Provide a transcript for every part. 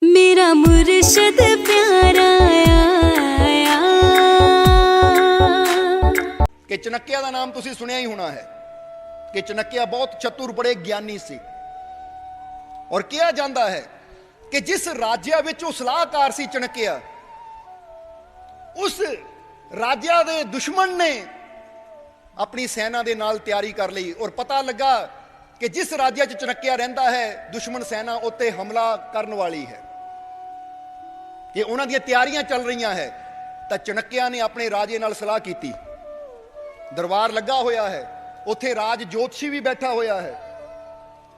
मेरा मुर्शद प्यारा आया। कि चनक्या का नाम तुसी सुनिया ही होना है कि चनक्या बहुत चतुर बड़े ज्ञानी सी। और कहा जाता है कि जिस राज्य विच वो सलाहकार सी चनक्या, उस राज्य दे दुश्मन ने अपनी सेना दे नाल तैयारी कर ली और पता लगा कि जिस राज्य च चनक्या रहिंदा है दुश्मन सेना उत्ते हमला करन वाली है, कि उन्हां दी तैयारियां चल रही है। तो चनक्या ने अपने राजे नाल सलाह की, दरबार लगा होया है, उत्थे राज जोतशी भी बैठा होया है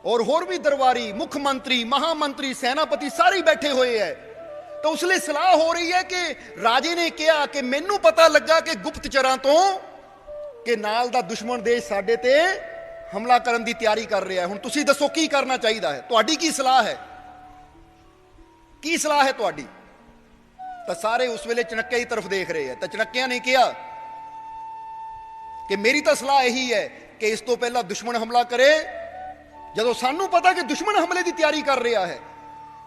और होर भी दरबारी मुख्यमंत्री महामंत्री सेनापति सारे बैठे हुए है। तो उसलिए सलाह हो रही है कि राजे ने कहा कि मैनू पता लगा कि गुप्तचरां तो कि नाल दा दुश्मन देश साडे ते हमला करन दी तैयारी कर रहा है। हुण तुसीं दसो की करना चाहिए है, तुहाडी की सलाह है, की सलाह है तुहाडी? तो सारे उस वेले चनक्या की तरफ देख रहे हैं। तो चनक्या ने कहा कि मेरी तो सलाह यही है कि इस तो पहला दुश्मन हमला करे, जदों सानू पता कि दुश्मन हमले की तैयारी कर रहा है,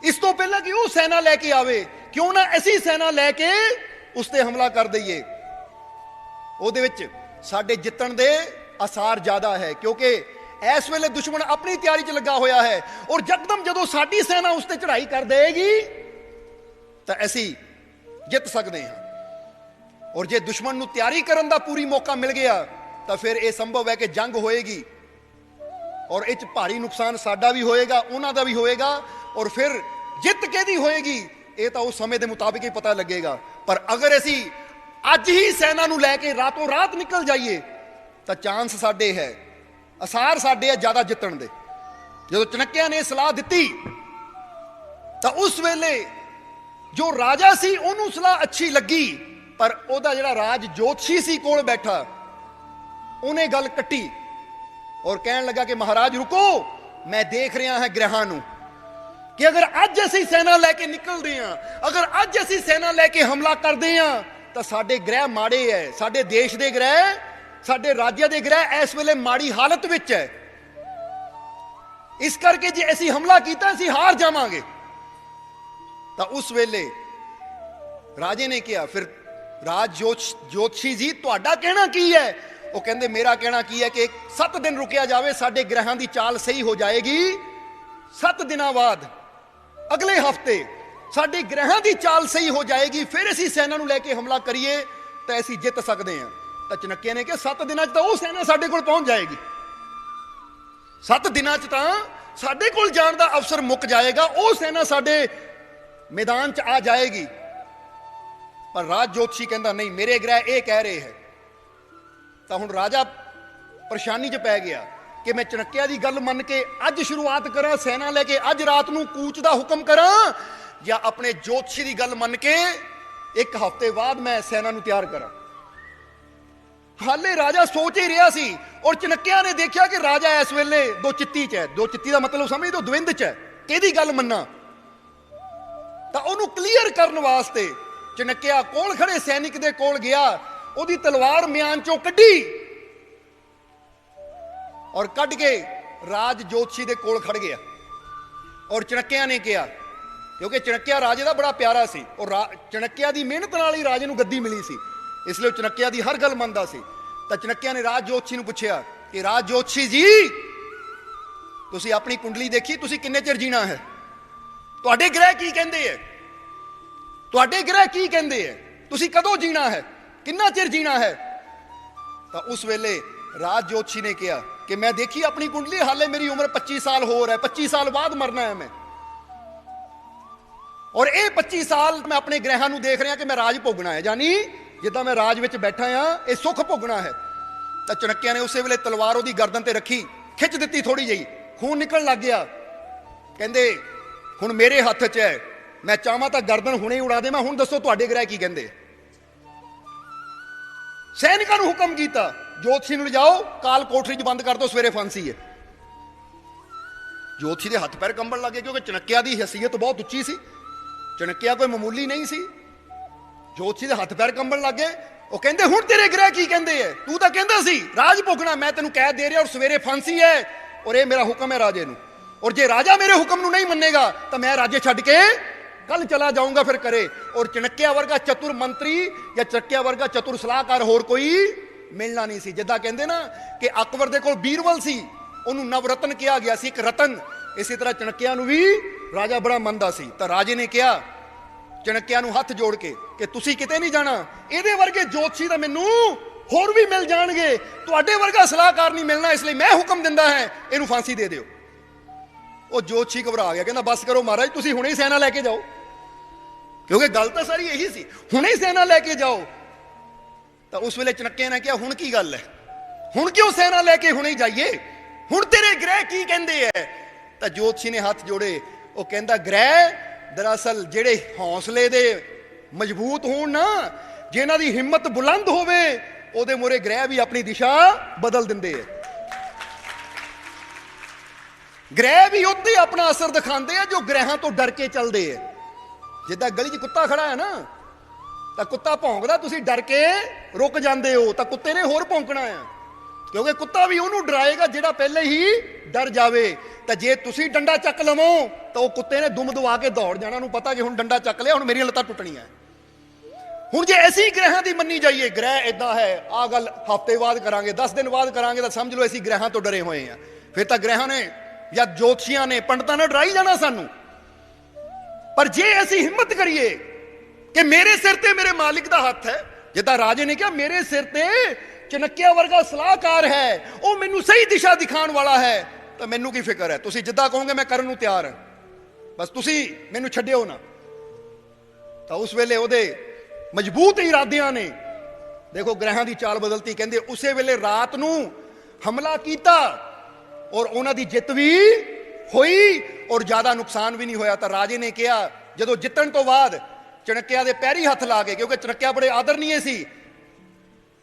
इस तो पहला कि वो सेना लैके आवे, क्यों ना ऐसी सेना लैके उस ते हमला कर दईए। ਉਹਦੇ ਵਿੱਚ ਸਾਡੇ ਜਿੱਤਣ ਦੇ आसार ज्यादा है, क्योंकि इस वेले दुश्मन अपनी तैयारी च लगा होया है और यकदम जदों साडी सेना उस ते चढ़ाई कर देगी तो असी जित सकते हैं। और जे दुश्मन नूं तैयारी करन दा पूरी मौका मिल गया तो फिर यह संभव है कि जंग होएगी और इस भारी नुकसान साडा भी होएगा, उन्हां दा भी होएगा और फिर जित किहदी होएगी ये तो उस समय के मुताबिक ही पता लगेगा। पर अगर असी अज ही सेना नूं लैके रातों रात निकल जाइए तो चांस साडे है, आसार साडे है ज्यादा जितण दे। जदों चनक्या ने सलाह दी तो उस वेले जो राजा सी उन्होंने सलाह अच्छी लगी, पर ओदा जिहड़ा राज जोतशी सी कोल बैठा उन्हें गल कट्टी और कहन लगा कि महाराज रुको, मैं देख रहा है ग्रहां नूं कि अगर अज असीं सेना लैके निकलते हैं, अगर अज असीं सेना लैके हमला करते हैं तो साडे ग्रह माड़े है, साडे देश के ग्रह साडे राज्य के ग्रह इस वेले माड़ी हालत विच है। इस करके जे असीं हमला कीता असीं हार जावांगे। तो उस वेले राजे ने कहा, फिर राज जोतशी जी तुहाडा कहना की है? वो कहंदे मेरा कहना की है कि 7 दिन रुकिया जाए, साडे ग्रहां की चाल सही हो जाएगी, 7 दिनों बाद अगले हफ्ते साडे ग्रहां की चाल सही हो जाएगी, फिर असीं सेना नूं लैके हमला करिए तो असीं जित सकते हैं। तो चनक्या ने कहा 7 दिनों तो वो सेना साडे कोल पहुंच जाएगी, 7 दिनों तो साडे कोल जाण दा अवसर मुक जाएगा, वो सेना साडे मैदान च आ जाएगी। पर राज जोतशी कहता नहीं, मेरे ग्रह ये कह रहे हैं। तो हुण राजा परेशानी च पै गया कि मैं चनक्या की गल मन के अज शुरुआत करा, सेना लैके अज रात नूं कूच का हुक्म करा, या अपने जोतशी की गल मन के 1 हफ्ते बाद मैं सेना नूं तैयार करा। हाले राजा सोच ही रहा सी और चनक्या ने देखा कि राजा इस वेले दो चित्ती च है। दो चित्ती का मतलब समझ दो, द्विंद च है, किहदी गल मन्ना। तो उन्होंने क्लीयर करने वास्ते चनक्या कोल खड़े सैनिक दे कोल गया, उहदी तलवार म्यान चों कड्डी और कढ के राज जोतशी दे कोल खड़ गया। और चनक्या ने कहा, क्योंकि चनक्या राजे का बड़ा प्यारा सी और चनक्या की मेहनत नाल ही राजे नूं गद्दी मिली सी, इसलिए चनक्या की हर गल मनदा सी। तो चनक्या ने राज जोतशी नूं पुछया कि राज जोतशी जी तुसीं अपनी कुंडली देखी, तुसीं किन्ने चिर जीना है? तुहाडे ग्रह की कहंदे है? तुहाडे ग्रह की कहंदे है? तुसीं कदों जीना है? किन्ना चिर जीना है? तो उस वेले राज जोतशी ने कहा कि मैं देखी अपनी कुंडली, हाले मेरी उम्र 25 साल हो रहा है, 25 साल बाद मरना है मैं, और ये 25 साल मैं अपने ग्रहां नूं देख रहा कि मैं राज भोगना है, यानी जिद्दां मैं राज विच बैठा हाँ ये सुख भोगना है। तो चनक्या ने उस वेले तलवार उहदी गर्दन ते रखी, खिच दी थोड़ी जी, खून निकल लग गया। कहंदे हुण मेरे हत्थ च है, मैं चाहां तां गर्दन हुणे उड़ा देवां, हुण दसो तुहाडे ग्रह की कहंदे? सैनिकां नूं हुक्म कीता, जोतशी नूं लिजाओ, काल कोठरी च बंद कर दो, सवेरे फांसी है। जोतशी दे हत्थ पैर कंबण लगे, क्योंकि चनक्या की हैसीयत बहुत उच्ची सी, चनक्या कोई मामूली नहीं सी। जोतशी दे हत्थ पैर कंबण लग गए। वो कहंदे हुण तेरे ग्रह की कहंदे है? तू तां कहंदा सी राज भोगना, मैं तैनूं कह दे रहा और सवेरे फांसी है, और ये मेरा हुक्म है राजे नूं, और जे राजा मेरे हुक्म नूं नहीं मन्नेगा तो मैं राज्य छड्ड के कल चला जाऊंगा फिर करे। और चणक्या वर्गा चतुर मंत्री या चणक्या वर्गा चतुर सलाहकार होर कोई मिलना नहीं सी। जिद्दां कहंदे ना कि अकबर दे कोल बीरबल सी, उन्होंने नवरत्न किया गया सी, एक रतन। इसी तरह चणक्या नूं भी राजा बड़ा मनदा सी। तो राजे ने कहा चणक्या नूं हथ जोड़ के कि तुसीं किते नहीं जाना, इहदे वर्गे जोतशी तां मैनूं होर भी मिल जाणगे, तुहाडे वर्गा सलाहकार नहीं मिलना, इसलिए मैं हुक्म दिंदा है इहनूं फांसी दे दिओ। ਉਹ ਜੋਤਸ਼ੀ ਘਬਰਾ ਗਿਆ, ਕਹਿੰਦਾ ਬਸ ਕਰੋ ਮਹਾਰਾਜ, ਤੁਸੀਂ ਹੁਣੇ ਹੀ ਸੈਨਾ ਲੈ ਕੇ ਜਾਓ, ਕਿਉਂਕਿ ਗੱਲ ਤਾਂ ਸਾਰੀ ਇਹੀ ਸੀ, ਹੁਣੇ ਹੀ ਸੈਨਾ ਲੈ ਕੇ ਜਾਓ। ਤਾਂ ਉਸ ਵੇਲੇ ਚਣੱਕੇ ਨੇ ਕਿਹਾ ਹੁਣ ਕੀ ਗੱਲ ਹੈ, ਹੁਣ ਕਿਉਂ ਸੈਨਾ ਲੈ ਕੇ ਹੁਣੇ ਹੀ ਜਾਈਏ, ਹੁਣ ਤੇਰੇ ਗ੍ਰਹਿ ਕੀ ਕਹਿੰਦੇ ਐ। ਤਾਂ ਜੋਤਸ਼ੀ ਨੇ ਹੱਥ ਜੋੜੇ, ਉਹ ਕਹਿੰਦਾ ਗ੍ਰਹਿ ਦਰਅਸਲ ਜਿਹੜੇ ਹੌਸਲੇ ਦੇ ਮਜ਼ਬੂਤ ਹੋਣ ਨਾ, ਜਿਨ੍ਹਾਂ ਦੀ ਹਿੰਮਤ ਬੁਲੰਦ ਹੋਵੇ, ਉਹਦੇ ਮੂਹਰੇ ਗ੍ਰਹਿ ਵੀ ਆਪਣੀ ਦਿਸ਼ਾ ਬਦਲ ਦਿੰਦੇ ਐ। ਗ੍ਰਹਿ ਵੀ ਉੱਥੇ ਆਪਣਾ ਅਸਰ ਦਿਖਾਉਂਦੇ ਆ ਜੋ ਗ੍ਰਹਿਾਂ ਤੋਂ ਡਰ ਕੇ ਚੱਲਦੇ ਆ। ਜਿੱਦਾਂ ਗਲੀ 'ਚ ਕੁੱਤਾ ਖੜਾ ਹੈ ਨਾ, ਤਾਂ ਕੁੱਤਾ ਭੌਂਕਦਾ, ਤੁਸੀਂ ਡਰ ਕੇ ਰੁਕ ਜਾਂਦੇ ਹੋ, ਤਾਂ ਕੁੱਤੇ ਨੇ ਹੋਰ ਭੌਂਕਣਾ ਆ, ਕਿਉਂਕਿ ਕੁੱਤਾ ਵੀ ਉਹਨੂੰ ਡਰਾਏਗਾ ਜਿਹੜਾ ਪਹਿਲੇ ਹੀ ਡਰ ਜਾਵੇ। ਤਾਂ ਜੇ ਤੁਸੀਂ ਡੰਡਾ ਚੱਕ ਲਵੋ ਤਾਂ ਉਹ ਕੁੱਤੇ ਨੇ ਦੁਮ ਦਵਾ ਕੇ ਦੌੜ ਜਾਣਾ, ਉਹਨੂੰ ਪਤਾ ਕਿ ਹੁਣ ਡੰਡਾ ਚੱਕ ਲਿਆ, ਹੁਣ ਮੇਰੀਆਂ ਲੱਤਾਂ ਟੁੱਟਣੀਆਂ। ਹੁਣ ਜੇ ਅਸੀਂ ਗ੍ਰਹਿਾਂ ਦੀ ਮੰਨੀ ਜਾਈਏ, ਗ੍ਰਹਿ ਇਦਾਂ ਹੈ, ਆਹ ਗੱਲ ਹਫ਼ਤੇ ਬਾਅਦ ਕਰਾਂਗੇ, 10 ਦਿਨ ਬਾਅਦ ਕਰਾਂਗੇ, ਤਾਂ ਸਮਝ ਲਓ ਅਸੀਂ ਗ੍ਰਹਿਾਂ ਤੋਂ ਡਰੇ ਹੋਏ ਆ। ਫਿਰ ਤਾਂ ਗ੍ਰਹਿਾਂ ਨੇ ਜਾਂ ਜੋਤਸ਼ੀਆਂ ਨੇ, ਪੰਡਤਾਂ ਨੇ ਡਰਾਈ ਜਾਣਾ ਸਾਨੂੰ। ਪਰ ਜੇ ਅਸੀਂ ਹਿੰਮਤ ਕਰੀਏ ਕਿ ਮੇਰੇ ਸਿਰ ਤੇ ਮੇਰੇ ਮਾਲਿਕ ਦਾ ਹੱਥ ਹੈ, ਜਿੱਦਾਂ ਰਾਜੇ ਨੇ ਕਿਹਾ ਮੇਰੇ ਸਿਰ ਤੇ ਚਣੱਕਿਆ ਵਰਗਾ ਸਲਾਹਕਾਰ ਹੈ, ਉਹ ਮੈਨੂੰ ਸਹੀ ਦਿਸ਼ਾ ਦਿਖਾਉਣ ਵਾਲਾ ਹੈ, ਤਾਂ ਮੈਨੂੰ ਕੀ ਫਿਕਰ ਹੈ, ਤੁਸੀਂ ਜਿੱਦਾਂ ਕਹੋਗੇ ਮੈਂ ਕਰਨ ਨੂੰ ਤਿਆਰ ਹਾਂ, ਬਸ ਤੁਸੀਂ ਮੈਨੂੰ ਛੱਡਿਓ ਨਾ। ਤਾਂ ਉਸ ਵੇਲੇ ਉਹਦੇ ਮਜ਼ਬੂਤ ਇਰਾਦਿਆਂ ਨੇ ਦੇਖੋ ਗ੍ਰਹਿਾਂ ਦੀ ਚਾਲ ਬਦਲਤੀ। ਕਹਿੰਦੇ ਉਸੇ ਵੇਲੇ ਰਾਤ ਨੂੰ ਹਮਲਾ ਕੀਤਾ ਔਰ ਉਹਨਾਂ ਦੀ ਜਿੱਤ ਵੀ ਹੋਈ ਔਰ ਜ਼ਿਆਦਾ ਨੁਕਸਾਨ ਵੀ ਨਹੀਂ ਹੋਇਆ। ਤਾਂ ਰਾਜੇ ਨੇ ਕਿਹਾ ਜਦੋਂ ਜਿੱਤਣ ਤੋਂ ਬਾਅਦ ਚਣੱਕਿਆ ਦੇ ਪੈਰੀ ਹੱਥ ਲਾ ਕੇ, ਕਿਉਂਕਿ ਚਣੱਕਿਆ ਬੜੇ ਆਦਰਨੀਏ ਸੀ,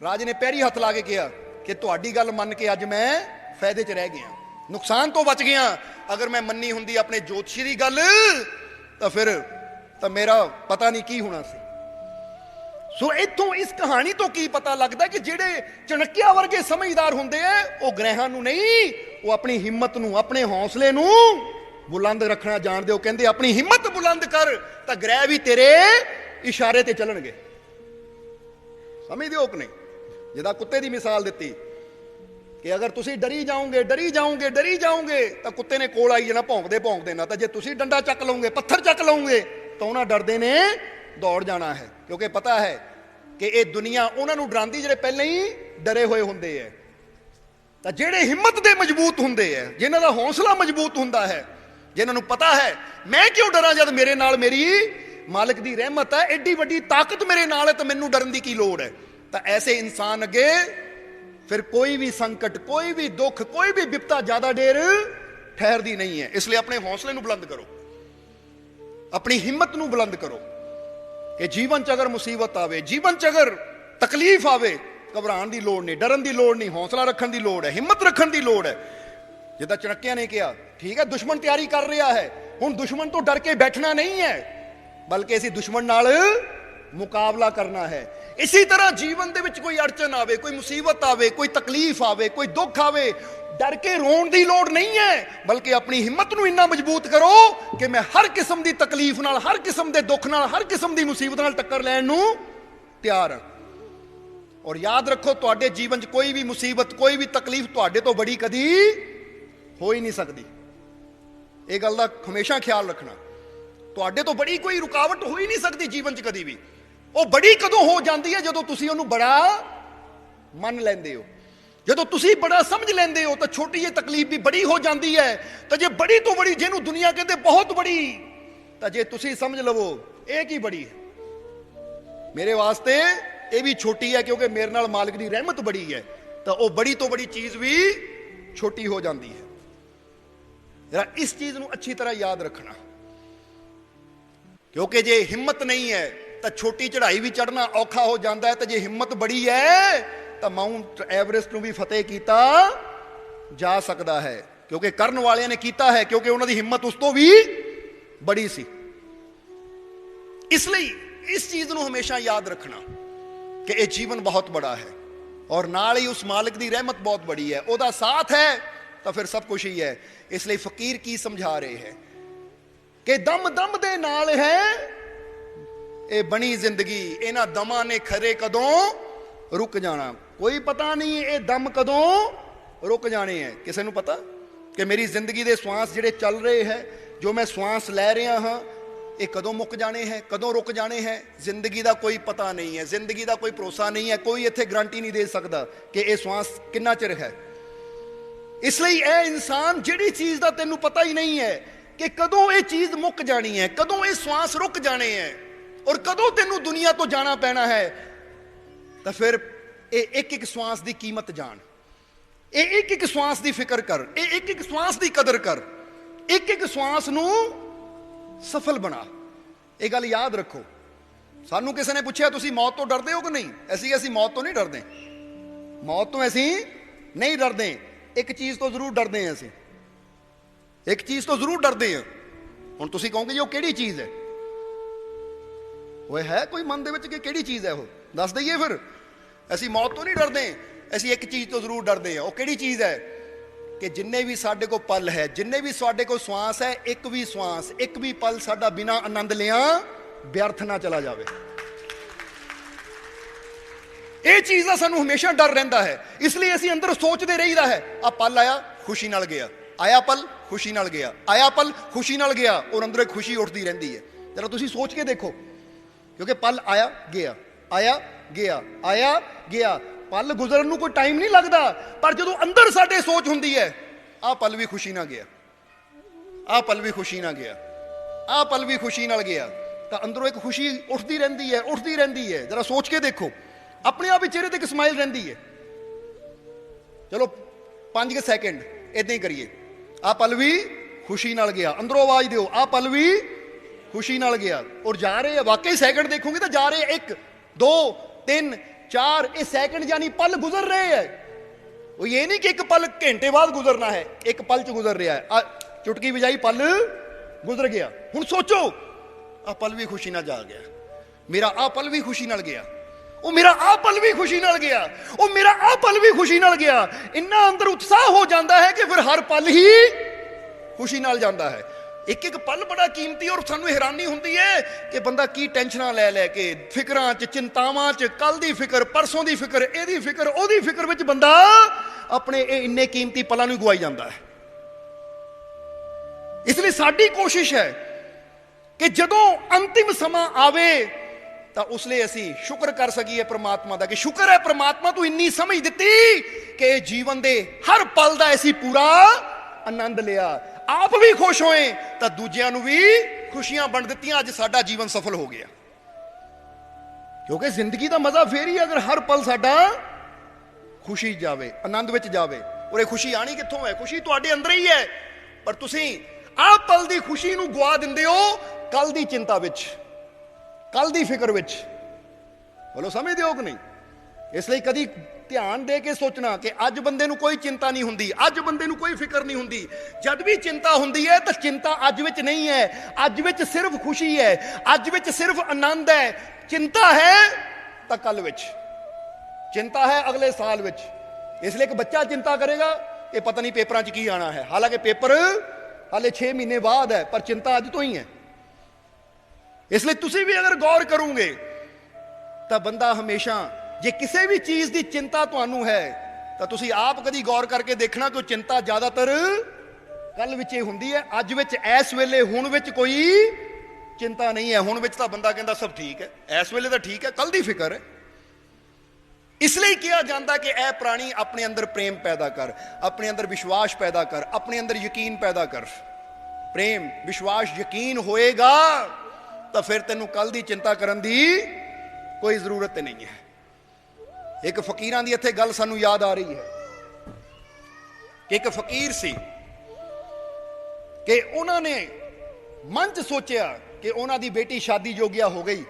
ਰਾਜੇ ਨੇ ਪੈਰੀ ਹੱਥ ਲਾ ਕੇ ਕਿਹਾ ਕਿ ਤੁਹਾਡੀ ਗੱਲ ਮੰਨ ਕੇ ਅੱਜ ਮੈਂ ਫਾਇਦੇ 'ਚ ਰਹਿ ਗਿਆ, ਨੁਕਸਾਨ ਤੋਂ ਬਚ ਗਿਆ। ਅਗਰ ਮੈਂ ਮੰਨੀ ਹੁੰਦੀ ਆਪਣੇ ਜੋਤਸ਼ੀ ਦੀ ਗੱਲ ਤਾਂ ਫਿਰ ਤਾਂ ਮੇਰਾ ਪਤਾ ਨਹੀਂ ਕੀ ਹੋਣਾ ਸੀ। ਸੋ ਇੱਥੋਂ ਇਸ ਕਹਾਣੀ ਤੋਂ ਕੀ ਪਤਾ ਲੱਗਦਾ ਕਿ ਜਿਹੜੇ ਚਣੱਕਿਆ ਵਰਗੇ ਸਮਝਦਾਰ ਹੁੰਦੇ ਆ, ਉਹ ਗ੍ਰਹਿਾਂ ਨੂੰ ਨਹੀਂ, ਉਹ ਆਪਣੀ ਹਿੰਮਤ ਨੂੰ, ਆਪਣੇ ਹੌਸਲੇ ਨੂੰ ਬੁਲੰਦ ਰੱਖਣਾ ਜਾਣਦੇ। ਉਹ ਕਹਿੰਦੇ ਆਪਣੀ ਹਿੰਮਤ ਬੁਲੰਦ ਕਰ ਤਾਂ ਗ੍ਰਹਿ ਵੀ ਤੇਰੇ ਇਸ਼ਾਰੇ ਤੇ ਚੱਲਣਗੇ। ਸਮਝਦੇ ਹੋ ਕਿ ਨਹੀਂ? ਜਿਹਦਾ ਕੁੱਤੇ ਦੀ ਮਿਸਾਲ ਦਿੱਤੀ ਕਿ ਅਗਰ ਤੁਸੀਂ ਡਰੀ ਜਾਓਗੇ ਡਰੀ ਜਾਓਗੇ ਡਰੀ ਜਾਓਗੇ ਤਾਂ ਕੁੱਤੇ ਨੇ ਕੋਲ ਆਈ ਜਾਣਾ ਭੌਂਕਦੇ ਭੌਂਕਦੇ ਨਾ। ਤਾਂ ਜੇ ਤੁਸੀਂ ਡੰਡਾ ਚੱਕ ਲਓਗੇ, ਪੱਥਰ ਚੱਕ ਲਓਗੇ, ਤਾਂ ਉਹਨਾਂ ਡਰਦੇ ਨੇ ਦੌੜ ਜਾਣਾ ਹੈ, ਕਿਉਂਕਿ ਪਤਾ ਹੈ ਕਿ ਇਹ ਦੁਨੀਆ ਉਹਨਾਂ ਨੂੰ ਡਰਾਉਂਦੀ ਜਿਹੜੇ ਪਹਿਲਾਂ ਹੀ ਡਰੇ ਹੋਏ ਹੁੰਦੇ ਹੈ। ਤਾਂ ਜਿਹੜੇ ਹਿੰਮਤ ਦੇ ਮਜ਼ਬੂਤ ਹੁੰਦੇ ਹੈ, ਜਿਨ੍ਹਾਂ ਦਾ ਹੌਸਲਾ ਮਜ਼ਬੂਤ ਹੁੰਦਾ ਹੈ, ਜਿਨ੍ਹਾਂ ਨੂੰ ਪਤਾ ਹੈ ਮੈਂ ਕਿਉਂ ਡਰਾਂ ਜਦ ਮੇਰੇ ਨਾਲ ਮੇਰੀ ਮਾਲਕ ਦੀ ਰਹਿਮਤ ਹੈ, ਐਡੀ ਵੱਡੀ ਤਾਕਤ ਮੇਰੇ ਨਾਲ ਹੈ, ਤਾਂ ਮੈਨੂੰ ਡਰਨ ਦੀ ਕੀ ਲੋੜ ਹੈ। ਤਾਂ ਐਸੇ ਇਨਸਾਨ ਅੱਗੇ ਫਿਰ ਕੋਈ ਵੀ ਸੰਕਟ, ਕੋਈ ਵੀ ਦੁੱਖ, ਕੋਈ ਵੀ ਵਿਪਤਾ ਜ਼ਿਆਦਾ ਦੇਰ ਠਹਿਰਦੀ ਨਹੀਂ ਹੈ। ਇਸ ਲਈ ਆਪਣੇ ਹੌਸਲੇ ਨੂੰ ਬੁਲੰਦ ਕਰੋ, ਆਪਣੀ ਹਿੰਮਤ ਨੂੰ ਬੁਲੰਦ ਕਰੋ ਕਿ ਜੀਵਨ 'ਚ ਅਗਰ ਮੁਸੀਬਤ ਆਵੇ, ਜੀਵਨ 'ਚ ਅਗਰ ਤਕਲੀਫ ਆਵੇ, ਘਬਰਾਉਣ ਦੀ ਲੋੜ ਨਹੀਂ, ਡਰਨ ਦੀ ਲੋੜ ਨਹੀਂ, ਹੌਸਲਾ ਰੱਖਣ ਦੀ ਲੋੜ ਹੈ, ਹਿੰਮਤ ਰੱਖਣ ਦੀ ਲੋੜ ਹੈ। ਜਿੱਦਾਂ ਚਣੱਕਿਆ ਨੇ ਕਿਹਾ, ਠੀਕ ਹੈ ਦੁਸ਼ਮਣ ਤਿਆਰੀ ਕਰ ਰਿਹਾ ਹੈ, ਹੁਣ ਦੁਸ਼ਮਣ ਤੋਂ ਡਰ ਕੇ ਬੈਠਣਾ ਨਹੀਂ ਹੈ, ਬਲਕਿ ਅਸੀਂ ਦੁਸ਼ਮਣ ਨਾਲ ਮੁਕਾਬਲਾ ਕਰਨਾ ਹੈ। ਇਸੇ ਤਰ੍ਹਾਂ ਜੀਵਨ ਦੇ ਵਿੱਚ ਕੋਈ ਅੜਚਨ ਆਵੇ, ਕੋਈ ਮੁਸੀਬਤ ਆਵੇ, ਕੋਈ ਤਕਲੀਫ ਆਵੇ, ਕੋਈ ਦੁੱਖ ਆਵੇ, ਡਰ ਕੇ ਰੋਣ ਦੀ ਲੋੜ ਨਹੀਂ ਹੈ, ਬਲਕਿ ਆਪਣੀ ਹਿੰਮਤ ਨੂੰ ਇੰਨਾ ਮਜ਼ਬੂਤ ਕਰੋ ਕਿ ਮੈਂ ਹਰ ਕਿਸਮ ਦੀ ਤਕਲੀਫ ਨਾਲ, ਹਰ ਕਿਸਮ ਦੇ ਦੁੱਖ ਨਾਲ, ਹਰ ਕਿਸਮ ਦੀ ਮੁਸੀਬਤ ਨਾਲ ਟੱਕਰ ਲੈਣ ਨੂੰ ਤਿਆਰ ਹਾਂ। ਔਰ ਯਾਦ ਰੱਖੋ ਤੁਹਾਡੇ ਜੀਵਨ 'ਚ ਕੋਈ ਵੀ ਮੁਸੀਬਤ, ਕੋਈ ਵੀ ਤਕਲੀਫ ਤੁਹਾਡੇ ਤੋਂ ਬੜੀ ਕਦੀ ਹੋ ਹੀ ਨਹੀਂ ਸਕਦੀ। ਇਹ ਗੱਲ ਦਾ ਹਮੇਸ਼ਾ ਖਿਆਲ ਰੱਖਣਾ, ਤੁਹਾਡੇ ਤੋਂ ਬੜੀ ਕੋਈ ਰੁਕਾਵਟ ਹੋ ਹੀ ਨਹੀਂ ਸਕਦੀ ਜੀਵਨ 'ਚ ਕਦੀ ਵੀ। ਉਹ ਬੜੀ ਕਦੋਂ ਹੋ ਜਾਂਦੀ ਹੈ? ਜਦੋਂ ਤੁਸੀਂ ਉਹਨੂੰ ਬੜਾ ਮੰਨ ਲੈਂਦੇ ਹੋ, ਜਦੋਂ ਤੁਸੀਂ ਬੜਾ ਸਮਝ ਲੈਂਦੇ ਹੋ, ਤਾਂ ਛੋਟੀ ਜਿਹੀ ਤਕਲੀਫ ਵੀ ਬੜੀ ਹੋ ਜਾਂਦੀ ਹੈ। ਤਾਂ ਜੇ ਬੜੀ ਤੋਂ ਬੜੀ, ਜਿਹਨੂੰ ਦੁਨੀਆ ਕਹਿੰਦੇ ਬਹੁਤ ਬੜੀ, ਤਾਂ ਜੇ ਤੁਸੀਂ ਸਮਝ ਲਵੋ ਇਹ ਕੀ ਬੜੀ ਹੈ, ਮੇਰੇ ਵਾਸਤੇ ਇਹ ਵੀ ਛੋਟੀ ਹੈ, ਕਿਉਂਕਿ ਮੇਰੇ ਨਾਲ ਮਾਲਕ ਦੀ ਰਹਿਮਤ ਬੜੀ ਹੈ, ਤਾਂ ਉਹ ਬੜੀ ਤੋਂ ਬੜੀ ਚੀਜ਼ ਵੀ ਛੋਟੀ ਹੋ ਜਾਂਦੀ ਹੈ। ਜਰਾ ਇਸ ਚੀਜ਼ ਨੂੰ ਅੱਛੀ ਤਰ੍ਹਾਂ ਯਾਦ ਰੱਖਣਾ, ਕਿਉਂਕਿ ਜੇ ਹਿੰਮਤ ਨਹੀਂ ਹੈ ਤਾਂ ਛੋਟੀ ਚੜ੍ਹਾਈ ਵੀ ਚੜ੍ਹਨਾ ਔਖਾ ਹੋ ਜਾਂਦਾ ਹੈ, ਤੇ ਜੇ ਹਿੰਮਤ ਬੜੀ ਹੈ ਤਾਂ ਮਾਊਂਟ ਐਵਰੈਸਟ ਨੂੰ ਵੀ ਫਤਿਹ ਕੀਤਾ ਜਾ ਸਕਦਾ ਹੈ, ਕਿਉਂਕਿ ਕਰਨ ਵਾਲਿਆਂ ਨੇ ਕੀਤਾ ਹੈ, ਕਿਉਂਕਿ ਉਹਨਾਂ ਦੀ ਹਿੰਮਤ ਉਸ ਤੋਂ ਵੀ ਬੜੀ ਸੀ। ਇਸ ਲਈ ਇਸ ਚੀਜ਼ ਨੂੰ ਹਮੇਸ਼ਾ ਯਾਦ ਰੱਖਣਾ ਕਿ ਇਹ ਜੀਵਨ ਬਹੁਤ ਬੜਾ ਹੈ, ਔਰ ਨਾਲ ਹੀ ਉਸ ਮਾਲਿਕ ਦੀ ਰਹਿਮਤ ਬਹੁਤ ਬੜੀ ਹੈ, ਉਹਦਾ ਸਾਥ ਹੈ ਤਾਂ ਫਿਰ ਸਭ ਕੁਝ ਹੀ ਹੈ। ਇਸ ਲਈ ਫਕੀਰ ਕੀ ਸਮਝਾ ਰਹੇ ਹੈ कि दम दम दे नाल है ये बनी जिंदगी, इन्हां दमां ने खरे कदों रुक जाना। कोई पता नहीं ये दम कदों रुक जाने हैं। किसी नूं पता कि मेरी जिंदगी दे श्वास जिहड़े चल रहे हैं, जो मैं श्वास लै रहा हाँ, ये कदों मुक जाने हैं, कदों रुक जाने हैं? जिंदगी का कोई पता नहीं है, जिंदगी का कोई भरोसा नहीं है। कोई इत्थे गारंटी नहीं दे सकता कि यह श्वास कितना चिर है। इसलिए यह इंसान जिहड़ी चीज़ का तेनों पता ही नहीं है कि कदों ये चीज़ मुक जानी है, कदों ये श्वास रुक जाने हैं और कदों तेनों दुनिया तो जाना पैना है, तो फिर एक एक श्वास की कीमत जान, एक एक श्वास की फिक्र कर, एक एक श्वास की कदर कर, एक एक श्वास नूं सफल बना। ये गल याद रखो। सानू किसी ने पूछा तुसी मौत तो डरदे हो कि नहीं? ऐसी मौत तो नहीं डरदे, मौत तो ऐसी नहीं डरदे। एक चीज़ तो जरूर डरदे हैं असी, एक चीज़ तो जरूर डरदे हैं। हुण तुसी कहोगे जी वो किहड़ी चीज़ है? वो है कोई मन दे विच कि किहड़ी चीज़ है? वो दस दईए फिर। असी मौत तो नहीं डरदे, असी एक चीज़ तो जरूर डरदे हैं। वो किहड़ी चीज़ है? कि जिन्ने भी साडे को पल है, जिन्ने भी साडे को श्वास है, एक भी श्वास, एक भी पल साडा बिना आनंद लिया व्यर्थ ना चला जाए। ये चीज़ का सानू हमेशा डर रहिंदा है। इसलिए असी अंदर सोचते रहीदा है, आ पल आया खुशी नाल गया, आया पल खुशी नाल गया, आया पल खुशी नाल गया, और अंदर एक खुशी उठती रहती है। जरा तुसी सोच के देखो, क्योंकि पल आया गया, आया गया, आया गया, पल गुजरन नूं कोई टाइम नहीं लगता। पर जो अंदर साडे सोच हुंदी है, आ पल भी खुशी ना गया, आ पल भी खुशी ना गया, आ पल भी खुशी नाल गया, तो अंदरों एक खुशी उठती रहती है, उठती रहती है। जरा सोच के देखो, अपने आप ही चेहरे ते एक स्माइल रहती है। चलो 5 सैकेंड इदां ही करिए, आ पल भी खुशी नाल गया, अंदरों आवाज दिओ, आ पल भी खुशी नाल गया। और जा रहे हैं, वाकई सैकेंड देखोगे तो जा रहे हैं 1 2 3 4, ये सैकंड यानी पल गुजर रहे हैं। वो ये नहीं कि एक पल घंटे बाद गुजरना है, एक पल च गुजर रहा है। चुटकी बजाई पल गुजर गया। हुण सोचो, आ पल भी खुशी नाल जा गया, मेरा आ पल भी खुशी नाल गया, वो मेरा आ पल भी खुशी नाल गया, वो मेरा आ पल भी खुशी नाल गया। इन्ना अंदर उत्साह हो जाता है कि फिर हर पल ही खुशी नाल जाता है। एक एक पल बड़ा कीमती। और सानू हैरानी होंदी है कि बंदा की टेंशनां लै लै के, फिकरां च, चिंतावां च, कल दी फिक्र, परसों दी फिक्र, एदी फिक्र, ओदी फिक्र विच बंदा अपने इन्ने कीमती पलां नूं गवाई जांदा है। इसलिए साडी कोशिश है कि जदों अंतिम समा आवे तो उसलिए असी शुक्र कर सकीए परमात्मा का, कि शुक्र है परमात्मा तू इन्नी समझ दिती कि जीवन दे हर पल का असी पूरा आनंद लिया, आप भी खुश होए तो दूजियां नूं भी खुशियां बंड दित्तियां। अज साडा जीवन सफल हो गया। क्योंकि जिंदगी का मजा फिर ही अगर हर पल साडा खुशी जावे, आनंद विच जावे। और ये खुशी आनी कित्थों है? खुशी तुहाडे अंदर ही है, पर तुसीं आ पल दी खुशी नूं गवा दिंदे हो कल दी चिंता विच, कल दी फिक्र विच। बोलो समझदे हो कि नहीं? इसलिए कदी ध्यान दे के सोचना कि अज बंदे नूं कोई चिंता नहीं हुंदी, अज बंदे नूं कोई फिक्र नहीं हुंदी। जद भी चिंता हुंदी है तो चिंता अज विच नहीं है, अज विच सिर्फ खुशी है, अज विच सिर्फ आनंद है। चिंता है तो कल विच, चिंता है अगले साल विच। इसलिए एक बच्चा चिंता करेगा कि पता नहीं पेपरां च की आना है, हालांकि पेपर हाले 6 महीने बाद है, पर चिंता अज तो ही है। इसलिए तुसी भी अगर गौर करोगे तो बंदा हमेशा, जे किसी भी चीज की चिंता तुहानू है तो तुसी आप कदी गौर करके देखना कि चिंता ज्यादातर कल विच हुंदी है, अज विच इस वेले हुण विच कोई चिंता नहीं है। हुण विच तां बंदा कहंदा सब ठीक है, इस वेले तो ठीक है, कल दी फिक्र है। इसलिए कहा जाता कि ऐ प्राणी अपने अंदर प्रेम पैदा कर, अपने अंदर विश्वास पैदा कर, अपने अंदर यकीन पैदा कर। प्रेम विश्वास यकीन होएगा तो फिर तेनू कल की चिंता करन दी कोई जरूरत नहीं है। एक फकीरां दी इत्थे गल सानू याद आ रही है कि एक फकीर सी कि उन्होंने मन च सोचा कि उन्हों दी बेटी शादी योग्या हो गई,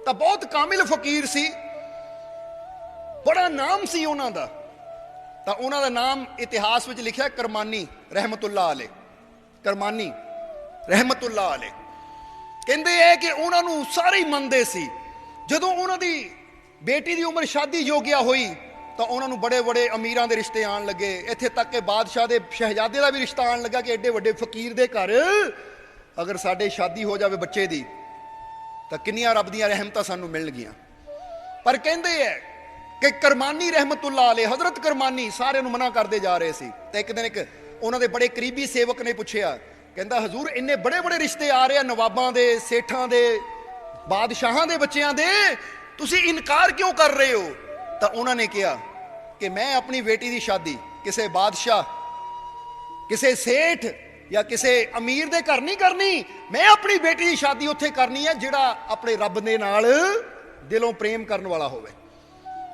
तो बहुत कामिल फकीर सी, बड़ा नाम सी उन्हों दा। तो उन्हों दा नाम इतिहास में लिखा करमानी रहमतुल्लाह अलैह, करमानी रहमतुल्लाह अलैह। कहते हैं कि उन्होंने सारे ही मनते सी। जदों उन्हों दी बेटी की उम्र शादी योग्या हुई तो उन्होंने बड़े बड़े अमीरां दे रिश्ते आन लगे, इत्थे तक कि बादशाह दे शहजादे का भी रिश्ता आन लगा कि एडे वड्डे फकीर दे घर अगर साडे शादी हो जाए बच्चे दी तो किन्नियां रब दियां रहमतां सानू मिलणगियां। पर कहंदे है कि करमानी रहमतुल्लाह अलैह, हजरत करमानी सारे नूं मना करदे जा रहे सी। ते एक दिन एक उन्हां दे बड़े करीबी सेवक ने पुछया, कहंदा हजूर इन्ने बड़े बड़े रिश्ते आ रहे हैं नवाबां दे, सेठां दे, बादशाहां दे बच्चियां दे, तुसी इनकार क्यों कर रहे हो? तो उन्होंने कहा कि मैं अपनी बेटी की शादी किसी बादशाह, किसी सेठ या किसी अमीर दे घर नहीं करनी। मैं अपनी बेटी की शादी उत्थे करनी है जिहड़ा अपने रब दे नाल दिलों प्रेम करने वाला होवे।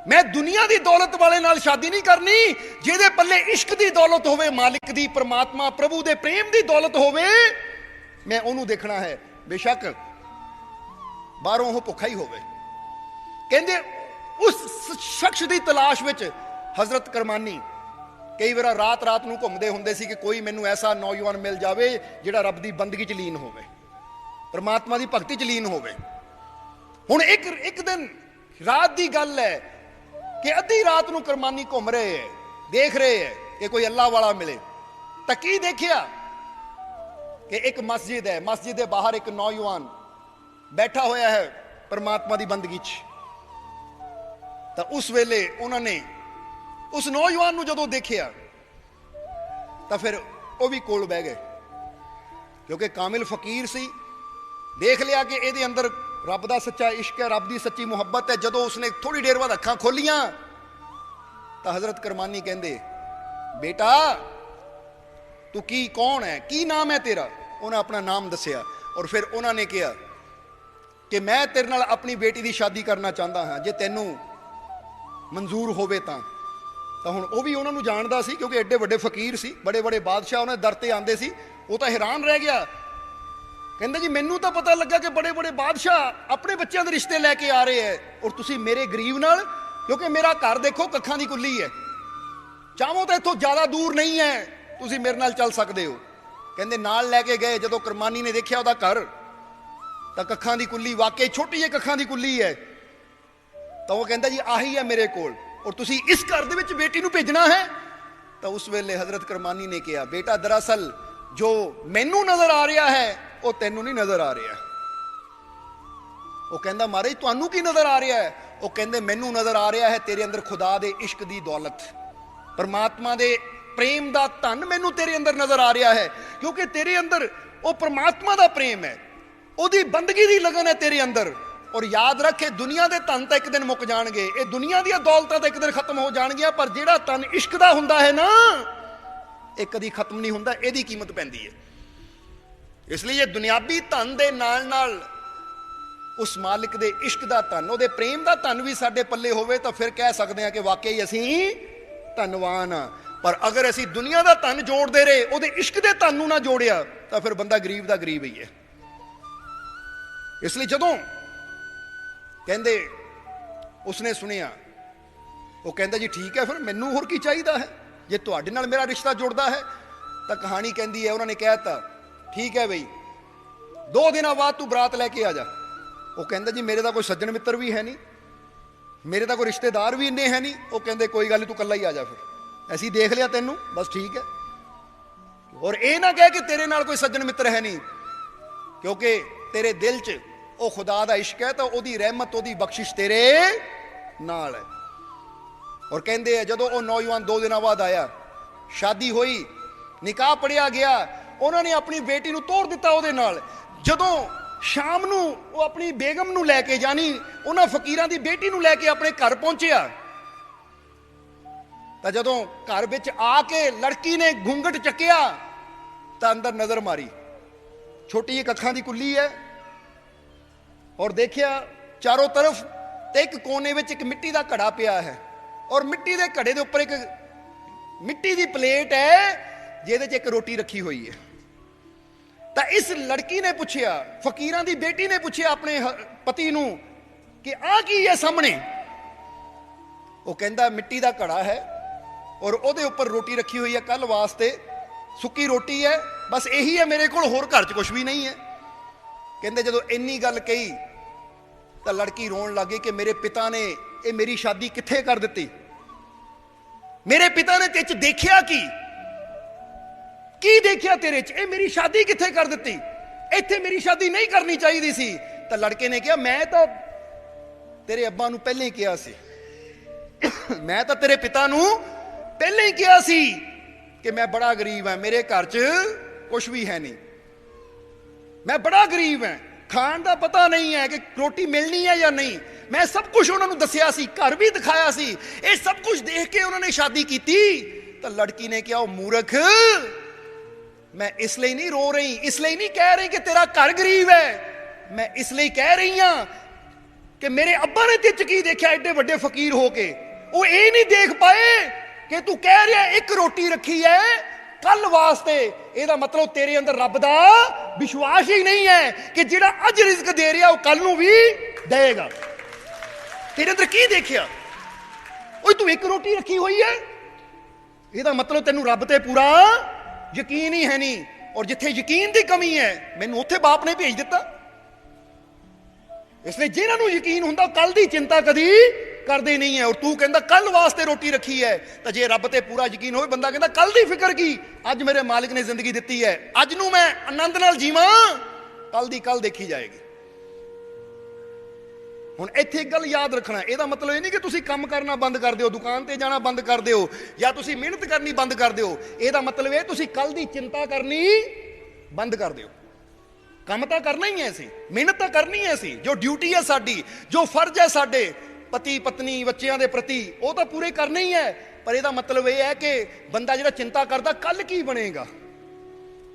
मैं दुनिया की दौलत वाले नाल शादी नहीं करनी, जिहदे पल्ले इश्क की दौलत होवे, मालिक दी, परमात्मा प्रभु दे प्रेम की दौलत होवे, मैं उन्होंने देखना है, बेशक बाहरों वो भुखा ही होवे। कहंदे उस शख्स की तलाश विच हजरत करमानी कई बार रात रात नूं घूमदे हुंदे सी कि कोई मैनूं ऐसा नौजवान मिल जावे जिहड़ा रब दी बंदगी च लीन होवे, परमात्मा दी भगती च लीन होवे। हुण एक दिन रात की गल है कि अद्धी रात नूं करमानी घूम रहे है, देख रहे है कि कोई अल्लाह वाला मिले। तां की देखिया कि एक मस्जिद है, मस्जिद के बाहर एक नौजवान बैठा होया है परमात्मा की बंदगी च। तो उस वेले उन्होंने उस नौजवान नूं जदों देखिया तो फिर वो भी कोल बह गए, क्योंकि कामिल फकीर सी। देख लिया कि ये अंदर रब का सच्चा इश्क है, रब की सच्ची मुहब्बत है। जदों उसने थोड़ी देर बाद अखां खोलियां तो हजरत करमानी कहंदे, बेटा तू की कौन है, की नाम है तेरा? उन्हें अपना नाम दसिया और फिर उन्होंने कहा कि मैं तेरे नाल अपनी बेटी की शादी करना चाहता हाँ, जे तैनू मंजूर होवे तां। तो हुण वो भी उन्होंने जानता सी, क्योंकि एडे वड्डे फकीर सी, बड़े बड़े बादशाह उन्हें दर ते आंदे सी। वो तो हैरान रह गया, कहंदा जी मैनू तो पता लगा कि बड़े बड़े बादशाह अपने बच्चों के रिश्ते लैके आ रहे हैं और तुसी मेरे गरीब नाल, क्योंकि मेरा घर देखो कखां दी कुल्ली है, चाहो तो इत्थों ज़्यादा दूर नहीं है, तुसी मेरे नाल चल सकते हो। कहंदे नाल लैके गए। जदों करमानी ने देखिया उहदा घर तो कखां दी कुल्ली, वाकई छोटी जी कखां दी कुल्ली है। तो वह कहता जी आही है मेरे कोल और तुसी इस घर दे विच बेटी नूं भेजना है। तो उस वेले हजरत करमानी ने कहा, बेटा दरअसल जो मैनू नजर आ रहा है वो तैनू नहीं नजर आ रहा। वो कहता महाराज तुहानू की नजर आ रहा है? वो कहते मैनू नजर आ रहा है तेरे अंदर खुदा दे इश्क दी दौलत, परमात्मा दे प्रेम दा धन मैनू तेरे अंदर नजर आ रहा है, क्योंकि तेरे अंदर वो परमात्मा दा प्रेम है, ओदी बंदगी दी लगन है तेरे अंदर। और याद रखे दुनिया के धन तो एक दिन मुक जाएंगे, ये दुनिया दी दौलतां तो एक दिन खत्म हो जाएगियां, पर जिहड़ा धन इश्क दा हुंदा है ना, ये कदी खत्म नहीं हुंदा, इहदी कीमत पैंदी है। इसलिए दुनियावी धन दे नाल नाल उस मालिक दे इश्क दा धन, उहदे प्रेम दा धन भी साडे पल्ले होवे तो फिर कह सकते हैं कि वाकई असीं धनवान हाँ। पर अगर असीं दुनिया दा धन जोड़ते रहे, उहदे इश्क दे धन नूं ना जोड़िया, तो फिर बंदा गरीब दा गरीब ही है। इसलिए जदों कहंदे उसने सुनिया, वो कहंदा जी ठीक है फिर मैनू होर की चाहिदा है, जे तुहाडे नाल मेरा रिश्ता जुड़दा है। तो कहानी कहंदी है उन्होंने कहता ठीक है बई 2 दिन बाद तू बरात लैके आ जा। वो कहंदा जी मेरे तो कोई सज्जन मित्र भी है नहीं, मेरे तो कोई रिश्तेदार भी इन्ने है नहीं। वो कहंदे कोई गल नहीं, तू कल्ला ही आ जा, फिर ऐसी देख लिया तेनू बस ठीक है। और ये ना कह कि तेरे नाल कोई सज्जन मित्र है नहीं, क्योंकि तेरे दिल च वो खुदा दा इश्क है तो ओदी रहमत ओदी बख्शिश तेरे नाल है। और कहंदे जदों वो नौजवान 2 दिन बाद आया, शादी हुई, निकाह पढ़िया गया, उन्होंने अपनी बेटी नूं तोड़ दिता ओदे नाल। जदों शाम नूं वो अपनी बेगम नूं लैके जानी उन्हां फकीरां दी बेटी नूं लैके अपने घर पहुंचिया, तो जदों घर विच आके लड़की ने घूंघट चकिया तो अंदर नजर मारी, छोटी जी कखां दी कुल्ली है, और देखिया चारों तरफ ते एक कोने विच एक मिट्टी का घड़ा पिया है, और मिट्टी के घड़े के उपर एक मिट्टी की प्लेट है जिहदे च एक रोटी रखी हुई है। तो इस लड़की ने पूछया, फकीरां दी बेटी ने पूछया अपने पति नूं कि आ की है सामने? वो कहंदा मिट्टी का घड़ा है और उहदे उपर रोटी रखी हुई है कल वास्ते, सुक्की रोटी है, बस यही है मेरे कोल, होर घर च कुछ भी नहीं है। कहंदे जदों इन्नी गल कही तो लड़की रोन लग गई कि मेरे पिता ने ये मेरी शादी कित्थे कर दी, मेरे पिता ने तेरे च देखिया की देखिया तेरे च, ये मेरी शादी कित्थे कर दी? ਇੱਥੇ ਮੇਰੀ ਸ਼ਾਦੀ ਨਹੀਂ ਕਰਨੀ ਚਾਹੀਦੀ ਸੀ। ਤਾਂ ਲੜਕੇ ਨੇ ਕਿਹਾ ਮੈਂ ਤਾਂ ਤੇਰੇ ਅੱਬਾ ਨੂੰ ਪਹਿਲਾਂ ਹੀ ਕਿਹਾ ਸੀ, ਮੈਂ ਤਾਂ ਤੇਰੇ ਪਿਤਾ ਨੂੰ ਪਹਿਲਾਂ ਹੀ ਕਿਹਾ ਸੀ ਕਿ ਮੈਂ ਬੜਾ ਗਰੀਬ ਹਾਂ, ਮੇਰੇ ਘਰ 'ਚ ਕੁਝ ਵੀ ਹੈ ਨਹੀਂ, ਮੈਂ ਬੜਾ ਗਰੀਬ ਹਾਂ, ਖਾਣ ਦਾ ਪਤਾ ਨਹੀਂ ਹੈ ਕਿ ਰੋਟੀ ਮਿਲਣੀ ਹੈ ਜਾਂ ਨਹੀਂ। ਮੈਂ ਸਭ ਕੁਝ ਉਹਨਾਂ ਨੂੰ ਦੱਸਿਆ ਸੀ, ਘਰ ਵੀ ਦਿਖਾਇਆ ਸੀ, ਇਹ ਸਭ ਕੁਝ ਦੇਖ ਕੇ ਉਹਨਾਂ ਨੇ ਸ਼ਾਦੀ ਕੀਤੀ। ਤਾਂ ਲੜਕੀ ਨੇ ਕਿਹਾ ਉਹ ਮੂਰਖ, ਮੈਂ ਇਸ ਲਈ ਨਹੀਂ ਰੋ ਰਹੀ, ਇਸ ਲਈ ਨਹੀਂ ਕਹਿ ਰਹੀ ਕਿ ਤੇਰਾ ਘਰ ਗਰੀਬ ਹੈ, ਮੈਂ ਇਸ ਲਈ ਕਹਿ ਰਹੀ ਹਾਂ ਕਿ ਮੇਰੇ ਅੱਬਾ ਨੇ ਤੇ ਕੀ ਦੇਖਿਆ ਐਡੇ ਵੱਡੇ ਫਕੀਰ ਹੋ ਕੇ, ਉਹ ਇਹ ਨਹੀਂ ਦੇਖ ਪਾਏ ਕਿ ਤੂੰ ਕਹਿ ਰਿਹਾ ਇੱਕ ਰੋਟੀ ਰੱਖੀ ਹੈ ਕੱਲ ਵਾਸਤੇ। ਇਹਦਾ ਮਤਲਬ ਤੇਰੇ ਅੰਦਰ ਰੱਬ ਦਾ ਵਿਸ਼ਵਾਸ ਹੀ ਨਹੀਂ ਹੈ ਕਿ ਜਿਹੜਾ ਅੱਜ ਰਿਜ਼ਕ ਦੇ ਰਿਹਾ ਉਹ ਕੱਲ ਨੂੰ ਵੀ ਦੇਗਾ। ਤੇਰੇ ਅੰਦਰ ਕੀ ਦੇਖਿਆ? ਓਏ ਤੂੰ ਇੱਕ ਰੋਟੀ ਰੱਖੀ ਹੋਈ ਹੈ, ਇਹਦਾ ਮਤਲਬ ਤੈਨੂੰ ਰੱਬ ਤੇ ਪੂਰਾ ਯਕੀਨ ਹੀ ਹੈ ਨਹੀਂ। ਔਰ ਜਿੱਥੇ ਯਕੀਨ ਦੀ ਕਮੀ ਹੈ ਮੈਨੂੰ ਉੱਥੇ ਬਾਪ ਨੇ ਭੇਜ ਦਿੱਤਾ। ਇਸ ਲਈ ਜਿਹਨਾਂ ਨੂੰ ਯਕੀਨ ਹੁੰਦਾ ਕੱਲ ਦੀ ਚਿੰਤਾ ਕਦੀ ਕਰਦੇ ਨਹੀਂ ਹੈ। ਔਰ ਤੂੰ ਕਹਿੰਦਾ ਕੱਲ ਵਾਸਤੇ ਰੋਟੀ ਰੱਖੀ ਹੈ, ਤਾਂ ਜੇ ਰੱਬ ਤੇ ਪੂਰਾ ਯਕੀਨ ਹੋਵੇ ਬੰਦਾ ਕਹਿੰਦਾ ਕੱਲ ਦੀ ਫਿਕਰ ਕੀ, ਅੱਜ ਮੇਰੇ ਮਾਲਿਕ ਨੇ ਜ਼ਿੰਦਗੀ ਦਿੱਤੀ ਹੈ, ਅੱਜ ਨੂੰ ਮੈਂ ਆਨੰਦ ਨਾਲ ਜੀਵਾਂ, ਕੱਲ ਦੀ ਕੱਲ ਦੇਖੀ ਜਾਏਗੀ। ਹੁਣ ਇੱਥੇ ਇੱਕ ਗੱਲ ਯਾਦ ਰੱਖਣਾ, ਇਹਦਾ ਮਤਲਬ ਇਹ ਨਹੀਂ ਕਿ ਤੁਸੀਂ ਕੰਮ ਕਰਨਾ ਬੰਦ ਕਰ ਦਿਓ, ਦੁਕਾਨ ਤੇ ਜਾਣਾ ਬੰਦ ਕਰ ਦਿਓ, ਜਾਂ ਤੁਸੀਂ ਮਿਹਨਤ ਕਰਨੀ ਬੰਦ ਕਰ ਦਿਓ। ਇਹਦਾ ਮਤਲਬ ਇਹ ਤੁਸੀਂ ਕੱਲ ਦੀ ਚਿੰਤਾ ਕਰਨੀ ਬੰਦ ਕਰ ਦਿਓ। ਕੰਮ ਤਾਂ ਕਰਨਾ ਹੀ ਹੈ ਅਸੀਂ, ਮਿਹਨਤ ਤਾਂ ਕਰਨੀ ਹੈ ਅਸੀਂ, ਜੋ ਡਿਊਟੀ ਹੈ ਸਾਡੀ, ਜੋ ਫਰਜ਼ ਹੈ ਸਾਡੇ ਪਤੀ ਪਤਨੀ ਬੱਚਿਆਂ ਦੇ ਪ੍ਰਤੀ, ਉਹ ਤਾਂ ਪੂਰੇ ਕਰਨੇ ਹੀ ਹੈ। ਪਰ ਇਹਦਾ ਮਤਲਬ ਇਹ ਹੈ ਕਿ ਬੰਦਾ ਜਿਹੜਾ ਚਿੰਤਾ ਕਰਦਾ ਕੱਲ ਕੀ ਬਣੇਗਾ,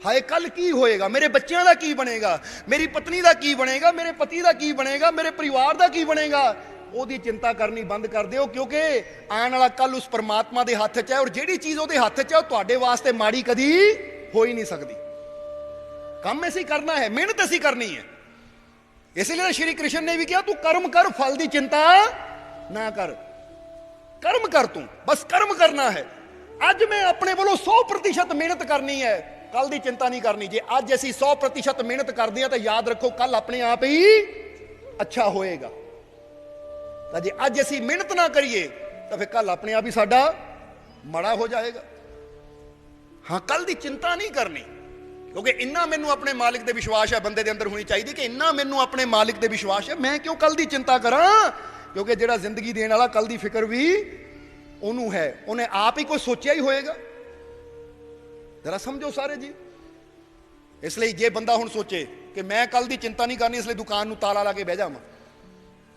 ਹਾਏ ਕੱਲ ਕੀ ਹੋਏਗਾ, ਮੇਰੇ ਬੱਚਿਆਂ ਦਾ ਕੀ ਬਣੇਗਾ, ਮੇਰੀ ਪਤਨੀ ਦਾ ਕੀ ਬਣੇਗਾ, ਮੇਰੇ ਪਤੀ ਦਾ ਕੀ ਬਣੇਗਾ, ਮੇਰੇ ਪਰਿਵਾਰ ਦਾ ਕੀ ਬਣੇਗਾ, ਉਹਦੀ ਚਿੰਤਾ ਕਰਨੀ ਬੰਦ ਕਰ ਦਿਓ। ਕਿਉਂਕਿ ਆਉਣ ਵਾਲਾ ਕੱਲ ਉਸ ਪਰਮਾਤਮਾ ਦੇ ਹੱਥ 'ਚ ਹੈ, ਔਰ ਜਿਹੜੀ ਚੀਜ਼ ਉਹਦੇ ਹੱਥ 'ਚ ਹੈ ਉਹ ਤੁਹਾਡੇ ਵਾਸਤੇ ਮਾੜੀ ਕਦੀ ਹੋ ਹੀ ਨਹੀਂ ਸਕਦੀ। ਕੰਮ ਅਸੀਂ ਕਰਨਾ ਹੈ, ਮਿਹਨਤ ਅਸੀਂ ਕਰਨੀ ਹੈ। ਇਸ ਲਈ ਸ਼੍ਰੀ ਕ੍ਰਿਸ਼ਨ ਨੇ ਵੀ ਕਿਹਾ ਤੂੰ ਕਰਮ ਕਰ, ਫਲ ਦੀ ਚਿੰਤਾ ਨਾ ਕਰ, ਕਰਮ ਕਰ, ਤੂੰ ਬਸ ਕਰਮ ਕਰਨਾ ਹੈ। ਅੱਜ ਮੈਂ ਆਪਣੇ ਵੱਲੋਂ 100% ਮਿਹਨਤ ਕਰਨੀ ਹੈ, ਕੱਲ ਦੀ ਚਿੰਤਾ ਨਹੀਂ ਕਰਨੀ। ਜੇ ਅੱਜ ਅਸੀਂ 100% ਮਿਹਨਤ ਕਰਦੇ ਹਾਂ ਤਾਂ ਯਾਦ ਰੱਖੋ ਕੱਲ ਆਪਣੇ ਆਪ ਹੀ ਅੱਛਾ ਹੋਏਗਾ। ਤਾਂ ਜੇ ਅੱਜ ਅਸੀਂ ਮਿਹਨਤ ਨਾ ਕਰੀਏ ਤਾਂ ਫਿਰ ਕੱਲ ਆਪਣੇ ਆਪ ਹੀ ਸਾਡਾ ਮਾੜਾ ਹੋ ਜਾਏਗਾ। ਹਾਂ, ਕੱਲ ਦੀ ਚਿੰਤਾ ਨਹੀਂ ਕਰਨੀ, ਕਿਉਂਕਿ ਇੰਨਾ ਮੈਨੂੰ ਆਪਣੇ ਮਾਲਿਕ ਤੇ ਵਿਸ਼ਵਾਸ ਹੈ, ਬੰਦੇ ਦੇ ਅੰਦਰ ਹੋਣੀ ਚਾਹੀਦੀ ਕਿ ਇੰਨਾ ਮੈਨੂੰ ਆਪਣੇ ਮਾਲਿਕ ਤੇ ਵਿਸ਼ਵਾਸ ਹੈ, ਮੈਂ ਕਿਉਂ ਕੱਲ ਦੀ ਚਿੰਤਾ ਕਰਾਂ। ਕਿਉਂਕਿ ਜਿਹੜਾ ਜ਼ਿੰਦਗੀ ਦੇਣ ਵਾਲਾ ਕੱਲ ਦੀ ਫਿਕਰ ਵੀ ਉਹਨੂੰ ਹੈ, ਉਹਨੇ ਆਪ ਹੀ ਕੋਈ ਸੋਚਿਆ ਹੀ ਹੋਏਗਾ। ਜਰਾ ਸਮਝੋ ਸਾਰੇ ਜੀ। ਇਸ ਲਈ ਜੇ ਬੰਦਾ ਹੁਣ ਸੋਚੇ ਕਿ ਮੈਂ ਕੱਲ ਦੀ ਚਿੰਤਾ ਨਹੀਂ ਕਰਨੀ, ਇਸ ਲਈ ਦੁਕਾਨ ਨੂੰ ਤਾਲਾ ਲਾ ਕੇ ਬਹਿ ਜਾਵਾਂ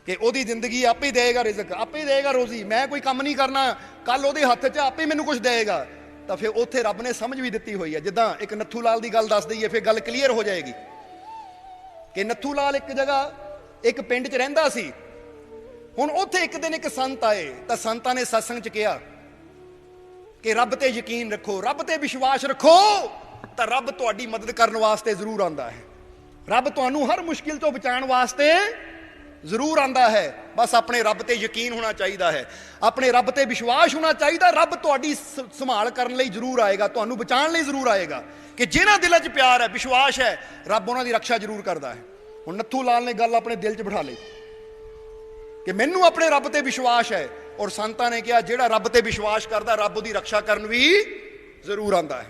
ਕਿ ਉਹਦੀ ਜ਼ਿੰਦਗੀ ਆਪੇ ਹੀ ਦੇਗਾ ਰਿਜ਼ਕ, ਆਪੇ ਹੀ ਦੇਗਾ ਰੋਜ਼ੀ, ਮੈਂ ਕੋਈ ਕੰਮ ਨਹੀਂ ਕਰਨਾ, ਕੱਲ ਉਹਦੇ ਹੱਥ 'ਚ ਆਪੇ ਮੈਨੂੰ ਕੁਝ ਦੇਗਾ, ਤਾਂ ਫਿਰ ਉੱਥੇ ਰੱਬ ਨੇ ਸਮਝ ਵੀ ਦਿੱਤੀ ਹੋਈ ਹੈ। ਜਿੱਦਾਂ ਇੱਕ ਨੱਥੂ ਲਾਲ ਦੀ ਗੱਲ ਦੱਸ ਦਈਏ, ਫਿਰ ਗੱਲ ਕਲੀਅਰ ਹੋ ਜਾਏਗੀ ਕਿ ਨੱਥੂ ਲਾਲ ਇੱਕ ਜਗ੍ਹਾ ਇੱਕ ਪਿੰਡ 'ਚ ਰਹਿੰਦਾ ਸੀ। ਹੁਣ ਉੱਥੇ ਇੱਕ ਦਿਨ ਇੱਕ ਸੰਤ ਆਏ, ਤਾਂ ਸੰਤਾਂ ਨੇ ਸਤਸੰਗ 'ਚ ਕਿਹਾ ਕਿ ਰੱਬ ਤੇ ਯਕੀਨ ਰੱਖੋ, ਰੱਬ ਤੇ ਵਿਸ਼ਵਾਸ ਰੱਖੋ, ਤਾਂ ਰੱਬ ਤੁਹਾਡੀ ਮਦਦ ਕਰਨ ਵਾਸਤੇ ਜ਼ਰੂਰ ਆਉਂਦਾ ਹੈ, ਰੱਬ ਤੁਹਾਨੂੰ ਹਰ ਮੁਸ਼ਕਿਲ ਤੋਂ ਬਚਾਉਣ ਵਾਸਤੇ ਜ਼ਰੂਰ ਆਉਂਦਾ ਹੈ। ਬਸ ਆਪਣੇ ਰੱਬ ਤੇ ਯਕੀਨ ਹੋਣਾ ਚਾਹੀਦਾ ਹੈ, ਆਪਣੇ ਰੱਬ ਤੇ ਵਿਸ਼ਵਾਸ ਹੋਣਾ ਚਾਹੀਦਾ। ਰੱਬ ਤੁਹਾਡੀ ਸੰਭਾਲ ਕਰਨ ਲਈ ਜ਼ਰੂਰ ਆਏਗਾ, ਤੁਹਾਨੂੰ ਬਚਾਉਣ ਲਈ ਜ਼ਰੂਰ ਆਏਗਾ। ਕਿ ਜਿਹਨਾਂ ਦਿਲਾਂ 'ਚ ਪਿਆਰ ਹੈ, ਵਿਸ਼ਵਾਸ ਹੈ, ਰੱਬ ਉਹਨਾਂ ਦੀ ਰੱਖਿਆ ਜ਼ਰੂਰ ਕਰਦਾ ਹੈ। ਹੁਣ ਨੱਥੂ ਲਾਲ ਨੇ ਗੱਲ ਆਪਣੇ ਦਿਲ 'ਚ ਬਿਠਾ ਲਈ ਕਿ ਮੈਨੂੰ ਆਪਣੇ ਰੱਬ ਤੇ ਵਿਸ਼ਵਾਸ ਹੈ, ਔਰ ਸੰਤਾਂ ਨੇ ਕਿਹਾ ਜਿਹੜਾ ਰੱਬ ਤੇ ਵਿਸ਼ਵਾਸ ਕਰਦਾ ਰੱਬ ਉਹਦੀ ਰੱਖਿਆ ਕਰਨ ਵੀ ਜ਼ਰੂਰ ਆਉਂਦਾ ਹੈ।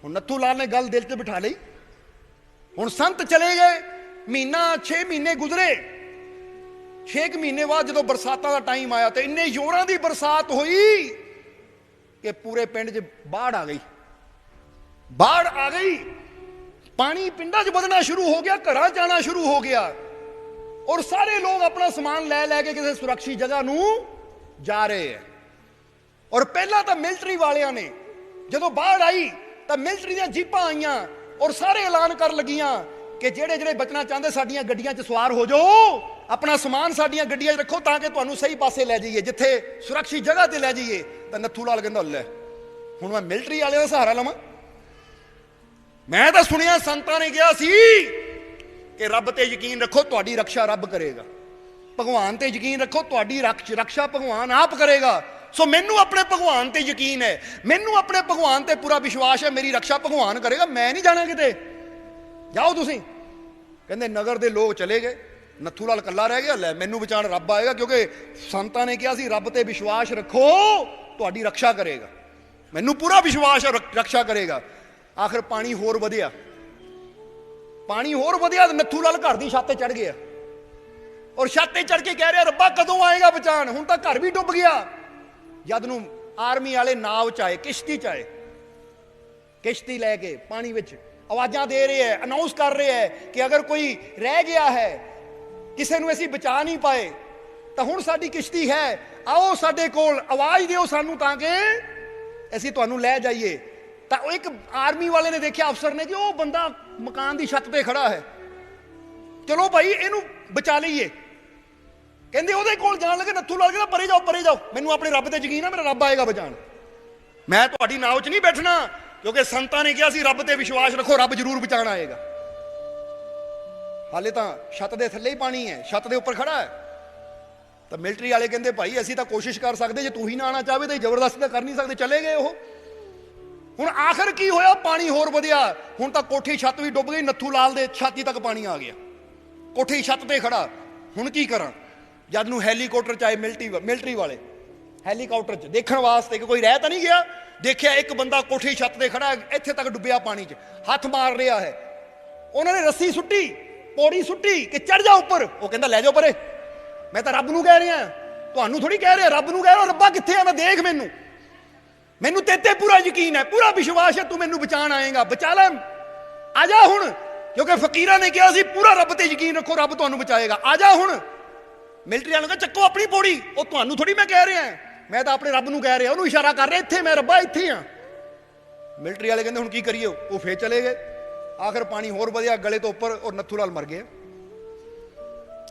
ਹੁਣ ਨੱਥੂ ਲਾਲ ਨੇ ਗੱਲ ਦਿਲ 'ਚ ਬਿਠਾ ਲਈ। ਹੁਣ ਸੰਤ ਚਲੇ ਗਏ, ਮਹੀਨਾ 6 ਮਹੀਨੇ ਗੁਜ਼ਰੇ। 6 ਮਹੀਨੇ ਬਾਅਦ ਜਦੋਂ ਬਰਸਾਤਾਂ ਦਾ ਟਾਈਮ ਆਇਆ ਤੇ ਇੰਨੇ ਜ਼ੋਰਾਂ ਦੀ ਬਰਸਾਤ ਹੋਈ ਕਿ ਪੂਰੇ ਪਿੰਡ 'ਚ ਬਾੜ ਆ ਗਈ, ਬਾੜ ਆ ਗਈ। ਪਾਣੀ ਪਿੰਡਾਂ 'ਚ ਵਧਣਾ ਸ਼ੁਰੂ ਹੋ ਗਿਆ, ਘਰਾਂ 'ਚ ਆਉਣਾ ਸ਼ੁਰੂ ਹੋ ਗਿਆ, ਔਰ ਸਾਰੇ ਲੋਕ ਆਪਣਾ ਸਮਾਨ ਲੈ ਲੈ ਕੇ ਕਿਸੇ ਸੁਰੱਖਿਅਤ ਜਗ੍ਹਾ ਨੂੰ ਜਾ ਰਹੇ ਹੈ। ਔਰ ਪਹਿਲਾਂ ਤਾਂ ਮਿਲਟਰੀ ਵਾਲਿਆਂ ਨੇ ਜਦੋਂ ਬਾੜ ਆਈ ਤਾਂ ਮਿਲਟਰੀ ਦੀਆਂ ਜੀਪਾਂ ਆਈਆਂ ਔਰ ਸਾਰੇ ਐਲਾਨ ਕਰਨ ਲੱਗੀਆਂ ਕਿ ਜਿਹੜੇ ਜਿਹੜੇ ਬਚਣਾ ਚਾਹੁੰਦੇ ਸਾਡੀਆਂ ਗੱਡੀਆਂ 'ਚ ਸਵਾਰ ਹੋ ਜਾਓ, ਆਪਣਾ ਸਮਾਨ ਸਾਡੀਆਂ ਗੱਡੀਆਂ 'ਚ ਰੱਖੋ ਤਾਂ ਕਿ ਤੁਹਾਨੂੰ ਸਹੀ ਪਾਸੇ ਲੈ ਜਾਈਏ, ਜਿੱਥੇ ਸੁਰੱਖਿਅਤ ਜਗ੍ਹਾ ਤੇ ਲੈ ਜਾਈਏ। ਤਾਂ ਨੱਥੂ ਲਾਲ ਕਹਿੰਦਾ ਲੈ ਹੁਣ ਮੈਂ ਮਿਲਟਰੀ ਵਾਲਿਆਂ ਦਾ ਸਹਾਰਾ ਲਵਾਂ? ਮੈਂ ਤਾਂ ਸੁਣਿਆ ਸੰਤਾਂ ਨੇ ਕਿਹਾ ਸੀ ਕਿ ਰੱਬ ਤੇ ਯਕੀਨ ਰੱਖੋ, ਤੁਹਾਡੀ ਰੱਖਿਆ ਰੱਬ ਕਰੇਗਾ। ਭਗਵਾਨ ਤੇ ਯਕੀਨ ਰੱਖੋ, ਤੁਹਾਡੀ ਰੱਖਿਆ ਭਗਵਾਨ ਆਪ ਕਰੇਗਾ। ਸੋ ਮੈਨੂੰ ਆਪਣੇ ਭਗਵਾਨ ਤੇ ਯਕੀਨ ਹੈ, ਮੈਨੂੰ ਆਪਣੇ ਭਗਵਾਨ ਤੇ ਪੂਰਾ ਵਿਸ਼ਵਾਸ ਹੈ, ਮੇਰੀ ਰੱਖਿਆ ਭਗਵਾਨ ਕਰੇਗਾ, ਮੈਂ ਨਹੀਂ ਜਾਣਾ ਕਿਤੇ, ਜਾਓ ਤੁਸੀਂ। ਕਹਿੰਦੇ ਨਗਰ ਦੇ ਲੋਕ ਚਲੇ ਗਏ, ਨੱਥੂ ਲਾਲ ਇਕੱਲਾ ਰਹਿ ਗਿਆ। ਲੈ ਮੈਨੂੰ ਬਚਾਉਣ ਰੱਬ ਆਏਗਾ, ਕਿਉਂਕਿ ਸੰਤਾਂ ਨੇ ਕਿਹਾ ਸੀ ਰੱਬ ਤੇ ਵਿਸ਼ਵਾਸ ਰੱਖੋ, ਤੁਹਾਡੀ ਰੱਖਿਆ ਕਰੇਗਾ, ਮੈਨੂੰ ਪੂਰਾ ਵਿਸ਼ਵਾਸ ਹੈ ਰੱਖਿਆ ਕਰੇਗਾ। ਆਖਿਰ ਪਾਣੀ ਹੋਰ ਵਧਿਆ, ਪਾਣੀ ਹੋਰ ਵਧਿਆ ਤੇ ਨੱਥੂ ਲਾਲ ਘਰ ਦੀ ਛੱਤ ਤੇ ਚੜ ਗਿਆ ਔਰ ਛੱਤ ਤੇ ਚੜ ਕੇ ਕਹਿ ਰਿਹਾ ਰੱਬਾ ਕਦੋਂ ਆਏਗਾ ਬਚਾਣ, ਹੁਣ ਤਾਂ ਘਰ ਵੀ ਡੁੱਬ ਗਿਆ। ਜਦ ਨੂੰ ਆਰਮੀ ਵਾਲੇ ਨਾਵ ਚ ਆਏ, ਕਿਸ਼ਤੀ ਚ ਆਏ, ਕਿਸ਼ਤੀ ਲੈ ਕੇ ਪਾਣੀ ਵਿੱਚ ਆਵਾਜ਼ਾਂ ਦੇ ਰਹੇ ਹੈ, ਅਨਾਉਂਸ ਕਰ ਰਹੇ ਹੈ ਕਿ ਅਗਰ ਕੋਈ ਰਹਿ ਗਿਆ ਹੈ, ਕਿਸੇ ਨੂੰ ਅਸੀਂ ਬਚਾ ਨਹੀਂ ਪਾਏ ਤਾਂ ਹੁਣ ਸਾਡੀ ਕਿਸ਼ਤੀ ਹੈ, ਆਓ ਸਾਡੇ ਕੋਲ, ਆਵਾਜ਼ ਦਿਓ ਸਾਨੂੰ ਤਾਂ ਕਿ ਅਸੀਂ ਤੁਹਾਨੂੰ ਲੈ ਜਾਈਏ। ਤਾਂ ਉਹ ਇੱਕ ਆਰਮੀ ਵਾਲੇ ਨੇ ਦੇਖਿਆ, ਅਫਸਰ ਨੇ, ਕਿ ਉਹ ਬੰਦਾ ਮਕਾਨ ਦੀ ਛੱਤ ਤੇ ਖੜਾ ਹੈ, ਚਲੋ ਭਾਈ ਇਹਨੂੰ ਬਚਾ ਲਈਏ। ਕਹਿੰਦੇ ਉਹਦੇ ਕੋਲ ਜਾਣ ਲੱਗੇ, ਨੱਥੂ ਲਾਲ ਕਹਿੰਦਾ ਪਰੇ ਜਾਓ ਪਰੇ ਜਾਓ, ਮੈਨੂੰ ਆਪਣੇ ਰੱਬ ਤੇ ਯਕੀਨ ਹੈ, ਮੇਰਾ ਰੱਬ ਆਏਗਾ ਬਚਾਣ, ਮੈਂ ਤੁਹਾਡੀ ਨਾਵ 'ਚ ਨਹੀਂ ਬੈਠਣਾ, ਕਿਉਂਕਿ ਸੰਤਾਂ ਨੇ ਕਿਹਾ ਸੀ ਰੱਬ ਤੇ ਵਿਸ਼ਵਾਸ ਰੱਖੋ, ਰੱਬ ਜ਼ਰੂਰ ਬਚਾਣ ਆਏਗਾ। ਹਾਲੇ ਤਾਂ ਛੱਤ ਦੇ ਥੱਲੇ ਹੀ ਪਾਣੀ ਹੈ, ਛੱਤ ਦੇ ਉੱਪਰ ਖੜਾ ਹੈ। ਤਾਂ ਮਿਲਟਰੀ ਵਾਲੇ ਕਹਿੰਦੇ ਭਾਈ ਅਸੀਂ ਤਾਂ ਕੋਸ਼ਿਸ਼ ਕਰ ਸਕਦੇ, ਜੇ ਤੂੰ ਹੀ ਨਾ ਆਉਣਾ ਚਾਹਵੇ ਤਾਂ ਜ਼ਬਰਦਸਤੀ ਤਾਂ ਕਰ ਨਹੀਂ ਸਕਦੇ, ਚਲੇ ਗਏ ਉਹ। ਹੁਣ ਆਖਰ ਕੀ ਹੋਇਆ, ਪਾਣੀ ਹੋਰ ਵਧਿਆ, ਹੁਣ ਤਾਂ ਕੋਠੀ ਛੱਤ ਵੀ ਡੁੱਬ ਗਈ, ਨੱਥੂ ਲਾਲ ਦੇ ਛਾਤੀ ਤੱਕ ਪਾਣੀ ਆ ਗਿਆ, ਕੋਠੀ ਛੱਤ ਤੇ ਖੜਾ। ਹੁਣ ਕੀ ਕਰਾਂ? ਜਦ ਨੂੰ ਹੈਲੀਕਾਪਟਰ ਚ ਆਏ ਮਿਲਟਰੀ ਵਾਲੇ, ਹੈਲੀਕਾਪਟਰ ਚ ਦੇਖਣ ਵਾਸਤੇ ਕਿ ਕੋਈ ਰਹਿ ਤਾਂ ਨਹੀਂ ਗਿਆ। ਦੇਖਿਆ ਇੱਕ ਬੰਦਾ ਕੋਠੀ ਛੱਤ ਤੇ ਖੜਾ, ਇੱਥੇ ਤੱਕ ਡੁੱਬਿਆ ਪਾਣੀ 'ਚ, ਹੱਥ ਮਾਰ ਰਿਹਾ ਹੈ। ਉਹਨਾਂ ਨੇ ਰੱਸੀ ਸੁੱਟੀ, ਪੌੜੀ ਸੁੱਟੀ ਕਿ ਚੜ ਜਾ ਉੱਪਰ। ਉਹ ਕਹਿੰਦਾ ਲੈ ਜਾਓ ਪਰੇ, ਮੈਂ ਤਾਂ ਰੱਬ ਨੂੰ ਕਹਿ ਰਿਹਾ, ਤੁਹਾਨੂੰ ਥੋੜੀ ਕਹਿ ਰਿਹਾ, ਰੱਬ ਨੂੰ ਕਹਿ ਰਿਹਾ। ਰੱਬਾ ਕਿੱਥੇ ਆ, ਮੈਂ ਦੇਖ, ਮੈਨੂੰ ਤੇਤੇ ਪੂਰਾ ਯਕੀਨ ਹੈ, ਪੂਰਾ ਵਿਸ਼ਵਾਸ ਹੈ, ਤੂੰ ਮੈਨੂੰ ਬਚਾਣ ਆਏਗਾ, ਬਚਾ ਲੈ, ਆ ਜਾ ਹੁਣ, ਕਿਉਂਕਿ ਫਕੀਰਾਂ ਨੇ ਕਿਹਾ ਸੀ ਪੂਰਾ ਰੱਬ ਤੇ ਯਕੀਨ ਰੱਖੋ, ਰੱਬ ਤੁਹਾਨੂੰ ਬਚਾਏਗਾ, ਆ ਜਾ ਹੁਣ। ਮਿਲਟਰੀ ਵਾਲਿਆਂ ਨੂੰ ਕਿਹਾ ਚੱਕੋ ਆਪਣੀ ਪੌੜੀ, ਉਹ ਤੁਹਾਨੂੰ ਥੋੜੀ ਮੈਂ ਕਹਿ ਰਿਹਾ, ਮੈਂ ਤਾਂ ਆਪਣੇ ਰੱਬ ਨੂੰ ਕਹਿ ਰਿਹਾ, ਉਹਨੂੰ ਇਸ਼ਾਰਾ ਕਰ ਰਿਹਾ, ਇੱਥੇ ਮੈਂ ਰੱਬਾ ਇੱਥੇ ਆ। ਮਿਲਟਰੀ ਵਾਲੇ ਕਹਿੰਦੇ ਹੁਣ ਕੀ ਕਰੀਏ, ਉਹ ਫੇਰ ਚਲੇ ਗਏ। ਆਖਰ ਪਾਣੀ ਹੋਰ ਵਧਿਆ ਗਲੇ ਤੋਂ ਉੱਪਰ, ਔਰ ਨੱਥੂ ਲਾਲ ਮਰ ਗਿਆ।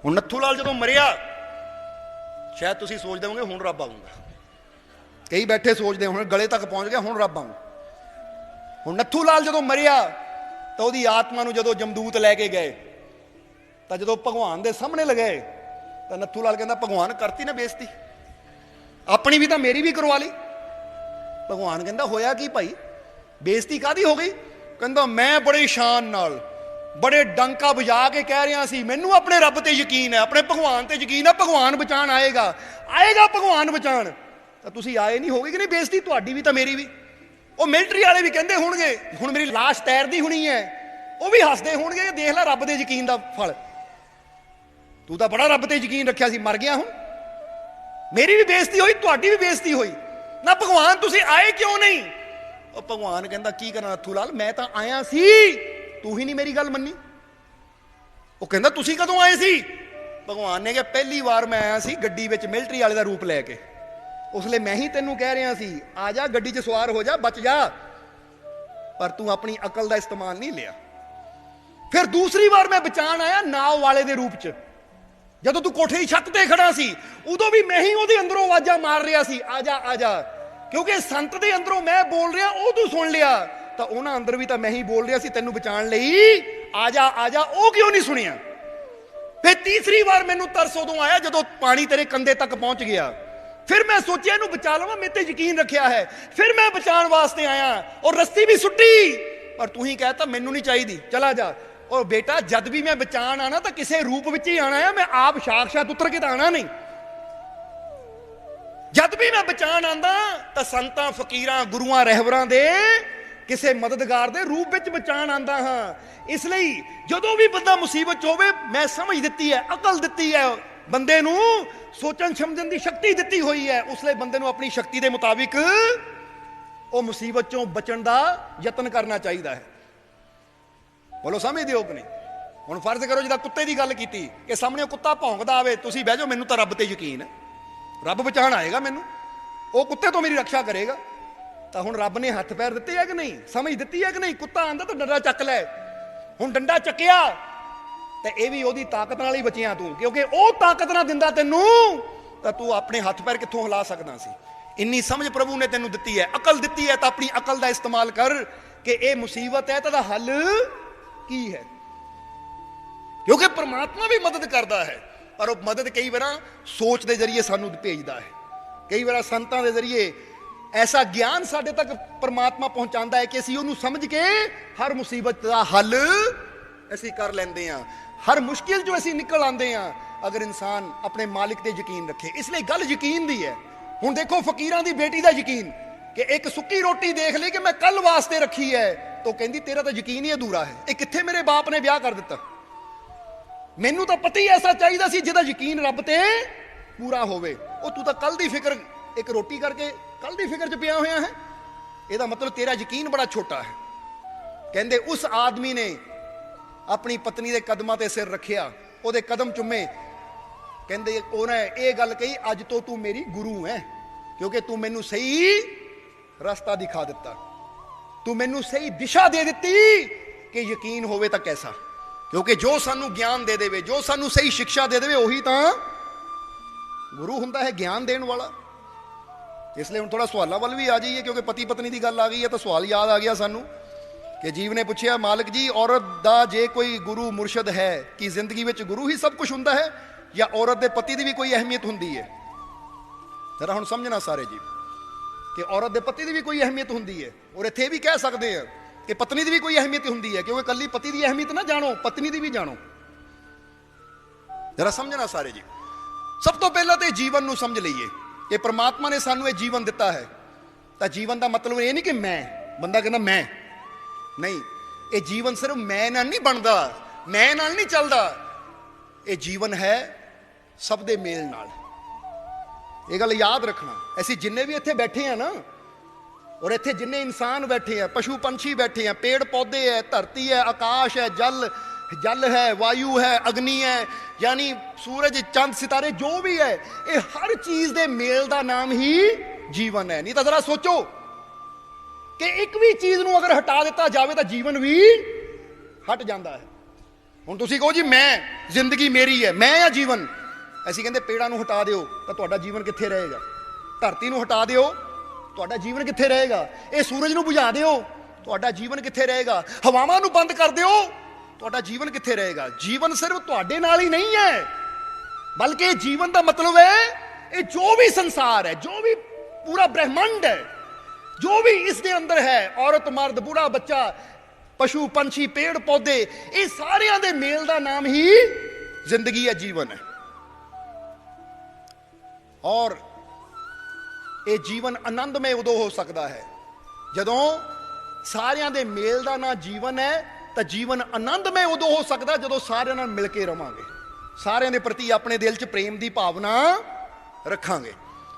ਹੁਣ ਨੱਥੂ ਲਾਲ ਜਦੋਂ ਮਰਿਆ, ਸ਼ਾਇਦ ਤੁਸੀਂ ਸੋਚਦੇ ਹੋਵੋਗੇ ਹੁਣ ਰੱਬ ਆਊਗਾ, ਕਈ ਬੈਠੇ ਸੋਚਦੇ ਹੁਣ ਗਲੇ ਤੱਕ ਪਹੁੰਚ ਗਿਆ, ਹੁਣ ਰੱਬ ਆਊ। ਹੁਣ ਨੱਥੂ ਲਾਲ ਜਦੋਂ ਮਰਿਆ ਤਾਂ ਉਹਦੀ ਆਤਮਾ ਨੂੰ ਜਦੋਂ ਜਮਦੂਤ ਲੈ ਕੇ ਗਏ, ਤਾਂ ਜਦੋਂ ਭਗਵਾਨ ਦੇ ਸਾਹਮਣੇ ਲਗਾਏ ਤਾਂ ਨੱਥੂ ਲਾਲ ਕਹਿੰਦਾ ਭਗਵਾਨ ਕਰਤੀ ਨਾ ਬੇਇੱਜ਼ਤੀ, ਆਪਣੀ ਵੀ ਤਾਂ ਮੇਰੀ ਵੀ ਕਰਵਾ ਲਈ। ਭਗਵਾਨ ਕਹਿੰਦਾ ਹੋਇਆ ਕੀ ਭਾਈ, ਬੇਇੱਜ਼ਤੀ ਕਾਹਦੀ ਹੋ ਗਈ? ਕਹਿੰਦਾ ਮੈਂ ਬੜੇ ਸ਼ਾਨ ਨਾਲ, ਬੜੇ ਡੰਕਾ ਵਜਾ ਕੇ ਕਹਿ ਰਿਹਾ ਸੀ ਮੈਨੂੰ ਆਪਣੇ ਰੱਬ ਤੇ ਯਕੀਨ ਹੈ, ਆਪਣੇ ਭਗਵਾਨ ਤੇ ਯਕੀਨ ਹੈ, ਭਗਵਾਨ ਬਚਾਣ ਆਏਗਾ, ਆਏਗਾ ਭਗਵਾਨ ਬਚਾਣ। ਤਾਂ ਤੁਸੀਂ ਆਏ ਨਹੀਂ, ਹੋਗੇ ਕਿ ਨਹੀਂ ਬੇਇੱਜ਼ਤੀ ਤੁਹਾਡੀ ਵੀ ਤਾਂ ਮੇਰੀ ਵੀ। ਉਹ ਮਿਲਟਰੀ ਵਾਲੇ ਵੀ ਕਹਿੰਦੇ ਹੋਣਗੇ, ਹੁਣ ਮੇਰੀ ਲਾਸ਼ ਤੈਰਦੀ ਹੋਣੀ ਹੈ, ਉਹ ਵੀ ਹੱਸਦੇ ਹੋਣਗੇ, ਦੇਖ ਲੈ ਰੱਬ ਦੇ ਯਕੀਨ ਦਾ ਫਲ, ਤੂੰ ਤਾਂ ਬੜਾ ਰੱਬ ਤੇ ਯਕੀਨ ਰੱਖਿਆ ਸੀ, ਮਰ ਗਿਆ, ਹੁਣ ਮੇਰੀ ਵੀ ਬੇਇੱਜ਼ਤੀ ਹੋਈ, ਤੁਹਾਡੀ ਵੀ ਬੇਇੱਜ਼ਤੀ ਹੋਈ ਨਾ। ਭਗਵਾਨ ਤੁਸੀਂ ਆਏ ਕਿਉਂ ਨਹੀਂ? ਉਹ ਭਗਵਾਨ ਕਹਿੰਦਾ ਕੀ ਕਰਾਂ ਨੱਥੂ ਲਾਲ, ਮੈਂ ਤਾਂ ਆਇਆ ਸੀ, ਤੂੰ ਹੀ ਨਹੀਂ ਮੇਰੀ ਗੱਲ ਮੰਨੀ। ਉਹ ਕਹਿੰਦਾ ਤੁਸੀਂ ਕਦੋਂ ਆਏ ਸੀ? ਭਗਵਾਨ ਨੇ ਕਿਹਾ ਪਹਿਲੀ ਵਾਰ ਮੈਂ ਆਇਆ ਸੀ ਗੱਡੀ ਵਿੱਚ ਮਿਲਟਰੀ ਵਾਲੇ ਦਾ ਰੂਪ ਲੈ ਕੇ, ਉਸ ਲਈ ਮੈਂ ਹੀ ਤੈਨੂੰ ਕਹਿ ਰਿਹਾ ਸੀ ਆ ਜਾ, ਗੱਡੀ 'ਚ ਸਵਾਰ ਹੋ ਜਾ, ਬਚ ਜਾ, ਪਰ ਤੂੰ ਆਪਣੀ ਅਕਲ ਦਾ ਇਸਤੇਮਾਲ ਨਹੀਂ ਲਿਆ। ਫਿਰ ਦੂਸਰੀ ਵਾਰ ਮੈਂ ਬਚਾਣ ਆਇਆ ਨਾਵ ਵਾਲੇ ਦੇ ਰੂਪ 'ਚ, ਜਦੋਂ ਤੂੰ ਕੋਠੇ ਦੀ ਛੱਤ ਤੇ ਖੜਾ ਸੀ, ਉਦੋਂ ਵੀ ਮੈਂ ਹੀ ਉਹਦੇ ਅੰਦਰੋਂ ਆਵਾਜ਼ਾਂ ਮਾਰ ਰਿਹਾ ਸੀ ਆ ਜਾ ਆ ਜਾ, ਕਿਉਂਕਿ ਸੰਤ ਦੇ ਅੰਦਰੋਂ ਮੈਂ ਬੋਲ ਰਿਹਾ, ਉਹ ਤੂੰ ਸੁਣ ਲਿਆ, ਤਾਂ ਉਹਨਾਂ ਅੰਦਰ ਵੀ ਤਾਂ ਮੈਂ ਹੀ ਬੋਲ ਰਿਹਾ ਸੀ ਤੈਨੂੰ ਬਚਾਉਣ ਲਈ, ਆ ਜਾ ਆ ਜਾ, ਉਹ ਕਿਉਂ ਨਹੀਂ ਸੁਣਿਆ? ਫਿਰ ਤੀਸਰੀ ਵਾਰ ਮੈਨੂੰ ਤਰਸ ਉਦੋਂ ਆਇਆ ਜਦੋਂ ਪਾਣੀ ਤੇਰੇ ਕੰਧੇ ਤੱਕ ਪਹੁੰਚ ਗਿਆ, ਫਿਰ ਮੈਂ ਸੋਚਿਆ ਇਹਨੂੰ ਬਚਾ ਲਵਾਂ, ਮੇਰੇ ਤੇ ਯਕੀਨ ਰੱਖਿਆ ਹੈ, ਫਿਰ ਮੈਂ ਬਚਾਉਣ ਵਾਸਤੇ ਆਇਆ, ਔਰ ਰੱਸੀ ਵੀ ਸੁੱਟੀ, ਪਰ ਤੂੰ ਹੀ ਕਹਿਤਾ ਮੈਨੂੰ ਨਹੀਂ ਚਾਹੀਦੀ, ਚਲਾ ਜਾ। ਔਰ ਬੇਟਾ ਜਦ ਵੀ ਮੈਂ ਬਚਾਣ ਆਣਾ ਤਾਂ ਕਿਸੇ ਰੂਪ ਵਿੱਚ ਹੀ ਆਣਾ ਹੈ, ਮੈਂ ਆਪ ਸਾਖਸ਼ਾਤ ਉਤਰ ਕੇ ਤਾਂ ਆਣਾ ਨਹੀਂ। ਜਦ ਵੀ ਮੈਂ ਬਚਾਣ ਆਂਦਾ ਤਾਂ ਸੰਤਾਂ, ਫਕੀਰਾਂ, ਗੁਰੂਆਂ, ਰਹਿਬਰਾਂ ਦੇ ਕਿਸੇ ਮਦਦਗਾਰ ਦੇ ਰੂਪ ਵਿੱਚ ਬਚਾਣ ਆਂਦਾ ਹਾਂ। ਇਸ ਲਈ ਜਦੋਂ ਵੀ ਬੰਦਾ ਮੁਸੀਬਤ 'ਚ ਹੋਵੇ, ਮੈਂ ਸਮਝ ਦਿੱਤੀ ਹੈ, ਅਕਲ ਦਿੱਤੀ ਹੈ, ਬੰਦੇ ਨੂੰ ਸੋਚਣ ਸਮਝਣ ਦੀ ਸ਼ਕਤੀ ਦਿੱਤੀ ਹੋਈ ਹੈ, ਉਸ ਲਈ ਬੰਦੇ ਨੂੰ ਆਪਣੀ ਸ਼ਕਤੀ ਦੇ ਮੁਤਾਬਿਕ ਉਹ ਮੁਸੀਬਤ 'ਚੋਂ ਬਚਣ ਦਾ ਯਤਨ ਕਰਨਾ ਚਾਹੀਦਾ ਹੈ। ਬੋਲੋ ਸਮਝਦੇ ਹੋ ਕਿ ਨਹੀਂ? ਹੁਣ ਫਰਜ਼ ਕਰੋ ਜਿਹਦਾ ਕੁੱਤੇ ਦੀ ਗੱਲ ਕੀਤੀ ਕਿ ਸਾਹਮਣੇ ਕੁੱਤਾ ਭੌਂਕਦਾ ਆਵੇ, ਤੁਸੀਂ ਬਹਿ ਜਾਓ, ਮੈਨੂੰ ਤਾਂ ਰੱਬ ਤੇ ਯਕੀਨ ਹੈ, ਰੱਬ ਬਚਾਣ ਆਏਗਾ ਮੈਨੂੰ, ਉਹ ਕੁੱਤੇ ਤੋਂ ਮੇਰੀ ਰੱਖਿਆ ਕਰੇਗਾ। ਤਾਂ ਹੁਣ ਰੱਬ ਨੇ ਹੱਥ ਪੈਰ ਦਿੱਤੇ ਹੈ ਕਿ ਨਹੀਂ, ਸਮਝ ਦਿੱਤੀ ਹੈ ਕਿ ਨਹੀਂ? ਕੁੱਤਾ ਆਂਦਾ ਤਾਂ ਡੰਡਾ ਚੱਕ ਲੈ, ਹੁਣ ਡੰਡਾ ਚੱਕਿਆ ਤੇ ਇਹ ਵੀ ਉਹਦੀ ਤਾਕਤ ਨਾਲ ਹੀ ਬਚਿਆ ਤੂੰ, ਕਿਉਂਕਿ ਉਹ ਤਾਕਤ ਨਾ ਦਿੰਦਾ ਤੈਨੂੰ ਤਾਂ ਤੂੰ ਆਪਣੇ ਹੱਥ ਪੈਰ ਕਿੱਥੋਂ ਹਿਲਾ ਸਕਦਾ ਸੀ। ਇੰਨੀ ਸਮਝ ਪ੍ਰਭੂ ਨੇ ਤੈਨੂੰ ਦਿੱਤੀ ਹੈ, ਅਕਲ ਦਿੱਤੀ ਹੈ, ਤਾਂ ਆਪਣੀ ਅਕਲ ਦਾ ਇਸਤੇਮਾਲ ਕਰ ਕਿ ਇਹ ਮੁਸੀਬਤ ਹੈ ਤਾਂ ਇਹਦਾ ਹੱਲ ਕੀ ਹੈ, ਕਿਉਂਕਿ ਪਰਮਾਤਮਾ ਵੀ ਮਦਦ ਕਰਦਾ ਹੈ, ਪਰ ਉਹ ਮਦਦ ਕਈ ਵਾਰ ਸੋਚ ਦੇ ਜ਼ਰੀਏ ਸਾਨੂੰ ਭੇਜਦਾ ਹੈ, ਕਈ ਵਾਰ ਸੰਤਾਂ ਦੇ ਜ਼ਰੀਏ ਐਸਾ ਗਿਆਨ ਸਾਡੇ ਤੱਕ ਪਰਮਾਤਮਾ ਪਹੁੰਚਾਉਂਦਾ ਹੈ ਕਿ ਅਸੀਂ ਉਹਨੂੰ ਸਮਝ ਕੇ ਹਰ ਮੁਸੀਬਤ ਦਾ ਹੱਲ ਅਸੀਂ ਕਰ ਲੈਂਦੇ ਹਾਂ, ਹਰ ਮੁਸ਼ਕਿਲ 'ਚੋਂ ਅਸੀਂ ਨਿਕਲ ਆਉਂਦੇ ਹਾਂ, ਅਗਰ ਇਨਸਾਨ ਆਪਣੇ ਮਾਲਿਕ ਤੇ ਯਕੀਨ ਰੱਖੇ। ਇਸ ਲਈ ਗੱਲ ਯਕੀਨ ਦੀ ਹੈ। ਹੁਣ ਦੇਖੋ ਫਕੀਰਾਂ ਦੀ ਬੇਟੀ ਦਾ ਯਕੀਨ कि एक सुक्की रोटी देख ली कि मैं कल वास्ते रखी है, तो कहती तेरा तो यकीन ही अधूरा है, ये कित्थे मेरे बाप ने ब्याह कर दिता। मैनू तो पति ऐसा चाहिए सी जिहदा यकीन रब ते पूरा होवे। ओ तू तो कल दी फिक्र एक रोटी करके कल दी फिक्र च पिया होया है, ਇਹਦਾ मतलब तेरा यकीन बड़ा छोटा है। कहते उस आदमी ने अपनी पत्नी के कदमां ते सिर रखिया, ਉਹਦੇ कदम चुमे, कहते उन्हें ये गल कही अज तो तू मेरी गुरु है, क्योंकि तू मैनू सही रास्ता दिखा दिता, तू मैनू सही दिशा दे दी कि यकीन होवे तो कैसा। क्योंकि जो सानू ज्ञान दे देवे, जो सानू सही शिक्षा दे देवे, उही तो गुरु हुंदा है, ज्ञान देने वाला। इसलिए हम थोड़ा सवालों वाल भी आ जाइए, क्योंकि पति पत्नी की गल आ गई है तो सवाल याद आ गया सानू कि जीव ने पूछा मालिक जी औरत दा जे कोई गुरु मुरशद है कि जिंदगी में गुरु ही सब कुछ हुंदा है या औरत के पति की भी कोई अहमियत हुंदी है। जरा हम समझना सारे जी कि औरत के पति की भी कोई अहमियत हुंदी है, और इत्थे भी कह सकते हैं कि पत्नी की भी कोई अहमियत हुंदी है, क्योंकि कल्ली पति की अहमियत ना जानो, पत्नी की भी जानो। जरा समझना सारे जी। सब तो पहला तो जीवन नू समझ लीए कि परमात्मा ने सानू ये जीवन दिता है, तो जीवन का मतलब ये नहीं कि मैं, बंदा कहना मैं नहीं, ये जीवन सिर्फ मैं नाल नहीं बनता, मैं नाल नहीं चलता, ये जीवन है सब दे मेल नाल। ये गल याद रखना। ऐसी जिन्ने भी इत्थे बैठे हैं ना, और इत्थे जिन्ने इंसान बैठे हैं, पशु पंछी बैठे हैं, पेड़ पौधे है, धरती है, आकाश है, जल है, वायु है, अग्नि है, यानी सूरज चंद सितारे जो भी है, ये हर चीज दे मेल का नाम ही जीवन है। नहीं तो जरा सोचो कि एक भी चीज नू अगर हटा दिता जाए तो जीवन भी हट जाता है। हुण तुसीं कहो जी मैं जिंदगी मेरी है, मैं या जीवन, ऐसी कहते पेड़ां नू हटा दिओ तो तुहाडा जीवन कित्थे रहेगा, धरती नू हटा दिओ तुहाडा जीवन कित्थे रहेगा, ये सूरज नू बुझा दिओ तुहाडा जीवन कित्थे रहेगा, हवावां नू बंद कर दिओ तुहाडा जीवन कित्थे रहेगा। जीवन सिर्फ तुहाडे नाल ही नहीं है, बल्कि जीवन का मतलब है ये जो भी संसार है, जो भी पूरा ब्रह्मांड है, जो भी इसके अंदर है, औरत मर्द बूढ़ा बच्चा पशु पंछी पेड़ पौधे, ये सारिया दे मेल का नाम ही जिंदगी है, जीवन है। और ये जीवन आनंदमय उदों हो सकता है जदों सारिया दे मेल का ना जीवन है, तो जीवन आनंदमय उदों हो सकता जदों सारिਆਂ ਨਾਲ मिल के रवांगे, सारिਆਂ ਦੇ प्रति अपने दिल च प्रेम की भावना रखांगे,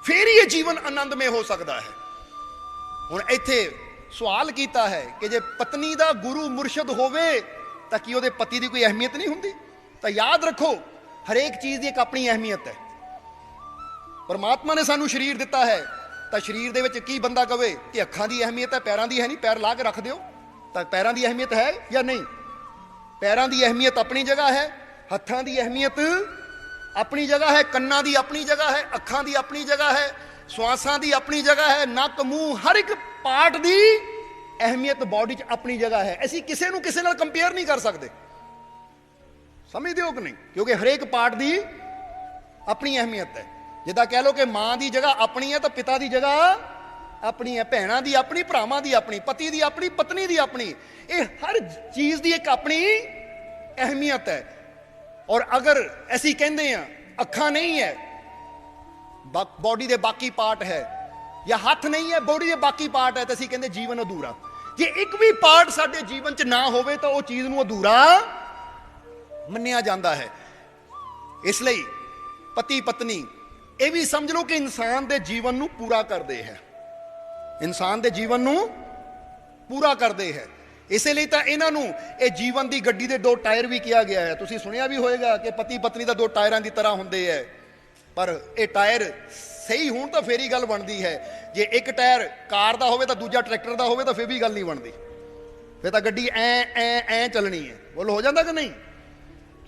फिर ही ये जीवन आनंदमय हो सकता है। हुण इत्थे सवाल किया है कि जे पत्नी का गुरु मुरशद होवे तो कि उहदे पति की कोई अहमियत नहीं हुंदी। तो याद रखो हरेक चीज़ की एक अपनी अहमियत है। परमात्मा ने सानू शरीर दिता है, तो शरीर दे विच की बंदा कहे कि अखां की अहमियत है, पैरों की है नहीं, पैर ला के रख दिओ, तो पैरों की अहमियत है या नहीं। पैरों की अहमियत अपनी जगह है, हत्थां की अहमियत अपनी जगह है, कन्नां की अपनी जगह है, अखां की अपनी जगह है, श्वासां की अपनी जगह है, नक मूँह हर एक पार्ट की अहमियत बॉडी च अपनी जगह है। असीं किसी नूं किसी नाल कंपेयर नहीं कर सकते, समझदे हो कि नहीं, क्योंकि हरेक पार्ट की अपनी अहमियत है। जिद्दां कह लो कि माँ की जगह अपनी है तो पिता की जगह अपनी है, भैणों की अपनी, भरावां की अपनी, पति की अपनी, पत्नी की अपनी, ये हर चीज़ की एक अपनी अहमियत है। और अगर ऐसी कहते हैं अखां नहीं है, बॉडी के बाकी पार्ट है, या हाथ नहीं है, बॉडी के बाकी पार्ट है, तो असीं कहते जीवन अधूरा। जे एक भी पार्ट साडे जीवन च ना होवे तो वो चीज़ नूं अधूरा मन्निया जाता है। इसलिए पति पत्नी ये भी समझ लो कि इंसान के जीवन नूं पूरा करते हैं, इंसान के जीवन नूं पूरा करते हैं। इसलिए तो इन्हों ये जीवन की गड्डी के दो टायर भी किया गया है। तुसीं सुनिया भी होएगा कि पति पत्नी का दो टायरों की तरह होंगे है, पर ये टायर सही होण तो फिर ही गल बनती है। जे एक टायर कार का होवे तो दूजा ट्रैक्टर का होवे तो फिर भी गल नहीं बनती, फिर तो गड्डी ऐ चलनी है। बोलो हो जाता कि नहीं।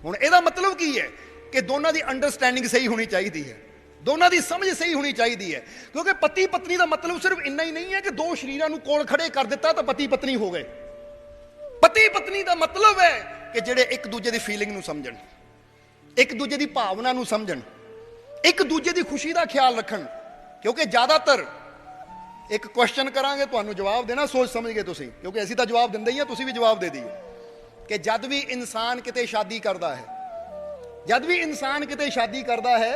हुण इहदा मतलब की है कि दोनों की अंडरस्टैंडिंग सही होनी चाहिए है, दोनों की समझ सही होनी चाहिए है। क्योंकि पति पत्नी का मतलब सिर्फ इन्ना ही नहीं है कि दो शरीरों को कोल खड़े कर दिता तो पति पत्नी हो गए। पति पत्नी का मतलब है कि जेड़े एक दूजे की फीलिंग समझण, एक दूजे की भावना समझण, एक दूजे की खुशी का ख्याल रखन। क्योंकि ज़्यादातर एक क्वेश्चन करांगे तुहानू जवाब देना सोच समझ गए तुसीं, क्योंकि असीं तो जवाब दिंदे ही हां, तुसीं भी जवाब दे दिए कि जद भी इंसान किते शादी करता है, जद भी इंसान किते शादी करता है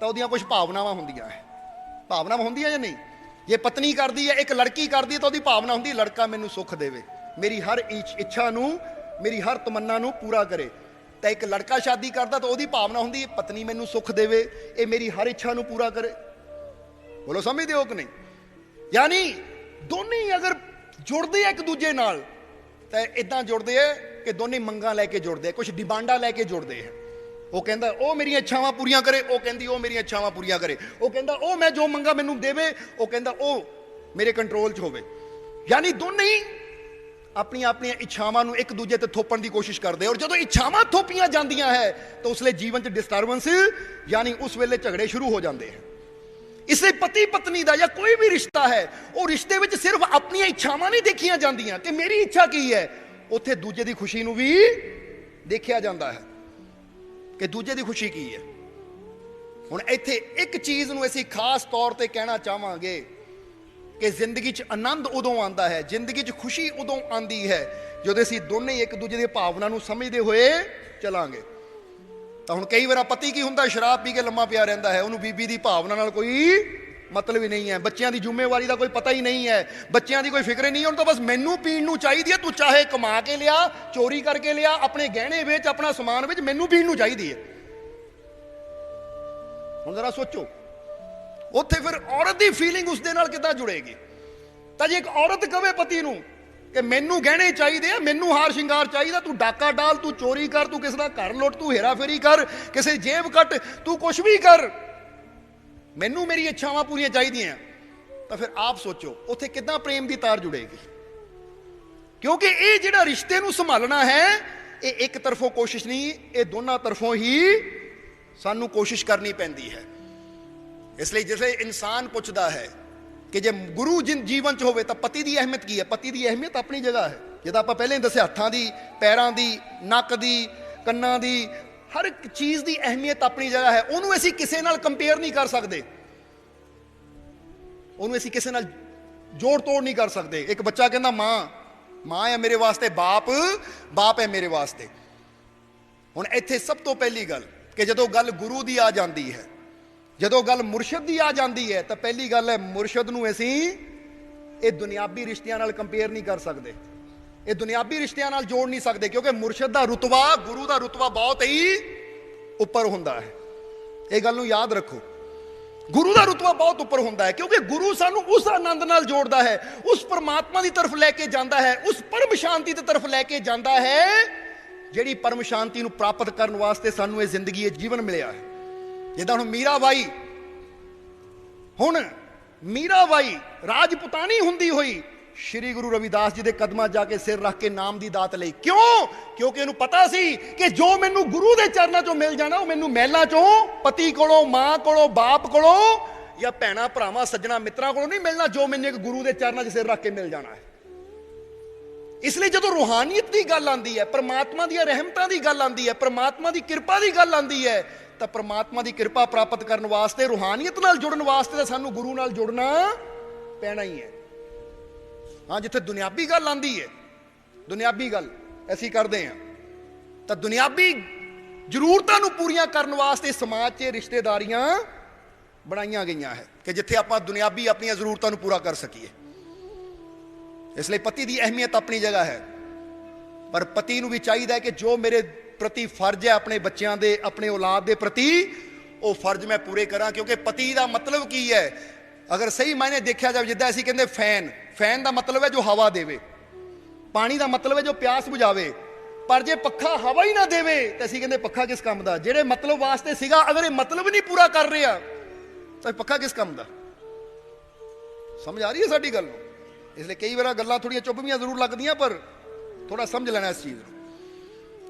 तो उहदियां कुछ भावनावां हुंदियां है। भावनावां हुंदियां या नहीं। ਜੇ ਪਤਨੀ ਕਰਦੀ ਹੈ, ਇੱਕ ਲੜਕੀ ਕਰਦੀ ਹੈ, ਤਾਂ ਉਹਦੀ ਭਾਵਨਾ ਹੁੰਦੀ ਲੜਕਾ ਮੈਨੂੰ ਸੁੱਖ ਦੇਵੇ, ਮੇਰੀ ਹਰ ਇੱਛਾ ਨੂੰ, ਮੇਰੀ ਹਰ ਤਮੰਨਾ ਨੂੰ ਪੂਰਾ ਕਰੇ। ਤਾਂ ਇੱਕ ਲੜਕਾ ਸ਼ਾਦੀ ਕਰਦਾ ਤਾਂ ਉਹਦੀ ਭਾਵਨਾ ਹੁੰਦੀ ਪਤਨੀ ਮੈਨੂੰ ਸੁੱਖ ਦੇਵੇ, ਇਹ ਮੇਰੀ ਹਰ ਇੱਛਾ ਨੂੰ ਪੂਰਾ ਕਰੇ। ਬੋਲੋ ਸਮਝਦੇ ਹੋ ਕਿ ਨਹੀਂ? ਯਾਨੀ ਦੋਨੇ ਅਗਰ ਜੁੜਦੇ ਆ ਇੱਕ ਦੂਜੇ ਨਾਲ ਤਾਂ ਇਦਾਂ ਜੁੜਦੇ ਆ ਕਿ ਦੋਨੇ ਮੰਗਾਂ ਲੈ ਕੇ ਜੁੜਦੇ ਆ, ਕੁਝ ਡਿਮਾਂਡਾਂ ਲੈ ਕੇ ਜੁੜਦੇ ਆ। ਉਹ ਕਹਿੰਦਾ ਉਹ ਮੇਰੀਆਂ ਇੱਛਾਵਾਂ ਪੂਰੀਆਂ ਕਰੇ, ਉਹ ਕਹਿੰਦੀ ਉਹ ਮੇਰੀਆਂ ਇੱਛਾਵਾਂ ਪੂਰੀਆਂ ਕਰੇ। ਉਹ ਕਹਿੰਦਾ ਉਹ ਮੈਂ ਜੋ ਮੰਗਾ ਮੈਨੂੰ ਦੇਵੇ, ਉਹ ਕਹਿੰਦਾ ਉਹ ਮੇਰੇ ਕੰਟਰੋਲ 'ਚ ਹੋਵੇ। ਯਾਨੀ ਦੋਨੇ ਹੀ ਆਪਣੀਆਂ ਆਪਣੀਆਂ ਇੱਛਾਵਾਂ ਨੂੰ ਇੱਕ ਦੂਜੇ ਤੇ ਥੋਪਣ ਦੀ ਕੋਸ਼ਿਸ਼ ਕਰਦੇ। ਔਰ ਜਦੋਂ ਇੱਛਾਵਾਂ ਥੋਪੀਆਂ ਜਾਂਦੀਆਂ ਹੈ ਤਾਂ ਉਸ ਲਈ ਜੀਵਨ 'ਚ ਡਿਸਟਰਬੈਂਸ, ਯਾਨੀ ਉਸ ਵੇਲੇ ਝਗੜੇ ਸ਼ੁਰੂ ਹੋ ਜਾਂਦੇ ਹੈ। ਇਸ ਲਈ ਪਤੀ ਪਤਨੀ ਦਾ ਜਾਂ ਕੋਈ ਵੀ ਰਿਸ਼ਤਾ ਹੈ, ਉਹ ਰਿਸ਼ਤੇ ਵਿੱਚ ਸਿਰਫ ਆਪਣੀਆਂ ਇੱਛਾਵਾਂ ਨਹੀਂ ਦੇਖੀਆਂ ਜਾਂਦੀਆਂ ਕਿ ਮੇਰੀ ਇੱਛਾ ਕੀ ਹੈ, ਉੱਥੇ ਦੂਜੇ ਦੀ ਖੁਸ਼ੀ ਨੂੰ ਵੀ ਦੇਖਿਆ ਜਾਂਦਾ ਹੈ ਕਿ ਦੂਜੇ ਦੀ ਖੁਸ਼ੀ ਕੀ ਹੈ। ਹੁਣ ਇੱਥੇ ਇੱਕ ਚੀਜ਼ ਨੂੰ ਅਸੀਂ ਖਾਸ ਤੌਰ ਤੇ ਕਹਿਣਾ ਚਾਹਾਂਗੇ ਕਿ ਜ਼ਿੰਦਗੀ 'ਚ ਆਨੰਦ ਉਦੋਂ ਆਉਂਦਾ ਹੈ, ਜ਼ਿੰਦਗੀ 'ਚ ਖੁਸ਼ੀ ਉਦੋਂ ਆਉਂਦੀ ਹੈ ਜਦੋਂ ਅਸੀਂ ਦੋਨੇ ਇੱਕ ਦੂਜੇ ਦੀ ਭਾਵਨਾ ਨੂੰ ਸਮਝਦੇ ਹੋਏ ਚਲਾਂਗੇ। ਤਾਂ ਹੁਣ ਕਈ ਵਾਰ ਪਤੀ ਕੀ ਹੁੰਦਾ, ਸ਼ਰਾਬ ਪੀ ਕੇ ਲੰਮਾ ਪਿਆ ਰਹਿੰਦਾ ਹੈ, ਉਹਨੂੰ ਬੀਬੀ ਦੀ ਭਾਵਨਾ ਨਾਲ ਕੋਈ ਮਤਲਬ ਹੀ ਨਹੀਂ ਹੈ, ਬੱਚਿਆਂ ਦੀ ਜ਼ਿੰਮੇਵਾਰੀ ਦਾ ਕੋਈ ਪਤਾ ਹੀ ਨਹੀਂ ਹੈ, ਬੱਚਿਆਂ ਦੀ ਕੋਈ ਫਿਕਰ ਹੀ ਨਹੀਂ, ਉਹਨੂੰ ਤਾਂ ਬਸ ਮੈਨੂੰ ਪੀਣ ਨੂੰ ਚਾਹੀਦੀ ਹੈ, ਤੂੰ ਚਾਹੇ ਕਮਾ ਕੇ ਲਿਆ, ਚੋਰੀ ਕਰਕੇ ਲਿਆ, ਆਪਣੇ ਗਹਿਣੇ ਵੇਚ, ਆਪਣਾ ਸਮਾਨ ਵੇਚ, ਮੈਨੂੰ ਪੀਣ ਨੂੰ ਚਾਹੀਦੀ ਹੈ। ਹੁਣ ਜ਼ਰਾ ਸੋਚੋ ਉੱਥੇ ਫਿਰ ਔਰਤ ਦੀ ਫੀਲਿੰਗ ਉਸ ਦੇ ਨਾਲ ਕਿੱਦਾਂ ਜੁੜੇਗੀ? ਤਾਂ ਜੇ ਇੱਕ ਔਰਤ ਕਵੇ ਪਤੀ ਨੂੰ ਕਿ ਮੈਨੂੰ ਗਹਿਣੇ ਚਾਹੀਦੇ ਆ, ਮੈਨੂੰ ਹਾਰ ਸ਼ਿੰਗਾਰ ਚਾਹੀਦਾ, ਤੂੰ ਡਾਕਾ ਡਾਲ, ਤੂੰ ਚੋਰੀ ਕਰ, ਤੂੰ ਕਿਸੇ ਦਾ ਘਰ ਲੁੱਟ, ਤੂੰ ਹੇਰਾਫੇਰੀ ਕਰ, ਕਿਸੇ ਜੇਬ ਕੱਟ, ਤੂੰ ਕੁਛ ਵੀ ਕਰ, ਮੈਨੂੰ ਮੇਰੀ ਇੱਛਾਵਾਂ ਪੂਰੀਆਂ ਚਾਹੀਦੀਆਂ, ਤਾਂ ਫਿਰ ਆਪ ਸੋਚੋ ਉੱਥੇ ਕਿੱਦਾਂ ਪ੍ਰੇਮ ਦੀ ਤਾਰ ਜੁੜੇਗੀ? ਕਿਉਂਕਿ ਇਹ ਜਿਹੜਾ ਰਿਸ਼ਤੇ ਨੂੰ ਸੰਭਾਲਣਾ ਹੈ, ਇਹ ਇੱਕ ਤਰਫੋਂ ਕੋਸ਼ਿਸ਼ ਨਹੀਂ, ਇਹ ਦੋਨਾਂ ਤਰਫੋਂ ਹੀ ਸਾਨੂੰ ਕੋਸ਼ਿਸ਼ ਕਰਨੀ ਪੈਂਦੀ ਹੈ। ਇਸ ਲਈ ਜਿਵੇਂ ਇਨਸਾਨ ਪੁੱਛਦਾ ਹੈ ਕਿ ਜੇ ਗੁਰੂ ਜੀਵਨ 'ਚ ਹੋਵੇ ਤਾਂ ਪਤੀ ਦੀ ਅਹਿਮੀਅਤ ਕੀ ਹੈ? ਪਤੀ ਦੀ ਅਹਿਮੀਅਤ ਆਪਣੀ ਜਗ੍ਹਾ ਹੈ, ਜਿੱਦਾਂ ਆਪਾਂ ਪਹਿਲਾਂ ਹੀ ਦੱਸਿਆ, ਹੱਥਾਂ ਦੀ, ਪੈਰਾਂ ਦੀ, ਨੱਕ ਦੀ, ਕੰਨਾਂ ਦੀ, ਹਰ ਇੱਕ ਚੀਜ਼ ਦੀ ਅਹਿਮੀਅਤ ਆਪਣੀ ਜਗ੍ਹਾ ਹੈ। ਉਹਨੂੰ ਅਸੀਂ ਕਿਸੇ ਨਾਲ ਕੰਪੇਅਰ ਨਹੀਂ ਕਰ ਸਕਦੇ, ਉਹਨੂੰ ਅਸੀਂ ਕਿਸੇ ਨਾਲ ਜੋੜ ਤੋੜ ਨਹੀਂ ਕਰ ਸਕਦੇ। ਇੱਕ ਬੱਚਾ ਕਹਿੰਦਾ ਮਾਂ ਹੈ ਮੇਰੇ ਵਾਸਤੇ, ਬਾਪ ਹੈ ਮੇਰੇ ਵਾਸਤੇ। ਹੁਣ ਇੱਥੇ ਸਭ ਤੋਂ ਪਹਿਲੀ ਗੱਲ ਕਿ ਜਦੋਂ ਗੱਲ ਗੁਰੂ ਦੀ ਆ ਜਾਂਦੀ ਹੈ, ਜਦੋਂ ਗੱਲ ਮੁਰਸ਼ਿਦ ਦੀ ਆ ਜਾਂਦੀ ਹੈ, ਤਾਂ ਪਹਿਲੀ ਗੱਲ ਹੈ ਮੁਰਸ਼ਿਦ ਨੂੰ ਅਸੀਂ ਇਹ ਦੁਨਿਆਵੀ ਰਿਸ਼ਤਿਆਂ ਨਾਲ ਕੰਪੇਅਰ ਨਹੀਂ ਕਰ ਸਕਦੇ, ਇਹ ਦੁਨਿਆਵੀ ਰਿਸ਼ਤਿਆਂ ਨਾਲ ਜੋੜ ਨਹੀਂ ਸਕਦੇ, ਕਿਉਂਕਿ ਮੁਰਸ਼ਿਦ ਦਾ ਰੁਤਬਾ, ਗੁਰੂ ਦਾ ਰੁਤਬਾ ਬਹੁਤ ਹੀ ਉੱਪਰ ਹੁੰਦਾ ਹੈ। ਇਹ ਗੱਲ ਨੂੰ ਯਾਦ ਰੱਖੋ, ਗੁਰੂ ਦਾ ਰੁਤਬਾ ਬਹੁਤ ਉੱਪਰ ਹੁੰਦਾ ਹੈ, ਕਿਉਂਕਿ ਗੁਰੂ ਸਾਨੂੰ ਉਸ ਆਨੰਦ ਨਾਲ ਜੋੜਦਾ ਹੈ, ਉਸ ਪਰਮਾਤਮਾ ਦੀ ਤਰਫ ਲੈ ਕੇ ਜਾਂਦਾ ਹੈ, ਉਸ ਪਰਮ ਸ਼ਾਂਤੀ ਦੀ ਤਰਫ ਲੈ ਕੇ ਜਾਂਦਾ ਹੈ, ਜਿਹੜੀ ਪਰਮ ਸ਼ਾਂਤੀ ਨੂੰ ਪ੍ਰਾਪਤ ਕਰਨ ਵਾਸਤੇ ਸਾਨੂੰ ਇਹ ਜ਼ਿੰਦਗੀ, ਇਹ ਜੀਵਨ ਮਿਲਿਆ ਹੈ। ਜਿੱਦਾਂ ਹੁਣ ਮੀਰਾਬਾਈ ਰਾਜਪੁਤਾਨੀ ਹੁੰਦੀ ਹੋਈ ਸ਼੍ਰੀ ਗੁਰੂ ਰਵਿਦਾਸ ਜੀ ਦੇ ਕਦਮਾਂ ਜਾ ਕੇ ਸਿਰ ਰੱਖ ਕੇ ਨਾਮ ਦੀ ਦਾਤ ਲਈ। ਕਿਉਂ? ਕਿਉਂਕਿ ਇਹਨੂੰ ਪਤਾ ਸੀ ਕਿ ਜੋ ਮੈਨੂੰ ਗੁਰੂ ਦੇ ਚਰਨਾਂ 'ਚੋਂ ਮਿਲ ਜਾਣਾ, ਉਹ ਮੈਨੂੰ ਮਹਿਲਾਂ 'ਚੋਂ, ਪਤੀ ਕੋਲੋਂ, ਮਾਂ ਕੋਲੋਂ, ਬਾਪ ਕੋਲੋਂ ਜਾਂ ਭੈਣਾਂ ਭਰਾਵਾਂ ਸੱਜਣਾ ਮਿੱਤਰਾਂ ਕੋਲੋਂ ਨਹੀਂ ਮਿਲਣਾ, ਜੋ ਮੈਨੂੰ ਇੱਕ ਗੁਰੂ ਦੇ ਚਰਨਾਂ 'ਚ ਸਿਰ ਰੱਖ ਕੇ ਮਿਲ ਜਾਣਾ ਹੈ। ਇਸ ਲਈ ਜਦੋਂ ਰੂਹਾਨੀਅਤ ਦੀ ਗੱਲ ਆਉਂਦੀ ਹੈ, ਪਰਮਾਤਮਾ ਦੀਆਂ ਰਹਿਮਤਾਂ ਦੀ ਗੱਲ ਆਉਂਦੀ ਹੈ, ਪਰਮਾਤਮਾ ਦੀ ਕਿਰਪਾ ਦੀ ਗੱਲ ਆਉਂਦੀ ਹੈ, ਤਾਂ ਪਰਮਾਤਮਾ ਦੀ ਕਿਰਪਾ ਪ੍ਰਾਪਤ ਕਰਨ ਵਾਸਤੇ, ਰੂਹਾਨੀਅਤ ਨਾਲ ਜੁੜਨ ਵਾਸਤੇ ਤਾਂ ਸਾਨੂੰ ਗੁਰੂ ਨਾਲ ਜੁੜਨਾ ਪੈਣਾ ਹੀ ਹੈ। ਹਾਂ, ਜਿੱਥੇ ਦੁਨਿਆਵੀ ਗੱਲ ਆਉਂਦੀ ਹੈ, ਦੁਨਿਆਵੀ ਗੱਲ ਅਸੀਂ ਕਰਦੇ ਹਾਂ, ਤਾਂ ਦੁਨਿਆਵੀ ਜ਼ਰੂਰਤਾਂ ਨੂੰ ਪੂਰੀਆਂ ਕਰਨ ਵਾਸਤੇ ਸਮਾਜ 'ਚ ਰਿਸ਼ਤੇਦਾਰੀਆਂ ਬਣਾਈਆਂ ਗਈਆਂ ਹੈ ਕਿ ਜਿੱਥੇ ਆਪਾਂ ਦੁਨਿਆਵੀ ਆਪਣੀਆਂ ਜ਼ਰੂਰਤਾਂ ਨੂੰ ਪੂਰਾ ਕਰ ਸਕੀਏ। ਇਸ ਲਈ ਪਤੀ ਦੀ ਅਹਿਮੀਅਤ ਆਪਣੀ ਜਗ੍ਹਾ ਹੈ, ਪਰ ਪਤੀ ਨੂੰ ਵੀ ਚਾਹੀਦਾ ਹੈ ਕਿ ਜੋ ਮੇਰੇ ਪ੍ਰਤੀ ਫਰਜ਼ ਹੈ, ਆਪਣੇ ਬੱਚਿਆਂ ਦੇ, ਆਪਣੇ ਔਲਾਦ ਦੇ ਪ੍ਰਤੀ, ਉਹ ਫਰਜ਼ ਮੈਂ ਪੂਰੇ ਕਰਾਂ। ਕਿਉਂਕਿ ਪਤੀ ਦਾ ਮਤਲਬ ਕੀ ਹੈ? ਅਗਰ ਸਹੀ ਮਾਇਨੇ ਦੇਖਿਆ ਜਾਵੇ, ਜਿੱਦਾਂ ਅਸੀਂ ਕਹਿੰਦੇ ਫੈਨ ਦਾ ਮਤਲਬ ਹੈ ਜੋ ਹਵਾ ਦੇਵੇ, ਪਾਣੀ ਦਾ ਮਤਲਬ ਹੈ ਜੋ ਪਿਆਸ ਬੁਝਾਵੇ, ਪਰ ਜੇ ਪੱਖਾ ਹਵਾ ਹੀ ਨਾ ਦੇਵੇ ਤਾਂ ਅਸੀਂ ਕਹਿੰਦੇ ਪੱਖਾ ਕਿਸ ਕੰਮ ਦਾ? ਜਿਹੜੇ ਮਤਲਬ ਵਾਸਤੇ ਸੀਗਾ, ਅਗਰ ਇਹ ਮਤਲਬ ਨਹੀਂ ਪੂਰਾ ਕਰ ਰਿਹਾ ਤਾਂ ਪੱਖਾ ਕਿਸ ਕੰਮ ਦਾ? ਸਮਝ ਆ ਰਹੀ ਹੈ ਸਾਡੀ ਗੱਲ ਨੂੰ? ਇਸ ਲਈ ਕਈ ਵਾਰ ਗੱਲਾਂ ਥੋੜੀਆਂ ਚੁੱਭਵੀਆਂ ਜ਼ਰੂਰ ਲੱਗਦੀਆਂ, ਪਰ ਥੋੜਾ ਸਮਝ ਲੈਣਾ ਇਸ ਚੀਜ਼ ਨੂੰ।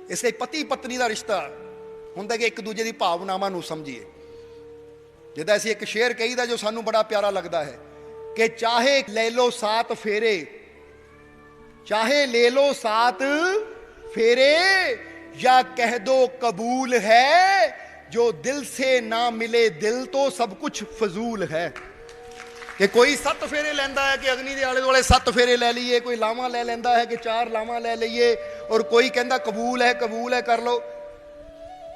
ਇਸ ਲਈ ਪਤੀ ਪਤਨੀ ਦਾ ਰਿਸ਼ਤਾ ਹੁੰਦਾ ਕਿ ਇੱਕ ਦੂਜੇ ਦੀ ਭਾਵਨਾਵਾਂ ਨੂੰ ਸਮਝੀਏ। ਜਿੱਦਾਂ ਅਸੀਂ ਇੱਕ ਸ਼ੇਰ ਕਹੀਦਾ ਜੋ ਸਾਨੂੰ ਬੜਾ ਪਿਆਰਾ ਲੱਗਦਾ ਹੈ ਕਿ ਚਾਹੇ ਲੈ ਲੋ 7 ਫੇਰੇ, ਚਾਹੇ ਲੈ ਲੋ 7 फेरे या कह दो कबूल है, जो दिल से ना मिले दिल तो सब कुछ फजूल है। कि कोई 7 फेरे लेंदा है कि अग्नि दे आले दुआले 7 फेरे ले लीए, कोई लावां ले लेंदा है कि 4 लावां ले लईए, और कोई कहंदा कबूल है कर लो,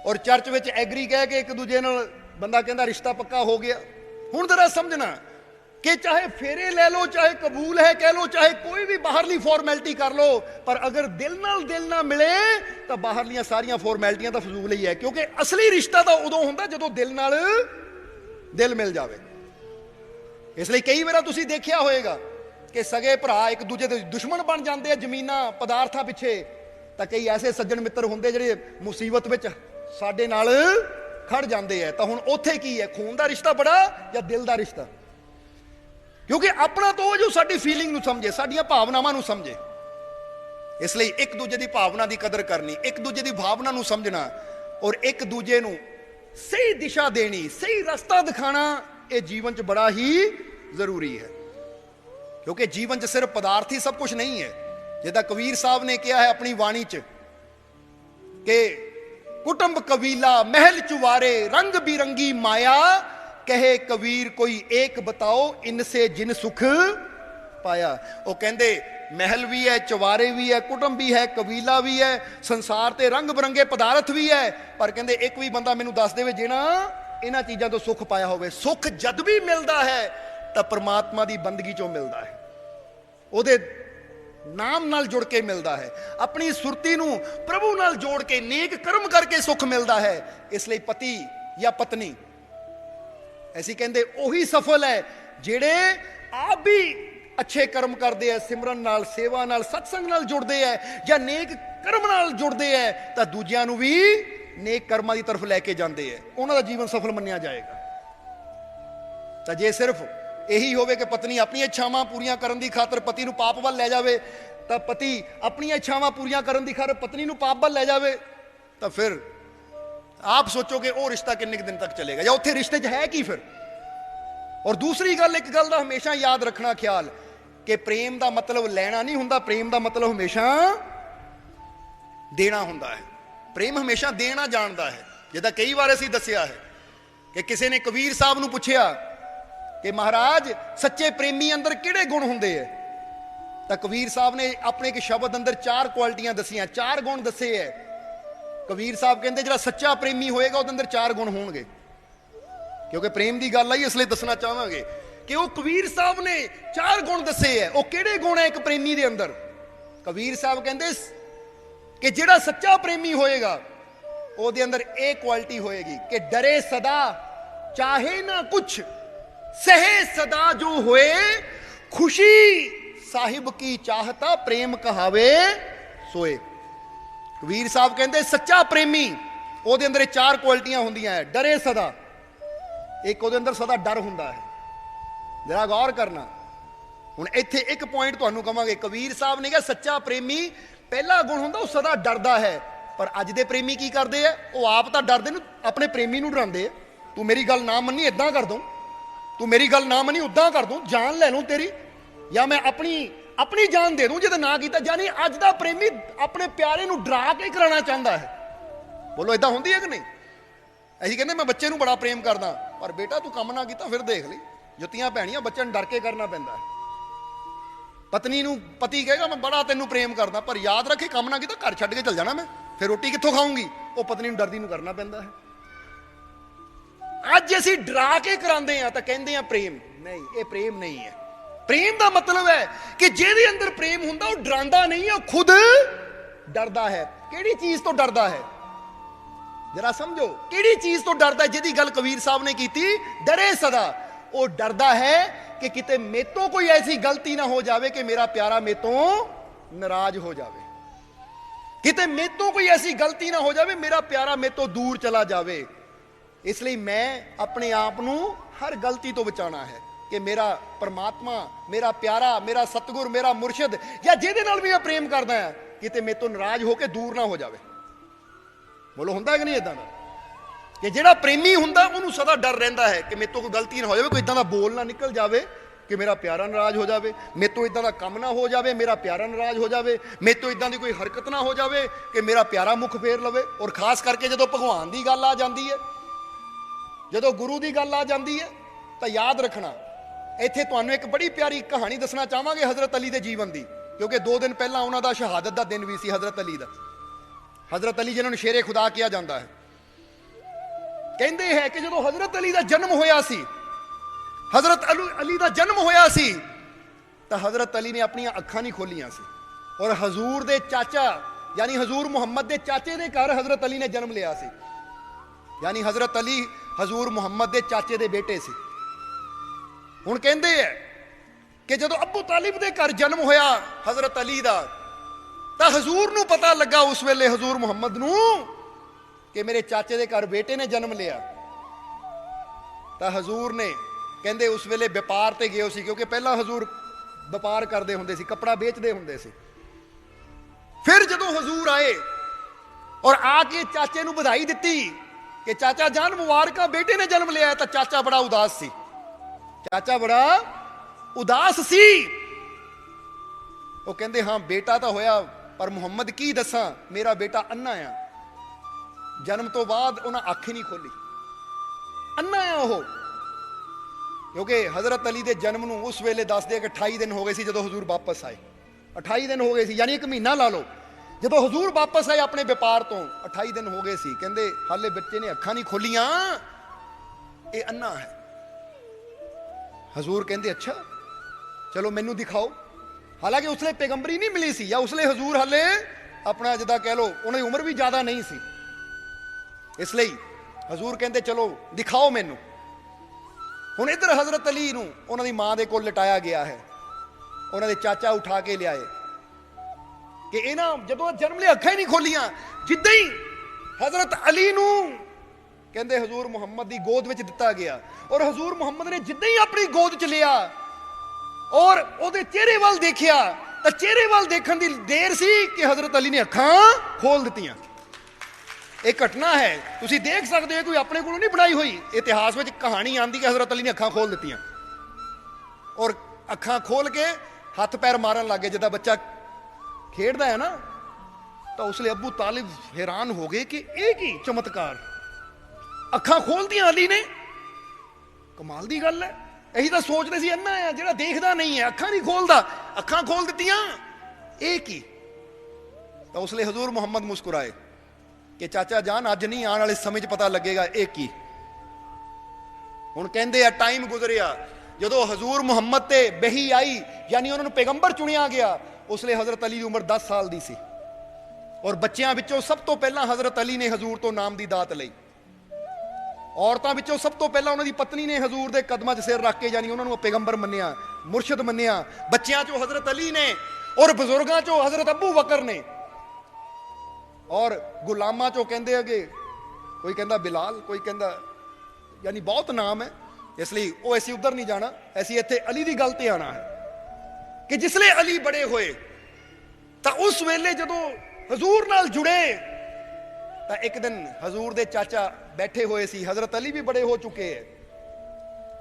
और चर्च विच एग्री कह के एक दूजे नाल बंदा कहंदा रिश्ता पक्का हो गया। हुण जरा समझना कि चाहे फेरे ले लो, चाहे कबूल है कह लो, चाहे कोई भी बाहरली फॉर्मैलिटी कर लो, पर अगर दिल ना मिले तो बाहरलियां सारियां फॉर्मैलिटियां तो फजूल ही है। क्योंकि असली रिश्ता तो उदों हुंदा जदों दिल नाल दिल मिल जावे। इसलिए कई बार तुसीं देखिया होएगा कि सगे भरा एक दूजे दे दुश्मन बन जाते हैं जमीनां पदार्थां पिछे, तो कई ऐसे सज्जन मित्र होंदे जिहड़े मुसीबत विच साडे नाल खड़ जाते हैं। तो हुण उत्थे की है, खून का रिश्ता बड़ा या दिल का रिश्ता? क्योंकि अपना तो जो साडी फीलिंग नूं समझे, साडियां भावनावां नूं समझे। इसलिए एक दूजे की भावना की कदर करनी, एक दूजे की भावना नूं समझना और एक दूजे नूं सही दिशा देनी, सही रास्ता दिखाना, यह जीवन च बड़ा ही जरूरी है। क्योंकि जीवन च सिर्फ पदार्थ ही सब कुछ नहीं है। जिदा कबीर साहब ने कहा है अपनी वाणी च कि कुटुंब कबीला महल चुवारे रंग बिरंगी माया, कहे कबीर कोई एक बताओ इनसे जिन सुख पाया। वो कहते महल भी है, चवारे भी है, कुटुंब भी है, कबीला भी है, संसार ते रंग बिरंगे पदार्थ भी है, पर कहते एक भी बंदा मैनू दस दे जिहड़ा इन्हां चीज़ों तो सुख पाया होवे। सुख जद भी मिलता है तो परमात्मा की बंदगी चों मिलता है, उहदे नाम नाल जुड़ के मिलता है, अपनी सुरती नूं प्रभु नाल जोड़ के नेक कर्म करके सुख मिलता है। इसलिए पति या पत्नी ऐसी कहते उही सफल है जिहड़े आप भी अच्छे कर्म करते हैं, सिमरन नाल, सेवा नाल, सत्संग नाल जुड़ते हैं या नेक कर्म नाल जुड़ते हैं, तो दूजियां नूं भी नेक कर्मां की तरफ लैके जाते हैं, उन्हां दा जीवन सफल मन्निया जाएगा। तो जे सिर्फ यही होवे कि पत्नी अपनी इच्छावां पूरीਆਂ ਕਰਨ ਦੀ ਖਾਤਰ पति ਨੂੰ पाप ਵੱਲ ਲੈ ਜਾਵੇ, ਤਾਂ पति अपनी इच्छावां पूरीਆਂ ਕਰਨ ਦੀ ਖਾਤਰ पत्नी ਨੂੰ पाप ਵੱਲ ਲੈ ਜਾਵੇ, ਤਾਂ फिर आप सोचो कि वह रिश्ता किन्ने दिन तक चलेगा या उत्थे रिश्ते च है की फिर। और दूसरी गल, एक गल का हमेशा याद रखना ख्याल कि प्रेम का मतलब लेना नहीं हुंदा, प्रेम का मतलब हमेशा देना हुंदा है। प्रेम हमेशा देना जानता है। जिदा कई बार असीं दसिया है कि किसी ने कबीर साहब नूं पुछया कि महाराज सच्चे प्रेमी अंदर किहड़े गुण हुंदे है, तो कबीर साहब ने अपने एक शब्द अंदर 4 क्वालिटियां दसियां, 4 गुण दसे है। कबीर साहब कहते जो सच्चा प्रेमी होएगा उसके अंदर 4 गुण होंगे। क्योंकि प्रेम की गल आई इसलिए दसना चाहांगे कि वो कबीर साहब ने 4 गुण दसे है। वो किहड़े गुण है एक प्रेमी के अंदर? कबीर साहब कहते कि जिहड़ा सच्चा प्रेमी होएगा उसके अंदर एक क्वालिटी होएगी कि डरे सदा चाहे ना कुछ, सहे सदा जो होए खुशी, साहिब की चाहता प्रेम कहावे सोए। कबीर साहब कहते सच्चा प्रेमी ਉਹਦੇ अंदर 4 क्वालिटियां होंदियां है। डरे सदा, एक ਉਹਦੇ अंदर सदा डर हुंदा है। जरा गौर करना। हुण इत्थे एक पॉइंट तुहानूं कहांगे, कबीर साहब ने कहा सच्चा प्रेमी पहला गुण हुंदा ਉਹ सदा डरदा है, पर अज दे प्रेमी की करदे है, ਉਹ आप तां डरदे ने अपने प्रेमी नूं डरांदे है। तू मेरी गल ना मन्नी इदां कर दूं, तू मेरी गल ना मन्नी उदां कर दूं, जान ले लूं तेरी, या मैं अपनी जान दे दूं जे ना कीता। जानी अज दा प्रेमी अपने प्यारे नूं डरा के कराना चाहता है। बोलो इदां हुंदी है कि नहीं? असीं कहंदे मैं बच्चे नूं बड़ा प्रेम करदा, पर बेटा तू काम ना कीता फिर देख लई जुत्तियां पैणियां, बच्चे नूं डर के करना पैंदा है। पत्नी नूं पति कहेगा मैं बड़ा तेनूं प्रेम करदा, पर याद रखे काम ना कीता घर छड्ड के चल जाना मैं, फिर रोटी कित्थों खाऊंगी? वो पत्नी नूं डरदी नूं करना पैंदा है। अज असीं डरा के करांदे आ तां कहंदे आ प्रेम। नहीं, ये प्रेम नहीं है। प्रेम का मतलब है कि जिहदे अंदर प्रेम हुंदा वो डरांदा नहीं है, वो खुद डरदा है। किहड़ी चीज तो डरदा है? जरा समझो, किहड़ी चीज तो डरदा है? जिहदी गल कबीर साहब ने की, डरे सदा। वो डरदा है कि किते मेतों कोई ऐसी गलती ना हो जाए कि मेरा प्यारा मेतों नाराज हो जाए, किते मेतों कोई ऐसी गलती ना हो जाए मेरा प्यारा मेतों दूर चला जाए। इसलिए मैं अपने आप नूं हर गलती तो बचाना है कि मेरा परमात्मा, मेरा प्यारा, मेरा सतगुर, मेरा मुर्शिद या जिहदे नाल भी मैं प्रेम करदा है किते मेतों नाराज होकर दूर ना हो जाए। बोलो हुंदा कि नहीं इदां दा? कि जिहड़ा प्रेमी हुंदा उहनूं सदा डर रहिंदा है कि मेतों कोई गलती ना हो जाए, कोई इदां दा बोल ना निकल जाए कि मेरा प्यारा नाराज हो जाए, मेतों इदां दा काम ना हो जाए मेरा प्यारा नाराज हो जाए, मेतों इदां दी कोई हरकत ना हो जाए कि मेरा प्यारा मुख फेर लवे। और खास करके जदों भगवान की गल आ जाती है, जदों गुरु की गल आ जाती है, तो याद रखना इत्थे तुहानूं एक बड़ी प्यारी कहानी दसना चाहांगे हज़रत अली के जीवन की, क्योंकि 2 दिन पहला उन्हां दा शहादत का दिन भी सी हज़रत अली का। हज़रत अली जिन्होंने शेरे खुदा किया जाता है। कहते हैं कि जो हज़रत अली का जन्म होया सी हजरत अली का जन्म होया सी तो हजरत अली ने अपन अखां नहीं खोलियां सी और हजूर दे चाचा यानी हजूर मुहम्मद दे चाचे दे घर हजरत अली ने जन्म लिया सी। यानी हजरत अली हजूर मुहम्मद दे चाचे दे बेटे सी। हुण कहंदे है कि जदों अबू तालिब दे घर जन्म होया हजरत अली दा तां हजूर नूं पता लगा उस वेले हजूर मुहम्मद नूं कि मेरे चाचे दे घर बेटे ने जन्म लिया। तां हजूर ने कहंदे उस वेले व्यापार ते गए सी क्योंकि पहला हजूर व्यापार करते हुंदे सी, कपड़ा बेचते हुंदे सी। फिर जदों हजूर आए और आके चाचे नूं बधाई दित्ती कि चाचा जान मुबारका बेटे ने जन्म लिया, तो चाचा बड़ा उदास सी। चाचा बड़ा उदास सी। वो कहंदे हाँ बेटा तो होया पर मुहम्मद की दसा मेरा बेटा अन्ना आ। जन्म तो बाद उन्हें अख ही नहीं खोली, अन्ना आ वो। क्योंकि हजरत अली के जन्म नूं उस वेले दस दे कि 28 दिन हो गए सी जदों हजूर वापस आए। 28 दिन हो गए सी यानी एक महीना ला लो। जदों हजूर वापस आए अपने व्यापार तो 28 दिन हो गए सी। कहंदे हाले बच्चे ने अखां नहीं खोलियां, ये अन्ना है। हजूर कहंदे अच्छा चलो मैनू दिखाओ। हालांकि उसले पैगंबरी नहीं मिली सी या उसले हजूर हाले अपना जिदा कह लो उन्हें उम्र भी ज्यादा नहीं सी, इसलिए हजूर कहंदे चलो दिखाओ मैनू। हुण इधर हजरत अली नूं उन्हां दी मां दे कोल लटाया गया है। उन्हां दे चाचा उठा के लियाए कि इन्हां जदों जन्म लिया अखां ही नहीं खोलियां। जिद्दां ही हजरत अली नूं कहंदे हजूर मुहम्मद दी गोद विच दिता गया और हजूर मुहम्मद ने जिद्दां ही अपनी गोद च लिया और उहदे चेहरे वाल देखिया तो चेहरे वाल देखण दी देर सी कि हजरत अली ने अखां खोल दित्तियां। एक घटना है तुसी देख सकते हो, कोई अपने को नहीं बनाई हुई, इतिहास में कहानी आती कि हजरत अली ने अखां खोल दित्तियां और अखां खोल के हथ पैर मारन लग गए। जिदा बच्चा खेडदा है ना तो उसले अबू तालिब हैरान हो गए कि एक ही चमत्कार, अखां खोल दियां अली ने, कमाल दी गल है। यही तो सोचते सी अन्ना है जिहड़ा देखदा नहीं है, अखां नहीं खोलदा, अखां खोल दित्तियां एक ही। तो उसले हजूर मुहम्मद मुस्कुराए कि चाचा जान अज नहीं आने वाले समय च पता लगेगा एक ही। हुण कहंदे आ टाइम गुजरिया जदों हजूर मुहम्मद ते बही आई यानी उन्होंने पैगंबर चुनिया गया, उसले हजरत अली की उम्र 10 साल दी सी और बच्चों विचों सब तो पहला हजरत अली ने हजूर तो नाम की दात लई। औरतों विचों सब तो पहला उन्होंने पत्नी ने हजूर के कदमां 'च सिर रख के यानी उन्होंने पैगंबर मन्निया, मुर्शद मन्निया। बच्चों चों हजरत अली ने और बुजुर्गों चों हजरत अबू बकर ने और गुलामां चों कहंदे अगे कोई कहंदा बिलाल, कोई कहंदा यानी बहुत नाम है। इसलिए वो ऐसी उधर नहीं जाना, ऐसी इत्थे अली की गल ते आना है कि जिसले अली बड़े होए तो उस वेले जदों हजूर नाल जुड़े तो एक दिन हजूर दे चाचा बैठे हुए सी, हजरत अली भी बड़े हो चुके हैं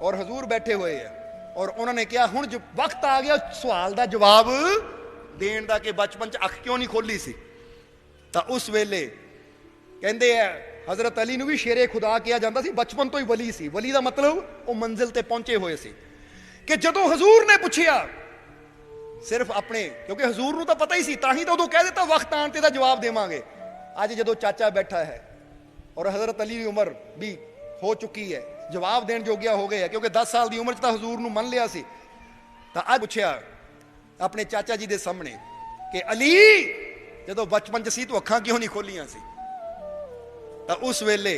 और हजूर बैठे हुए हैं और उन्होंने कहा हुण वक्त आ गया सवाल का जवाब देण दा कि बचपन च अख क्यों नहीं खोली सी। तो उस वेले कहंदे है हजरत अली नूं भी शेरे खुदा किया जाता सी, बचपन तो ही वली सी। वली का मतलब वो मंजिल ते पहुंचे हुए सी कि जदों हजूर ने पूछया सिर्फ अपने, क्योंकि हजूर नूं तो पता ही सी, ताही तो उदों कह दिता वक्त आण ते दा जवाब देवांगे। अज जदों चाचा बैठा है और हजरत अली की उम्र भी हो चुकी है, जवाब देण जोग्या हो गए है क्योंकि 10 साल की उम्र च तो हजूर नूं मन लिया सी। तो अज पूछया अपने चाचा जी के सामने कि अली जदों बचपन च सी तू अखां क्यों नहीं खोलियां सी। तो उस वेले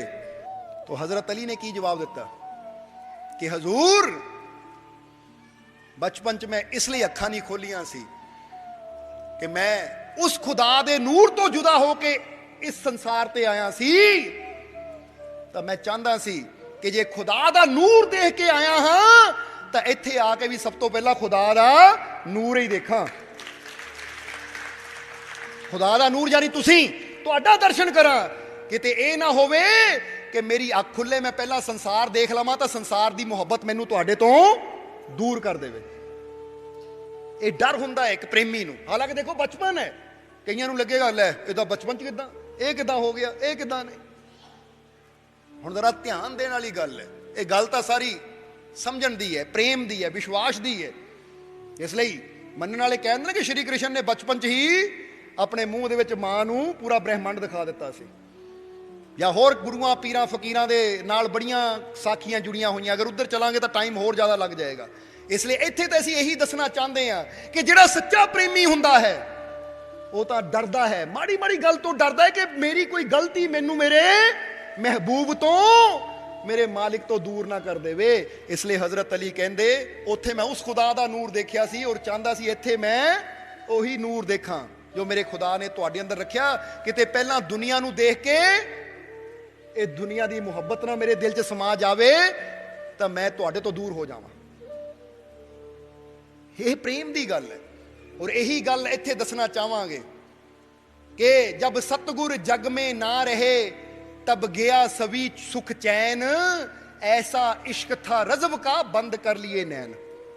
तो हजरत अली ने की जवाब दिता कि हजूर बचपन च मैं इसलिए अखां नहीं खोलियां सी कि मैं उस खुदा दे नूर तो जुदा होके इस संसार ते आया सी। तो मैं चाहता सी कि जे खुदा दा नूर देख के आया हाँ तो इत्थे आके भी सब तो पहला खुदा दा नूर ही देखा। खुदा दा नूर यानी तुसी तुहाडा दर्शन करा, किते ए ना होवे कि मेरी अख खुले मैं पहला संसार देख लवां तो संसार दी मुहब्बत मैनू तुहाडे तो दूर कर देवे। ये डर हुंदा है एक प्रेमी नू। हालांकि देखो बचपन है, कईयां नू लगेगा लै इहदा बचपन च किदां, ये किदां हो गया, ये किदां नहीं। हुण जरा ध्यान देने वाली गल है, ये गल तां सारी समझण दी है, प्रेम दी है, विश्वास दी है। इसलिए मनण वाले कहंदे ने कि श्री कृष्ण ने बचपन च ही अपने मूँह दे विच मां नू पूरा ब्रह्मंड दिखा दिता सी। ਜਾਂ ਹੋਰ ਗੁਰੂਆਂ ਪੀਰਾਂ ਫਕੀਰਾਂ ਦੇ ਨਾਲ ਬੜੀਆਂ ਸਾਖੀਆਂ ਜੁੜੀਆਂ ਹੋਈਆਂ। ਅਗਰ ਉੱਧਰ ਚਲਾਂਗੇ ਤਾਂ ਟਾਈਮ ਹੋਰ ਜ਼ਿਆਦਾ ਲੱਗ ਜਾਏਗਾ। ਇਸ ਲਈ ਇੱਥੇ ਤਾਂ ਅਸੀਂ ਇਹੀ ਦੱਸਣਾ ਚਾਹੁੰਦੇ ਹਾਂ ਕਿ ਜਿਹੜਾ ਸੱਚਾ ਪ੍ਰੇਮੀ ਹੁੰਦਾ ਹੈ ਉਹ ਤਾਂ ਡਰਦਾ ਹੈ, ਮਾੜੀ ਮਾੜੀ ਗੱਲ ਤੋਂ ਡਰਦਾ ਹੈ ਕਿ ਮੇਰੀ ਕੋਈ ਗਲਤੀ ਮੈਨੂੰ ਮੇਰੇ ਮਹਿਬੂਬ ਤੋਂ, ਮੇਰੇ ਮਾਲਿਕ ਤੋਂ ਦੂਰ ਨਾ ਕਰ ਦੇਵੇ। ਇਸ ਲਈ ਹਜ਼ਰਤ ਅਲੀ ਕਹਿੰਦੇ ਉੱਥੇ ਮੈਂ ਉਸ ਖੁਦਾ ਦਾ ਨੂਰ ਦੇਖਿਆ ਸੀ ਔਰ ਚਾਹੁੰਦਾ ਸੀ ਇੱਥੇ ਮੈਂ ਉਹੀ ਨੂਰ ਦੇਖਾਂ ਜੋ ਮੇਰੇ ਖੁਦਾ ਨੇ ਤੁਹਾਡੇ ਅੰਦਰ ਰੱਖਿਆ। ਕਿਤੇ ਪਹਿਲਾਂ ਦੁਨੀਆ ਨੂੰ ਦੇਖ ਕੇ ਇਹ ਦੁਨੀਆ ਦੀ ਮੁਹੱਬਤ ਨਾ ਮੇਰੇ ਦਿਲ 'ਚ ਸਮਾ ਜਾਵੇ ਤਾਂ ਮੈਂ ਤੁਹਾਡੇ ਤੋਂ ਦੂਰ ਹੋ ਜਾਵਾਂ। ਇਹ ਪ੍ਰੇਮ ਦੀ ਗੱਲ ਹੈ। ਔਰ ਇਹੀ ਗੱਲ ਇੱਥੇ ਦੱਸਣਾ ਚਾਹਾਂਗੇ ਕਿ ਜਬ ਸਤਗੁਰ ਜਗ में ना रहे तब गया सभी सुख चैन, ऐसा इश्क था रजब का बंद कर लिए नैन।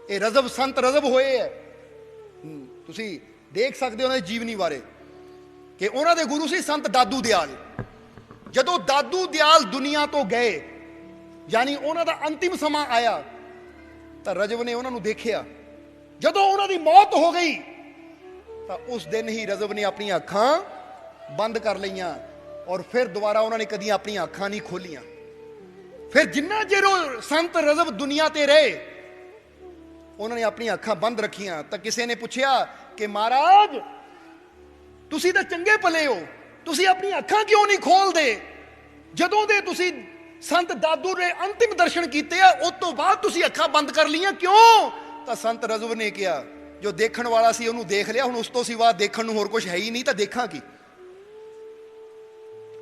ਇਹ ਰਜ਼ਬ ਸੰਤ ਰਜ਼ਬ ਹੋਏ ਹੈ। ਤੁਸੀਂ ਦੇਖ ਸਕਦੇ ਹੋ ਉਹਨਾਂ ਦੀ ਜੀਵਨੀ ਬਾਰੇ ਕਿ ਉਹਨਾਂ ਦੇ ਗੁਰੂ ਸੀ ਸੰਤ ਦਾਦੂ ਦਿਆਲ। ਜਦੋਂ ਦਾਦੂ ਦਿਆਲ ਦੁਨੀਆ ਤੋਂ ਗਏ, ਯਾਨੀ ਉਹਨਾਂ ਦਾ ਅੰਤਿਮ ਸਮਾਂ ਆਇਆ, ਤਾਂ ਰਜਬ ਨੇ ਉਹਨਾਂ ਨੂੰ ਦੇਖਿਆ। ਜਦੋਂ ਉਹਨਾਂ ਦੀ ਮੌਤ ਹੋ ਗਈ ਤਾਂ ਉਸ ਦਿਨ ਹੀ ਰਜਬ ਨੇ ਆਪਣੀਆਂ ਅੱਖਾਂ ਬੰਦ ਕਰ ਲਈਆਂ ਔਰ ਫਿਰ ਦੁਬਾਰਾ ਉਹਨਾਂ ਨੇ ਕਦੀ ਆਪਣੀਆਂ ਅੱਖਾਂ ਨਹੀਂ ਖੋਲੀਆਂ। ਫਿਰ ਜਿੰਨਾ ਚਿਰ ਉਹ ਸੰਤ ਰਜਬ ਦੁਨੀਆ ਤੇ ਰਹੇ ਉਹਨਾਂ ਨੇ ਆਪਣੀਆਂ ਅੱਖਾਂ ਬੰਦ ਰੱਖੀਆਂ। ਤਾਂ ਕਿਸੇ ਨੇ ਪੁੱਛਿਆ ਕਿ ਮਹਾਰਾਜ ਤੁਸੀਂ ਤਾਂ ਚੰਗੇ ਭਲੇ ਹੋ, ਤੁਸੀਂ ਆਪਣੀਆਂ ਅੱਖਾਂ ਕਿਉਂ ਨਹੀਂ ਖੋਲਦੇ? ਜਦੋਂ ਦੇ ਤੁਸੀਂ ਸੰਤ ਦਾਦੂ ਦੇ ਅੰਤਿਮ ਦਰਸ਼ਨ ਕੀਤੇ ਆ ਉਸ ਤੋਂ ਬਾਅਦ ਤੁਸੀਂ ਅੱਖਾਂ ਬੰਦ ਕਰ ਲਈਆਂ, ਕਿਉਂ? ਤਾਂ ਸੰਤ ਰਜਬ ਨੇ ਕਿਹਾ ਜੋ ਦੇਖਣ ਵਾਲਾ ਸੀ ਉਹਨੂੰ ਦੇਖ ਲਿਆ, ਹੁਣ ਉਸ ਤੋਂ ਸਿਵਾ ਦੇਖਣ ਨੂੰ ਹੋਰ ਕੁਝ ਹੈ ਹੀ ਨਹੀਂ, ਤਾਂ ਦੇਖਾਂ ਕੀ?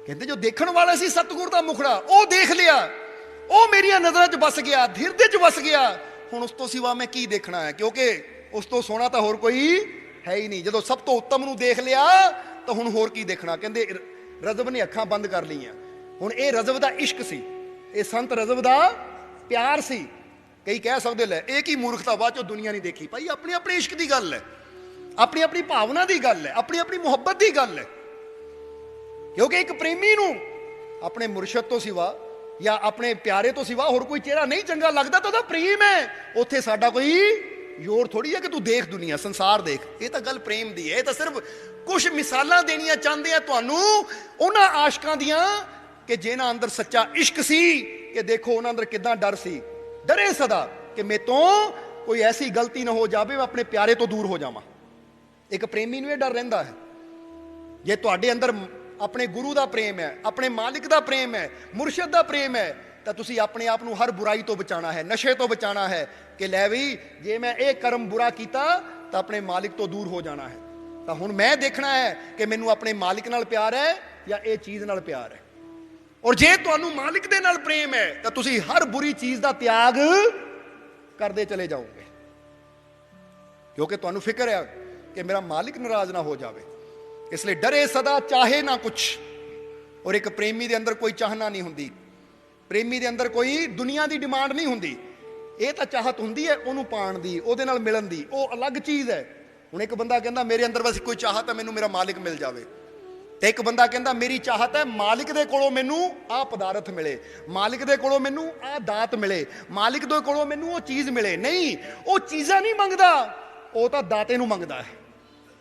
ਕਹਿੰਦੇ ਜੋ ਦੇਖਣ ਵਾਲਾ ਸੀ ਸਤਿਗੁਰ ਦਾ ਮੁਖੜਾ ਉਹ ਦੇਖ ਲਿਆ, ਉਹ ਮੇਰੀਆਂ ਨਜ਼ਰਾਂ 'ਚ ਵਸ ਗਿਆ, ਹਿਰਦੇ 'ਚ ਵਸ ਗਿਆ, ਹੁਣ ਉਸ ਤੋਂ ਸਿਵਾ ਮੈਂ ਕੀ ਦੇਖਣਾ ਹੈ? ਕਿਉਂਕਿ ਉਸ ਤੋਂ ਸੋਹਣਾ ਤਾਂ ਹੋਰ ਕੋਈ ਹੈ ਹੀ ਨਹੀਂ। ਜਦੋਂ ਸਭ ਤੋਂ ਉੱਤਮ ਨੂੰ ਦੇਖ ਲਿਆ ਤਾਂ ਹੁਣ ਹੋਰ ਕੀ ਦੇਖਣਾ? ਕਹਿੰਦੇ ਰਜਬ ਨੇ ਅੱਖਾਂ ਬੰਦ ਕਰ ਲਈਆਂ। ਹੁਣ ਇਹ ਰਜਬ ਦਾ ਇਸ਼ਕ ਸੀ, ਇਹ ਸੰਤ ਰਜਬ ਦਾ ਪਿਆਰ ਸੀ। ਕਈ ਕਹਿ ਸਕਦੇ ਲੈ ਇਹ ਕੀ ਮੂਰਖਤਾ, ਬਾਅਦ ਚੋਂ ਦੁਨੀਆ ਨਹੀਂ ਦੇਖੀ। ਭਾਈ ਆਪਣੇ ਆਪਣੇ ਇਸ਼ਕ ਦੀ ਗੱਲ ਹੈ, ਆਪਣੀ ਆਪਣੀ ਭਾਵਨਾ ਦੀ ਗੱਲ ਹੈ, ਆਪਣੀ ਆਪਣੀ ਮੁਹੱਬਤ ਦੀ ਗੱਲ ਹੈ। ਕਿਉਂਕਿ ਇੱਕ ਪ੍ਰੇਮੀ ਨੂੰ ਆਪਣੇ ਮੁਰਸ਼ਦ ਤੋਂ ਸਿਵਾ ਜਾਂ ਆਪਣੇ ਪਿਆਰੇ ਤੋਂ ਸਿਵਾ ਹੋਰ ਕੋਈ ਚਿਹਰਾ ਨਹੀਂ ਚੰਗਾ ਲੱਗਦਾ ਤਾਂ ਉਹਦਾ ਪ੍ਰੇਮ ਹੈ। ਉੱਥੇ ਸਾਡਾ ਕੋਈ ਜ਼ੋਰ ਥੋੜੀ ਹੈ ਕਿ ਤੂੰ ਦੇਖ ਦੁਨੀਆ ਸੰਸਾਰ ਦੇਖ। ਇਹ ਤਾਂ ਗੱਲ ਪ੍ਰੇਮ ਦੀ ਹੈ। ਇਹ ਤਾਂ ਸਿਰਫ ਕੁਝ ਮਿਸਾਲਾਂ ਦੇਣੀਆਂ ਚਾਹੁੰਦੇ ਆ ਤੁਹਾਨੂੰ ਉਹਨਾਂ ਆਸ਼ਕਾਂ ਦੀਆਂ ਕਿ ਜਿਨ੍ਹਾਂ ਅੰਦਰ ਸੱਚਾ ਇਸ਼ਕ ਸੀ, ਕਿ ਦੇਖੋ ਉਹਨਾਂ ਅੰਦਰ ਕਿੰਨਾ ਡਰ ਸੀ। ਡਰੇ ਸਦਾ ਕਿ ਮੇਰੇ ਤੋਂ ਕੋਈ ਐਸੀ ਗਲਤੀ ਨਾ ਹੋ ਜਾਵੇ ਮੈਂ ਆਪਣੇ ਪਿਆਰੇ ਤੋਂ ਦੂਰ ਹੋ ਜਾਵਾਂ। ਇੱਕ ਪ੍ਰੇਮੀ ਨੂੰ ਇਹ ਡਰ ਰਹਿੰਦਾ ਹੈ। ਜੇ ਤੁਹਾਡੇ ਅੰਦਰ ਆਪਣੇ ਗੁਰੂ ਦਾ ਪ੍ਰੇਮ ਹੈ, ਆਪਣੇ ਮਾਲਿਕ ਦਾ ਪ੍ਰੇਮ ਹੈ, ਮੁਰਸ਼ਿਦ ਦਾ ਪ੍ਰੇਮ ਹੈ, ਤਾਂ ਤੁਸੀਂ ਆਪਣੇ ਆਪ ਨੂੰ ਹਰ ਬੁਰਾਈ ਤੋਂ ਬਚਾਉਣਾ ਹੈ, ਨਸ਼ੇ ਤੋਂ ਬਚਾਉਣਾ ਹੈ ਕਿ ਲੈ ਵੀ ਜੇ ਮੈਂ ਇਹ ਕਰਮ ਬੁਰਾ ਕੀਤਾ ਤਾਂ ਆਪਣੇ ਮਾਲਿਕ ਤੋਂ ਦੂਰ ਹੋ ਜਾਣਾ ਹੈ। ਤਾਂ ਹੁਣ ਮੈਂ ਦੇਖਣਾ ਹੈ ਕਿ ਮੈਨੂੰ ਆਪਣੇ ਮਾਲਿਕ ਨਾਲ ਪਿਆਰ ਹੈ ਜਾਂ ਇਹ ਚੀਜ਼ ਨਾਲ ਪਿਆਰ ਹੈ। ਔਰ ਜੇ ਤੁਹਾਨੂੰ ਮਾਲਿਕ ਦੇ ਨਾਲ ਪ੍ਰੇਮ ਹੈ ਤਾਂ ਤੁਸੀਂ ਹਰ ਬੁਰੀ ਚੀਜ਼ ਦਾ ਤਿਆਗ ਕਰਦੇ ਚਲੇ ਜਾਓਗੇ, ਕਿਉਂਕਿ ਤੁਹਾਨੂੰ ਫਿਕਰ ਹੈ ਕਿ ਮੇਰਾ ਮਾਲਿਕ ਨਾਰਾਜ਼ ਨਾ ਹੋ ਜਾਵੇ। ਇਸ ਲਈ ਡਰੇ ਸਦਾ ਚਾਹੇ ਨਾ ਕੁਛ। ਔਰ ਇੱਕ ਪ੍ਰੇਮੀ ਦੇ ਅੰਦਰ ਕੋਈ ਚਾਹਨਾ ਨਹੀਂ ਹੁੰਦੀ, ਪ੍ਰੇਮੀ ਦੇ ਅੰਦਰ ਕੋਈ ਦੁਨੀਆ ਦੀ ਡਿਮਾਂਡ ਨਹੀਂ ਹੁੰਦੀ। ਇਹ ਤਾਂ ਚਾਹਤ ਹੁੰਦੀ ਹੈ ਉਹਨੂੰ ਪਾਉਣ ਦੀ, ਉਹਦੇ ਨਾਲ ਮਿਲਣ ਦੀ, ਉਹ ਅਲੱਗ ਚੀਜ਼ ਹੈ। ਹੁਣ ਇੱਕ ਬੰਦਾ ਕਹਿੰਦਾ ਮੇਰੇ ਅੰਦਰ ਬਸ ਕੋਈ ਚਾਹਤ ਹੈ ਮੈਨੂੰ ਮੇਰਾ ਮਾਲਿਕ ਮਿਲ ਜਾਵੇ, ਤੇ ਇੱਕ ਬੰਦਾ ਕਹਿੰਦਾ ਮੇਰੀ ਚਾਹਤ ਹੈ ਮਾਲਿਕ ਦੇ ਕੋਲੋਂ ਮੈਨੂੰ ਆਹ ਪਦਾਰਥ ਮਿਲੇ, ਮਾਲਿਕ ਦੇ ਕੋਲੋਂ ਮੈਨੂੰ ਆਹ ਦਾਤ ਮਿਲੇ, ਮਾਲਿਕ ਦੇ ਕੋਲੋਂ ਮੈਨੂੰ ਉਹ ਚੀਜ਼ ਮਿਲੇ। ਨਹੀਂ, ਉਹ ਚੀਜ਼ਾਂ ਨਹੀਂ ਮੰਗਦਾ, ਉਹ ਤਾਂ ਦਾਤੇ ਨੂੰ ਮੰਗਦਾ ਹੈ।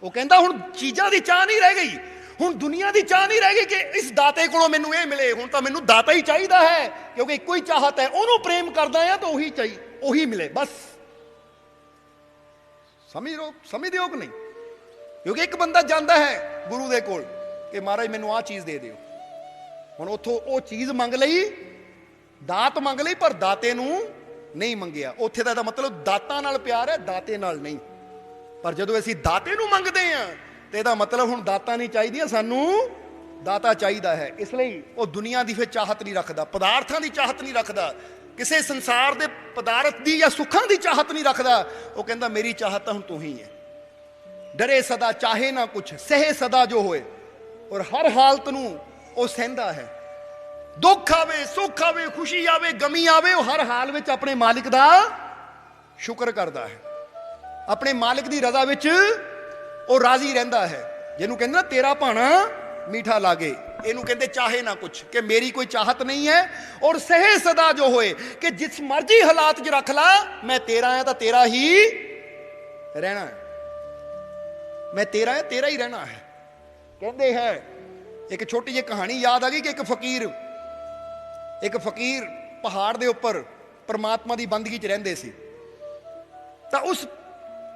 ਉਹ ਕਹਿੰਦਾ ਹੁਣ ਚੀਜ਼ਾਂ ਦੀ ਚਾਹ ਨਹੀਂ ਰਹਿ ਗਈ, ਹੁਣ ਦੁਨੀਆ ਦੀ ਚਾਹ ਨਹੀਂ ਰਹਿ ਗਈ ਕਿ ਇਸ ਦਾਤੇ ਕੋਲੋਂ ਮੈਨੂੰ ਇਹ ਮਿਲੇ, ਹੁਣ ਤਾਂ ਮੈਨੂੰ ਦਾਤਾ ਹੀ ਚਾਹੀਦਾ ਹੈ। ਕਿਉਂਕਿ ਇੱਕੋ ਹੀ ਚਾਹਤ ਹੈ, ਉਹਨੂੰ ਪ੍ਰੇਮ ਕਰਦਾ ਆ ਤਾਂ ਉਹੀ ਚਾਹੀ, ਉਹੀ ਮਿਲੇ ਬਸ। ਸਮਝਦੇ ਹੋ ਕਿ ਨਹੀਂ? ਕਿਉਂਕਿ ਇੱਕ ਬੰਦਾ ਜਾਂਦਾ ਹੈ ਗੁਰੂ ਦੇ ਕੋਲ ਕਿ ਮਹਾਰਾਜ ਮੈਨੂੰ ਆਹ ਚੀਜ਼ ਦੇ ਦਿਓ, ਹੁਣ ਉੱਥੋਂ ਉਹ ਚੀਜ਼ ਮੰਗ ਲਈ, ਦਾਤ ਮੰਗ ਲਈ, ਪਰ ਦਾਤੇ ਨੂੰ ਨਹੀਂ ਮੰਗਿਆ। ਉੱਥੇ ਦਾ ਇਹਦਾ ਮਤਲਬ ਦਾਤਾ ਨਾਲ ਪਿਆਰ ਹੈ, ਦਾਤੇ ਨਾਲ ਨਹੀਂ। ਪਰ ਜਦੋਂ ਅਸੀਂ ਦਾਤੇ ਨੂੰ ਮੰਗਦੇ ਹਾਂ ਤੇ ਇਹਦਾ ਮਤਲਬ ਹੁਣ ਦਾਤਾ ਨਹੀਂ ਚਾਹੀਦੀ, ਸਾਨੂੰ ਦਾਤਾ ਚਾਹੀਦਾ ਹੈ। ਇਸ ਲਈ ਉਹ ਦੁਨੀਆ ਦੀ ਫਿਰ ਚਾਹਤ ਨਹੀਂ ਰੱਖਦਾ, ਪਦਾਰਥਾਂ ਦੀ ਚਾਹਤ ਨਹੀਂ ਰੱਖਦਾ, ਕਿਸੇ ਸੰਸਾਰ ਦੇ ਪਦਾਰਥ ਦੀ ਜਾਂ ਸੁੱਖਾਂ ਦੀ ਚਾਹਤ ਨਹੀਂ ਰੱਖਦਾ। ਉਹ ਕਹਿੰਦਾ ਮੇਰੀ ਚਾਹਤ ਤਾਂ ਹੁਣ ਤੂੰ ਹੀ ਹੈ। ਡਰੇ ਸਦਾ ਚਾਹੇ ਨਾ ਕੁਛ, ਸਹੇ ਸਦਾ ਜੋ ਹੋਏ। ਔਰ ਹਰ ਹਾਲਤ ਨੂੰ ਉਹ ਸਹਿੰਦਾ ਹੈ, ਦੁੱਖ ਆਵੇ, ਸੁੱਖ ਆਵੇ, ਖੁਸ਼ੀ ਆਵੇ, ਗਮੀ ਆਵੇ, ਉਹ ਹਰ ਹਾਲ ਵਿੱਚ ਆਪਣੇ ਮਾਲਿਕ ਦਾ ਸ਼ੁਕਰ ਕਰਦਾ ਹੈ, ਆਪਣੇ ਮਾਲਿਕ ਦੀ ਰਜ਼ਾ ਵਿੱਚ ਉਹ ਰਾਜ਼ੀ ਰਹਿੰਦਾ ਹੈ। ਜਿਹਨੂੰ ਕਹਿੰਦੇ ਨਾ ਤੇਰਾ ਭਾਣਾ ਮੀਠਾ ਲਾਗੇ, ਇਹਨੂੰ ਕਹਿੰਦੇ ਚਾਹੇ ਨਾ ਕੁਛ, ਕਿ ਮੇਰੀ ਕੋਈ ਚਾਹਤ ਨਹੀਂ ਹੈ। ਔਰ ਸਹੇ ਸਦਾ ਜੋ ਹੋਏ, ਕਿ ਜਿਸ ਮਰਜ਼ੀ ਹਾਲਾਤ 'ਚ ਰੱਖ ਲਾ, ਮੈਂ ਤੇਰਾ ਹੈ ਤਾਂ ਤੇਰਾ ਹੀ ਰਹਿਣਾ ਹੈ, ਮੈਂ ਤੇਰਾ ਹੈ ਤੇਰਾ ਹੀ ਰਹਿਣਾ ਹੈ। ਕਹਿੰਦੇ ਹੈ एक छोटी जी कहानी याद आ गई कि एक फकीर पहाड़ के उपर परमात्मा की बंदगी च रहिंदे सी। तो उस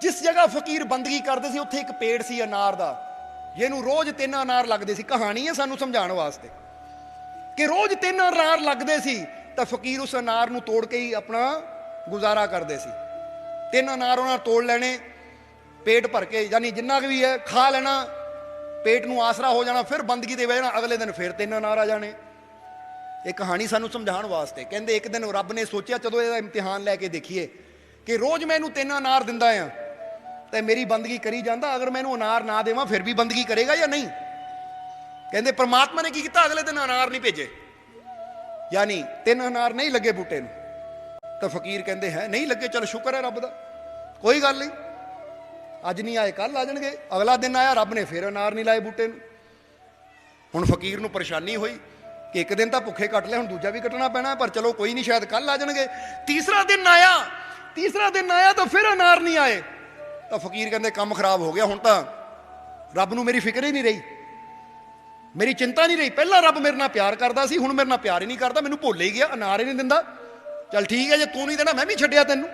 जिस जगह फकीर बंदगी करते सी उत्थे एक पेड़ सी अनार का, जिन्हों रोज़ 3 अनार लगते सी। कहानी है सानू समझाने वास्ते कि रोज़ 3 अनार लगते सी, तो फकीर उस अनार नूं तोड़ के ही अपना गुजारा करते सी। 3 अनार उन्होंने तोड़ लेने, पेट भर के, यानी जिन्ना भी है खा लेना, पेट नूं आसरा हो जाना, फिर बंदगी दे बह जाना, अगले दिन फिर 3 अनार आ जाने। ये कहानी सानू समझाने वास्ते। कहते एक दिन रब ने सोचा चलो यह इम्तिहान लैके देखिए कि रोज़ मैं इनू 3 अनार दिंदा आ तो मेरी बंदगी करी जाता, अगर मैं इनू अनार ना देवां फिर भी बंदगी करेगा या नहीं। कहते परमात्मा ने की किया, अगले दिन अनार नहीं भेजे, यानी 3 अनार नहीं लगे बूटे नूं। तो फकीर कहते हैं नहीं लगे, चल शुक्र है रब दा, कोई गल नहीं, अज नहीं आए कल आ जाएंगे। अगला दिन आया, रब ने फिर अनार नहीं लाए बूटे नूं। हुण फकीर नूं परेशानी हुई कि एक दिन तो भुखे कट लिया, हुण दूजा भी कटना पैना, पर चलो कोई नहीं, शायद कल आ जाएंगे। तीसरा दिन आया तो फिर अनार नहीं आए। तो फकीर कहते काम खराब हो गया, हुण तो रब नूं मेरी फिक्र ही नहीं रही, मेरी चिंता नहीं रही। पहला रब मेरे नाल प्यार करता सी, हुण मेरे नाल प्यार ही नहीं करता, मैनूं भुल ही गया, अनार ही नहीं दिंदा। चल ठीक है, जे तू नहीं देना मैं भी छड्डिया तैनूं।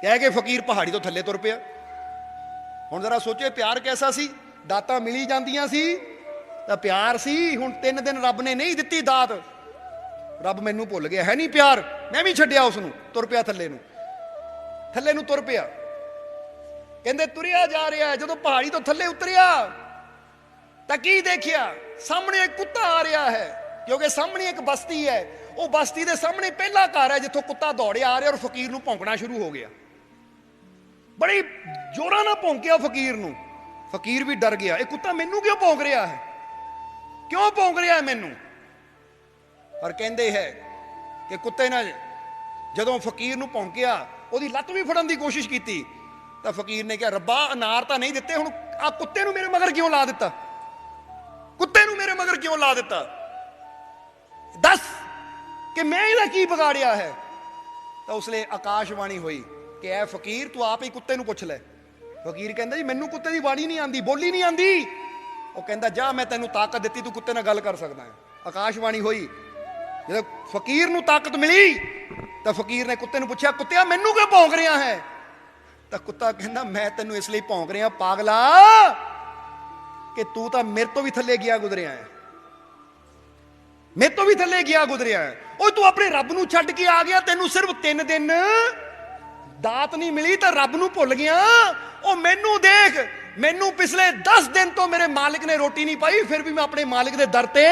कह के फकीर पहाड़ी तो थल्ले तुर पिया। हुण जरा सोचे प्यार कैसा सी, दातां मिली जांदियां सी तो प्यार सी। हुण 3 दिन रब ने नहीं दित्ती दात, रब मैनूं भुल गया, है नहीं प्यार, मैं भी छड्डिया उसनूं, तुर पिया थल्ले नूं तुर पिया। कहंदे तुरिया जा रहा है, जदों पहाड़ी तो थल्ले उतरिया तो की देखिया, सामने एक कुत्ता आ रहा है, क्योंकि सामने एक बस्ती है, वो बस्ती के सामने पहला घर है जिथों कुत्ता दौड़िया आ रहा, और फकीर नूं भौंकना शुरू हो गया। बड़ी जोरा ना भौंकिया फकीर नूं, फकीर भी डर गया, ये कुत्ता मैनू क्यों भौंक रहा है, क्यों भौंक रहा है मैनू। और कहते हैं कि कुत्ते ने जदों फकीर नूं भौंकिया, ਉਹਦੀ ਲੱਤ भी फड़न की कोशिश की, तो फकीर ने कहा रब्बा अनार तो नहीं दिते, हुण आ कुत्ते नूं मेरे मगर क्यों ला दिता, कुत्ते नूं मेरे मगर क्यों ला दिता, दस कि मैं इहदा की बिगाड़िया है। तो उसले आकाशवाणी हुई कि ऐ फकीर तू आप ही कुत्ते नूं पुछ ले। फकीर कहंदा जी मैनू कुत्ते की बाणी नहीं आती, बोली नहीं आती। वो कहंदा जा मैं तैनूं ताकत दित्ती, तू कुत्ते नाल गल कर सकदा है। आकाशवाणी हुई, जब फकीर नूं ताकत मिली तो फकीर ने कुत्ते नूं पुछया कुत्तिया मैनू क्यों भौंक रहा है। तो कुत्ता कहंदा मैं तैनूं इसलिए भौंक रहा पागला कि तू तो मेरे तो भी थल्ले गया गुजरिया है, मेरे तो भी थल्ले गया गुजरिया है। ओ तू अपने रब नूं छड्ड के आ गया, तैनूं सिर्फ 3 दिन दात नहीं मिली तो रब नूं भुल गया। ओ मैनू देख, मैनू पिछले 10 दिन तो मेरे मालिक ने रोटी नहीं पाई, फिर भी मैं अपने मालिक के दर ते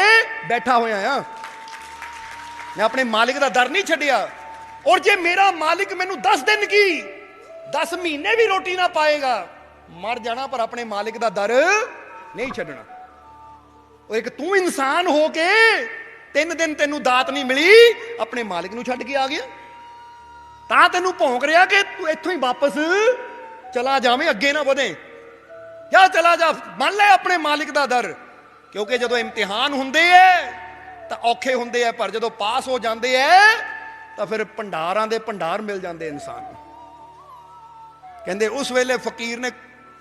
बैठा होया हां, मैं अपने मालिक का दर नहीं छड्डिया। और जे मेरा मालिक मैनू 10 दिन की 10 महीने भी रोटी ना पाएगा, मर जाना, पर अपने मालिक का दर नहीं छड्डना। और एक तू इंसान हो के 3 दिन तेनू दात नहीं मिली, अपने मालिक नूं छड्ड के आ गया, तां तेनू भौंक रहा कि तू इत्थों ही वापस चला जावें, अगे ना वधे, जा चला जा, मान ले अपने मालिक का दर। क्योंकि जदों इम्तिहान हुंदे है तो औखे हुंदे है, पर जदों पास हो जाते है तो फिर भंडारां दे भंडार मिल जाते इंसान नूं। कहंदे उस वेले फकीर ने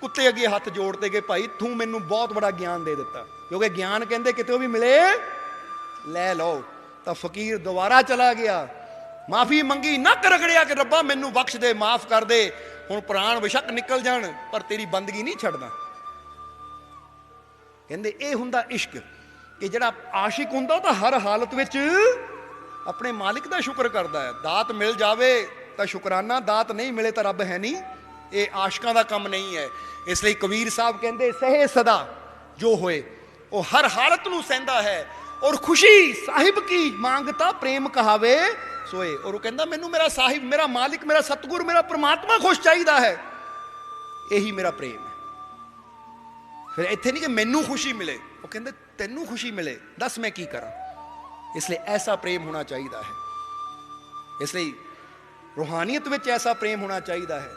कुत्ते अगे हथ जोड़ते कि भाई तू मैनू बहुत बड़ा ज्ञान दे दिता, क्योंकि ज्ञान कहंदे कितों भी मिले लै लो। तो फकीर दोबारा चला गया, माफी मंगी, नक रगड़िया कि रब्बा मैनू बख्श दे, माफ कर दे, हुण प्राण बेशक निकल जाण पर तेरी बंदगी नहीं छड्डदा। कहंदे ये हुंदा इश्क कि जिहड़ा आशिक हुंदा वो तो हर हालत विच अपने मालिक का शुक्र करता है। दात मिल जावे तो शुकराना, दात नहीं मिले तो रब है नहीं, ये आशिकां दा काम नहीं है। इसलिए कबीर साहब कहंदे सहे सदा जो होए वो हर हालत नूं सहंदा है, और खुशी साहिब की मांगता प्रेम कहावे सोए। और वो कहंदा मैनू मेरा साहिब, मेरा मालिक, मेरा सतगुर, मेरा परमात्मा खुश चाहिदा है, यही मेरा प्रेम है। फिर इत्थे नहीं कि मैनू खुशी मिले, वो कहंदे तैनू खुशी मिले, दस मैं की करा। इसलिए ऐसा प्रेम होना चाहिए है, इसलिए रूहानियत में ऐसा प्रेम होना चाहिए है,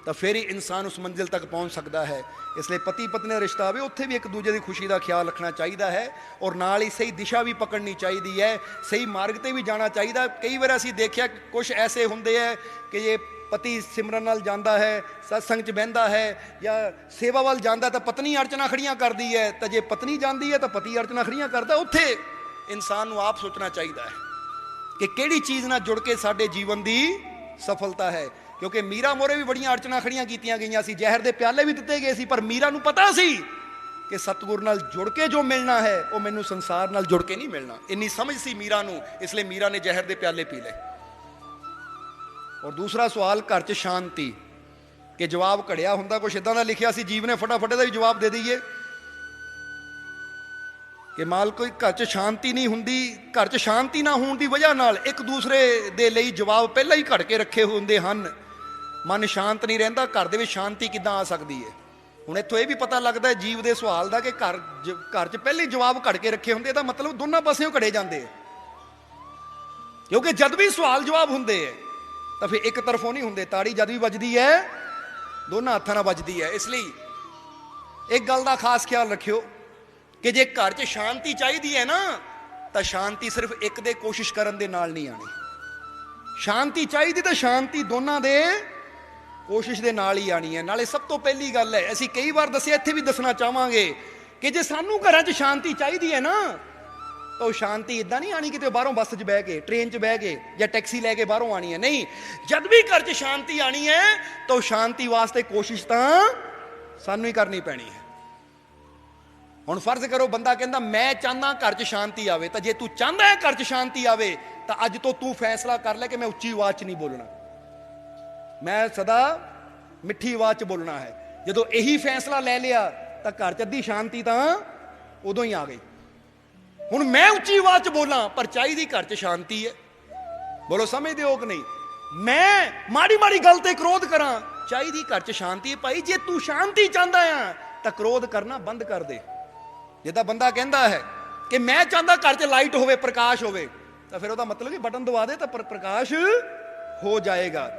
तो फिर ही इंसान उस मंजिल तक पहुँच सकता है। इसलिए पति पत्नी का रिश्ता आवे उत्थे भी एक दूजे की खुशी का ख्याल रखना चाहिए है, और नाल ही सही दिशा भी पकड़नी चाहिए है, सही मार्ग पर भी जाना चाहिए। कई बार असीं देखिया कुछ ऐसे होंदे है कि ये ਪਤੀ ਸਿਮਰਨ ਨਾਲ ਜਾਂਦਾ ਹੈ, ਸਤਸੰਗ 'ਚ ਬਹਿੰਦਾ ਹੈ ਜਾਂ ਸੇਵਾ ਵੱਲ ਜਾਂਦਾ ਤਾਂ ਪਤਨੀ ਅੜਚਨਾ ਖੜੀਆਂ ਕਰਦੀ ਹੈ, ਤਾਂ ਜੇ ਪਤਨੀ ਜਾਂਦੀ ਹੈ ਤਾਂ ਪਤੀ ਅੜਚਨਾ ਖੜੀਆਂ ਕਰਦਾ। ਉੱਥੇ ਇਨਸਾਨ ਨੂੰ ਆਪ ਸੋਚਣਾ ਚਾਹੀਦਾ ਹੈ ਕਿ ਕਿਹੜੀ ਚੀਜ਼ ਨਾਲ ਜੁੜ ਕੇ ਸਾਡੇ ਜੀਵਨ ਦੀ ਸਫਲਤਾ ਹੈ। ਕਿਉਂਕਿ ਮੀਰਾ ਮੋਰੇ ਵੀ ਬੜੀਆਂ ਅੜਚਨਾ ਖੜੀਆਂ ਕੀਤੀਆਂ ਗਈਆਂ ਸੀ, ਜ਼ਹਿਰ ਦੇ ਪਿਆਲੇ ਵੀ ਦਿੱਤੇ ਗਏ ਸੀ, ਪਰ ਮੀਰਾ ਨੂੰ ਪਤਾ ਸੀ ਕਿ ਸਤਿਗੁਰ ਨਾਲ ਜੁੜ ਕੇ ਜੋ ਮਿਲਣਾ ਹੈ ਉਹ ਮੈਨੂੰ ਸੰਸਾਰ ਨਾਲ ਜੁੜ ਕੇ ਨਹੀਂ ਮਿਲਣਾ। ਇੰਨੀ ਸਮਝ ਸੀ ਮੀਰਾ ਨੂੰ, ਇਸ ਲਈ ਮੀਰਾ ਨੇ ਜ਼ਹਿਰ ਦੇ ਪਿਆਲੇ ਪੀ ਲਏ। ਔਰ ਦੂਸਰਾ ਸਵਾਲ, ਘਰ 'ਚ ਸ਼ਾਂਤੀ, ਕਿ ਜਵਾਬ ਘੜਿਆ ਹੁੰਦਾ ਕੁਛ ਇਦਾਂ ਦਾ ਲਿਖਿਆ ਸੀ, ਜੀਵ ਨੇ ਫਟਾਫਟ ਦਾ ਵੀ ਜਵਾਬ ਦੇ ਦਈਏ ਕਿ ਮਾਲ ਕੋਈ ਘਰ 'ਚ ਸ਼ਾਂਤੀ ਨਹੀਂ ਹੁੰਦੀ। ਘਰ 'ਚ ਸ਼ਾਂਤੀ ਨਾ ਹੋਣ ਦੀ ਵਜ੍ਹਾ ਨਾਲ ਇੱਕ ਦੂਸਰੇ ਦੇ ਲਈ ਜਵਾਬ ਪਹਿਲਾਂ ਹੀ ਘੜ ਕੇ ਰੱਖੇ ਹੁੰਦੇ ਹਨ। ਮਨ ਸ਼ਾਂਤ ਨਹੀਂ ਰਹਿੰਦਾ, ਘਰ ਦੇ ਵਿੱਚ ਸ਼ਾਂਤੀ ਕਿੱਦਾਂ ਆ ਸਕਦੀ ਹੈ। ਹੁਣ ਇੱਥੋਂ ਇਹ ਵੀ ਪਤਾ ਲੱਗਦਾ ਜੀਵ ਦੇ ਸਵਾਲ ਦਾ ਕਿ ਘਰ 'ਚ ਪਹਿਲੇ ਹੀ ਜਵਾਬ ਘੜ ਕੇ ਰੱਖੇ ਹੁੰਦੇ, ਇਹਦਾ ਮਤਲਬ ਦੋਨਾਂ ਪਾਸਿਓਂ ਘੜੇ ਜਾਂਦੇ, ਕਿਉਂਕਿ ਜਦ ਵੀ ਸਵਾਲ ਜਵਾਬ ਹੁੰਦੇ ਹੈ ਤਾਂ ਫਿਰ ਇੱਕ ਤਰਫੋਂ ਨਹੀਂ ਹੁੰਦੇ। ਤਾੜੀ ਜਦ ਵੀ ਵੱਜਦੀ ਹੈ ਦੋਨਾਂ ਹੱਥਾਂ ਨਾਲ ਵੱਜਦੀ ਹੈ। ਇਸ ਲਈ ਇੱਕ ਗੱਲ ਦਾ ਖਾਸ ਖਿਆਲ ਰੱਖਿਓ ਕਿ ਜੇ ਘਰ 'ਚ ਸ਼ਾਂਤੀ ਚਾਹੀਦੀ ਹੈ ਨਾ, ਤਾਂ ਸ਼ਾਂਤੀ ਸਿਰਫ ਇੱਕ ਦੇ ਕੋਸ਼ਿਸ਼ ਕਰਨ ਦੇ ਨਾਲ ਨਹੀਂ ਆਣੀ। ਸ਼ਾਂਤੀ ਚਾਹੀਦੀ ਤਾਂ ਸ਼ਾਂਤੀ ਦੋਨਾਂ ਦੇ ਕੋਸ਼ਿਸ਼ ਦੇ ਨਾਲ ਹੀ ਆਣੀ ਹੈ। ਨਾਲੇ ਸਭ ਤੋਂ ਪਹਿਲੀ ਗੱਲ ਹੈ, ਅਸੀਂ ਕਈ ਵਾਰ ਦੱਸਿਆ, ਇੱਥੇ ਵੀ ਦੱਸਣਾ ਚਾਹਾਂਗੇ ਕਿ ਜੇ ਸਾਨੂੰ ਘਰਾਂ 'ਚ ਸ਼ਾਂਤੀ ਚਾਹੀਦੀ ਹੈ ਨਾ, ਤਾਂ ਉਹ ਸ਼ਾਂਤੀ ਇਦਾਂ ਨਹੀਂ ਆਣੀ ਕਿਤੇ ਬਾਹਰੋਂ ਬੱਸ 'ਚ ਬਹਿ ਕੇ, ਟ੍ਰੇਨ 'ਚ ਬਹਿ ਕੇ ਜਾਂ ਟੈਕਸੀ ਲੈ ਕੇ ਬਾਹਰੋਂ ਆਣੀ ਹੈ। ਨਹੀਂ, ਜਦ ਵੀ ਘਰ 'ਚ ਸ਼ਾਂਤੀ ਆਣੀ ਹੈ ਤਾਂ ਉਹ ਸ਼ਾਂਤੀ ਵਾਸਤੇ ਕੋਸ਼ਿਸ਼ ਤਾਂ ਸਾਨੂੰ ਹੀ ਕਰਨੀ ਪੈਣੀ ਹੈ। ਹੁਣ ਫਰਜ਼ ਕਰੋ ਬੰਦਾ ਕਹਿੰਦਾ ਮੈਂ ਚਾਹੁੰਦਾ ਘਰ 'ਚ ਸ਼ਾਂਤੀ ਆਵੇ, ਤਾਂ ਜੇ ਤੂੰ ਚਾਹੁੰਦਾ ਹੈ ਘਰ 'ਚ ਸ਼ਾਂਤੀ ਆਵੇ ਤਾਂ ਅੱਜ ਤੋਂ ਤੂੰ ਫੈਸਲਾ ਕਰ ਲੈ ਕਿ ਮੈਂ ਉੱਚੀ ਆਵਾਜ਼ 'ਚ ਨਹੀਂ ਬੋਲਣਾ, ਮੈਂ ਸਦਾ ਮਿੱਠੀ ਆਵਾਜ਼ 'ਚ ਬੋਲਣਾ ਹੈ। ਜਦੋਂ ਇਹੀ ਫੈਸਲਾ ਲੈ ਲਿਆ ਤਾਂ ਘਰ 'ਚ ਅੱਧੀ ਸ਼ਾਂਤੀ ਤਾਂ ਉਦੋਂ ਹੀ ਆ ਗਈ। ਹੁਣ ਮੈਂ ਉੱਚੀ ਆਵਾਜ਼ 'ਚ ਬੋਲਾਂ ਪਰ ਚਾਹੀਦੀ ਘਰ 'ਚ ਸ਼ਾਂਤੀ ਹੈ। ਬੋਲੋ, ਸਮਝਦੇ ਹੋ ਕਿ ਨਹੀਂ? ਮੈਂ ਮਾੜੀ ਮਾੜੀ ਗੱਲ ਤੇ ਕ੍ਰੋਧ ਕਰਾਂ, ਚਾਹੀਦੀ ਘਰ 'ਚ ਸ਼ਾਂਤੀ ਹੈ। ਭਾਈ ਜੇ ਤੂੰ ਸ਼ਾਂਤੀ ਚਾਹੁੰਦਾ ਆ ਤਾਂ ਕ੍ਰੋਧ ਕਰਨਾ ਬੰਦ ਕਰ ਦੇ। ਜਿੱਦਾਂ ਬੰਦਾ ਕਹਿੰਦਾ ਹੈ ਕਿ ਮੈਂ ਚਾਹੁੰਦਾ ਘਰ 'ਚ ਲਾਈਟ ਹੋਵੇ, ਪ੍ਰਕਾਸ਼ ਹੋਵੇ, ਤਾਂ ਫਿਰ ਉਹਦਾ ਮਤਲਬ ਕਿ ਬਟਨ ਦਬਾ ਦੇ ਤਾਂ ਪ੍ਰਕਾਸ਼ ਹੋ ਜਾਏਗਾ।